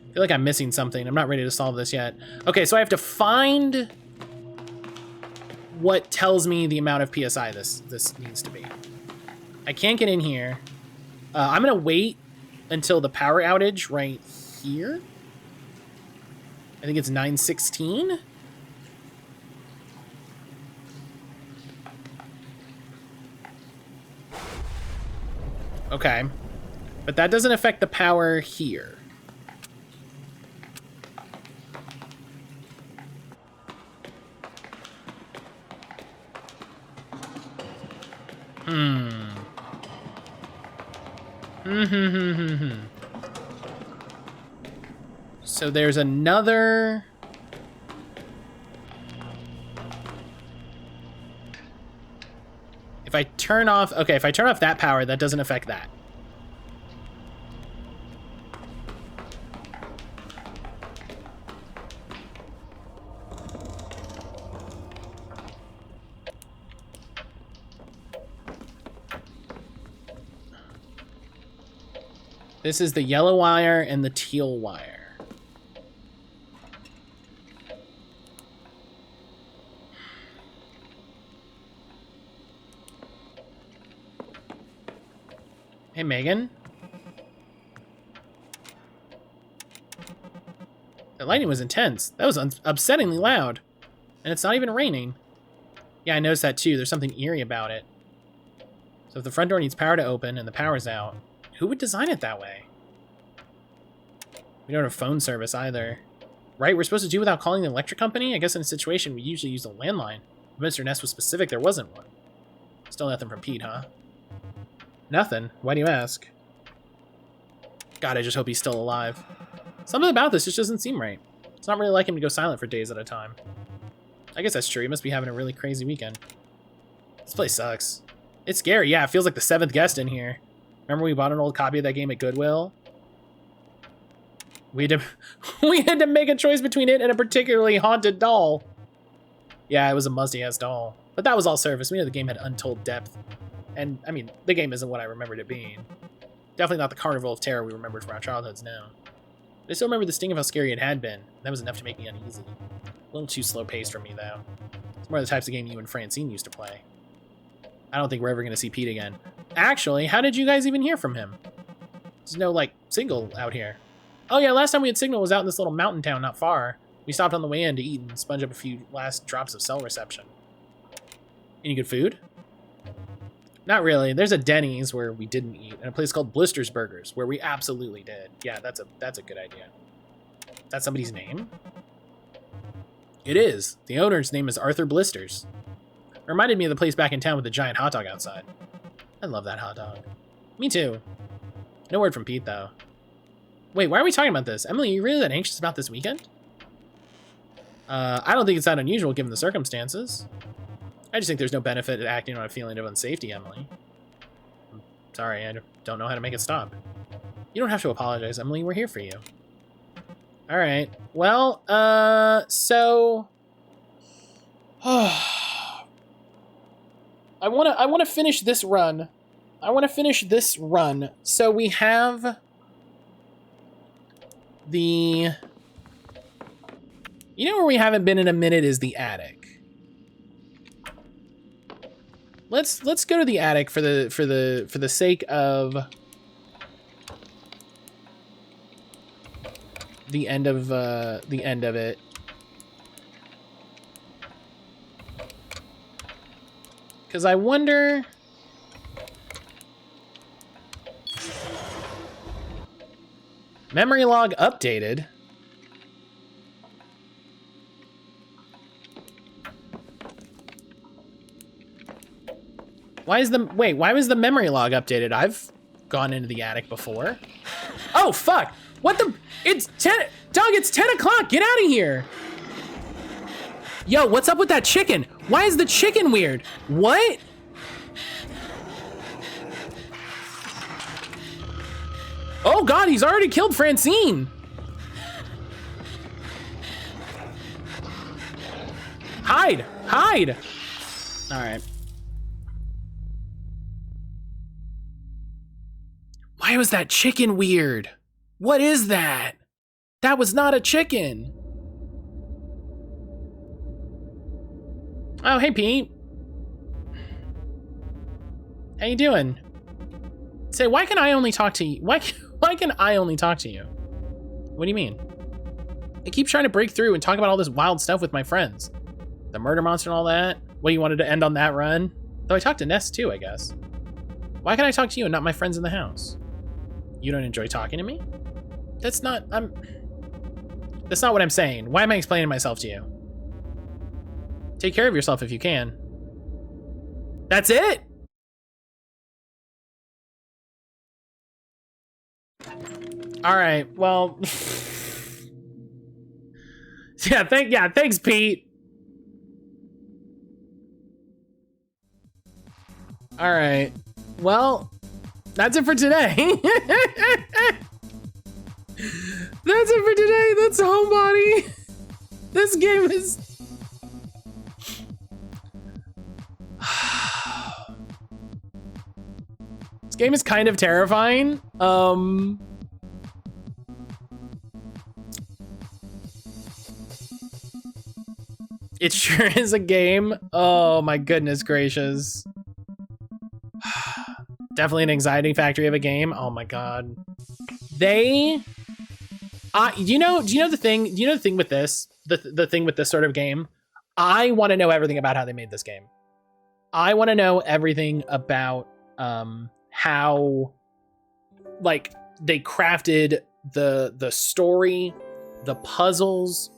I feel like I'm missing something. I'm not ready to solve this yet. Okay, so I have to find what tells me the amount of PSI this needs to be. I can't get in here. I'm gonna wait until the power outage right here. I think it's 916. Okay, but that doesn't affect the power here. So there's another... If I turn off... Okay, if I turn off that power, that doesn't affect that. This is the yellow wire and the teal wire. Hey, Megan. The lightning was intense. That was upsettingly loud. And it's not even raining. Yeah, I noticed that too. There's something eerie about it. So if the front door needs power to open and the power's out, who would design it that way? We don't have phone service either. Right, we're supposed to do without calling the electric company? I guess in a situation we usually use a landline. If Mr. Ness was specific, there wasn't one. Still nothing from Pete, huh? Nothing? Why do you ask? God, I just hope he's still alive. Something about this just doesn't seem right. It's not really like him to go silent for days at a time. I guess that's true. He must be having a really crazy weekend. This place sucks. It's scary. Yeah, it feels like the 7th guest in here. Remember we bought an old copy of that game at Goodwill? We had to make a choice between it and a particularly haunted doll. Yeah, it was a musty-ass doll. But that was all surface. We know the game had untold depth. And, I mean, the game isn't what I remembered it being. Definitely not the carnival of terror we remembered from our childhoods now. But I still remember the sting of how scary it had been. That was enough to make me uneasy. A little too slow-paced for me, though. It's more the types of game you and Francine used to play. I don't think we're ever going to see Pete again. Actually, how did you guys even hear from him? There's no, like, signal out here. Oh yeah, last time we had signal was out in this little mountain town not far. We stopped on the way in to eat and sponge up a few last drops of cell reception. Any good food? Not really. There's a Denny's where we didn't eat, and a place called Blister's Burgers where we absolutely did. Yeah, that's a good idea. That's somebody's name? It is. The owner's name is Arthur Blisters. It reminded me of the place back in town with the giant hot dog outside. I love that hot dog. Me too. No word from Pete, though. Wait, why are we talking about this? Emily, are you really that anxious about this weekend? I don't think it's that unusual given the circumstances. I just think there's no benefit in acting on a feeling of unsafety, Emily. I'm sorry, I don't know how to make it stop. You don't have to apologize, Emily. We're here for you. Alright. Well, so... I wanna finish this run. So we have... You know where we haven't been in a minute is the attic. Let's go to the attic for the sake of the end of it. Because I wonder. Memory log updated. Why was the memory log updated? I've gone into the attic before. Oh, fuck. What the? It's 10, dog, it's 10 o'clock. Get out of here. Yo, what's up with that chicken? Why is the chicken weird? What? Oh God, he's already killed Francine. Hide, hide. All right. Why was that chicken weird? What is that? That was not a chicken. Oh, hey, Pete. How you doing? Say, why can I only talk to you? Why can I only talk to you? What do you mean? I keep trying to break through and talk about all this wild stuff with my friends. The murder monster and all that. What, you wanted to end on that run? Though I talked to Ness too, I guess. Why can I talk to you and not my friends in the house? You don't enjoy talking to me? That's not what I'm saying. Why am I explaining myself to you? Take care of yourself if you can. That's it? All right, well. Thanks, Pete. All right, well, that's it for today. That's it for today. That's Homebody. This game is... This game is kind of terrifying. It sure is a game. Oh my goodness gracious. Definitely an anxiety factory of a game. Oh my god. Do you know the thing with this? The thing with this sort of game? I want to know everything about how they made this game. I want to know everything about how like they crafted the story, the puzzles.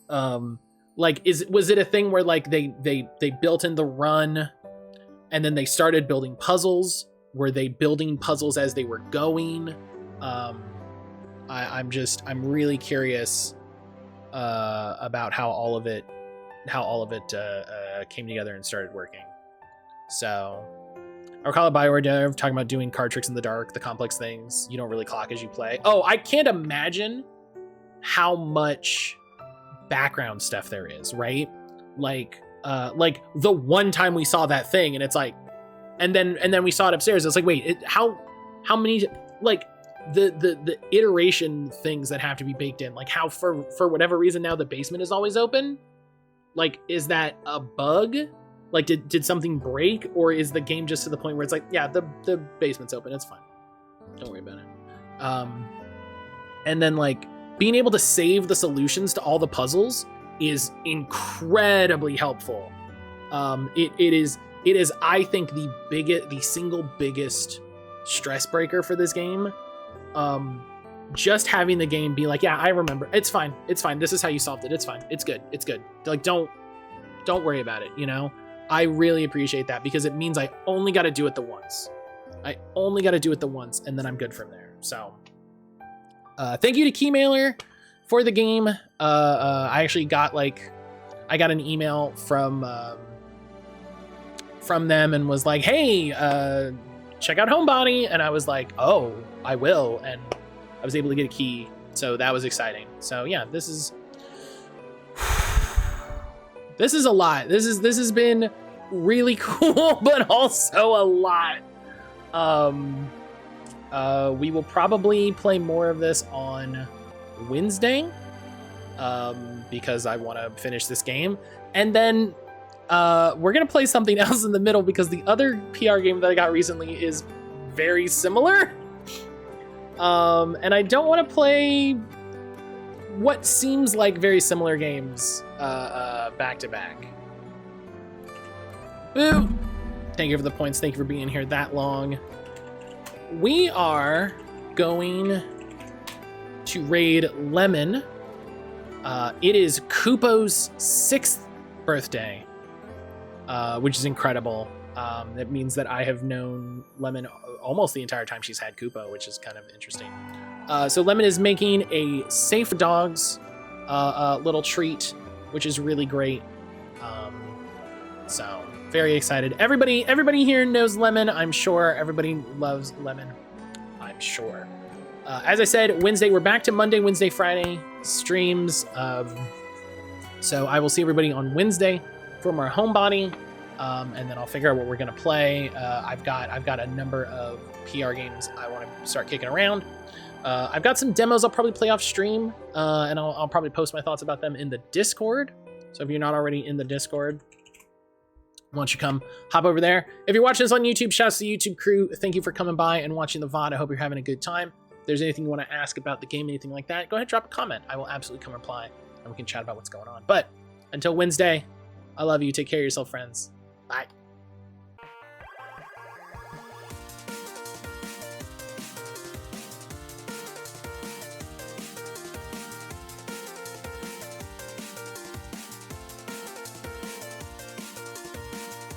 Like was it a thing where like they built in the run and then they started building puzzles? Were they building puzzles as they were going? I'm really curious about how all of it came together and started working. So I recall a BioWare talking about doing card tricks in the dark, the complex things you don't really clock as you play. Oh, I can't imagine how much background stuff there is, right? Like the one time we saw that thing and it's like, and then we saw it upstairs. It's like, wait, how many, like the iteration things that have to be baked in, like how for whatever reason now the basement is always open. Like, is that a bug? Like, did something break, or is the game just to the point where it's like, yeah, the basement's open, it's fine, don't worry about it. And then like being able to save the solutions to all the puzzles is incredibly helpful. It is I think the single biggest stress breaker for this game. Just having the game be like, yeah, I remember, it's fine, this is how you solved it, it's fine, it's good. Like, don't worry about it, you know? I really appreciate that because it means I only got to do it the once. And then I'm good from there. So thank you to Keymailer for the game. I actually got I got an email from them and was like, hey, check out Homebody. And I was like, oh, I will. And I was able to get a key. So that was exciting. So yeah, this is a lot. This has been really cool, but also a lot. We will probably play more of this on Wednesday, because I want to finish this game. And then we're going to play something else in the middle because the other PR game that I got recently is very similar. And I don't want to play what seems like very similar games back to back. Boo! Thank you for the points. Thank you for being here that long. We are going to raid Lemon. It is Kupo's 6th birthday, which is incredible. That means that I have known Lemon almost the entire time she's had Kupo, which is kind of interesting. So Lemon is making a Safe Dogs little treat, which is really great. So very excited. Everybody here knows Lemon, I'm sure. Everybody loves Lemon, I'm sure. As I said, Wednesday, we're back to Monday, Wednesday, Friday streams. So I will see everybody on Wednesday from our Homebody. And then I'll figure out what we're gonna play. I've got a number of PR games I want to start kicking around. I've got some demos I'll probably play off stream, and I'll probably post my thoughts about them in the Discord. So if you're not already in the Discord, why don't you come hop over there? If you're watching this on YouTube, shouts to the YouTube crew. Thank you for coming by and watching the VOD. I hope you're having a good time. If there's anything you want to ask about the game, anything like that, go ahead, drop a comment. I will absolutely come reply, and we can chat about what's going on. But until Wednesday, I love you. Take care of yourself, friends. Bye.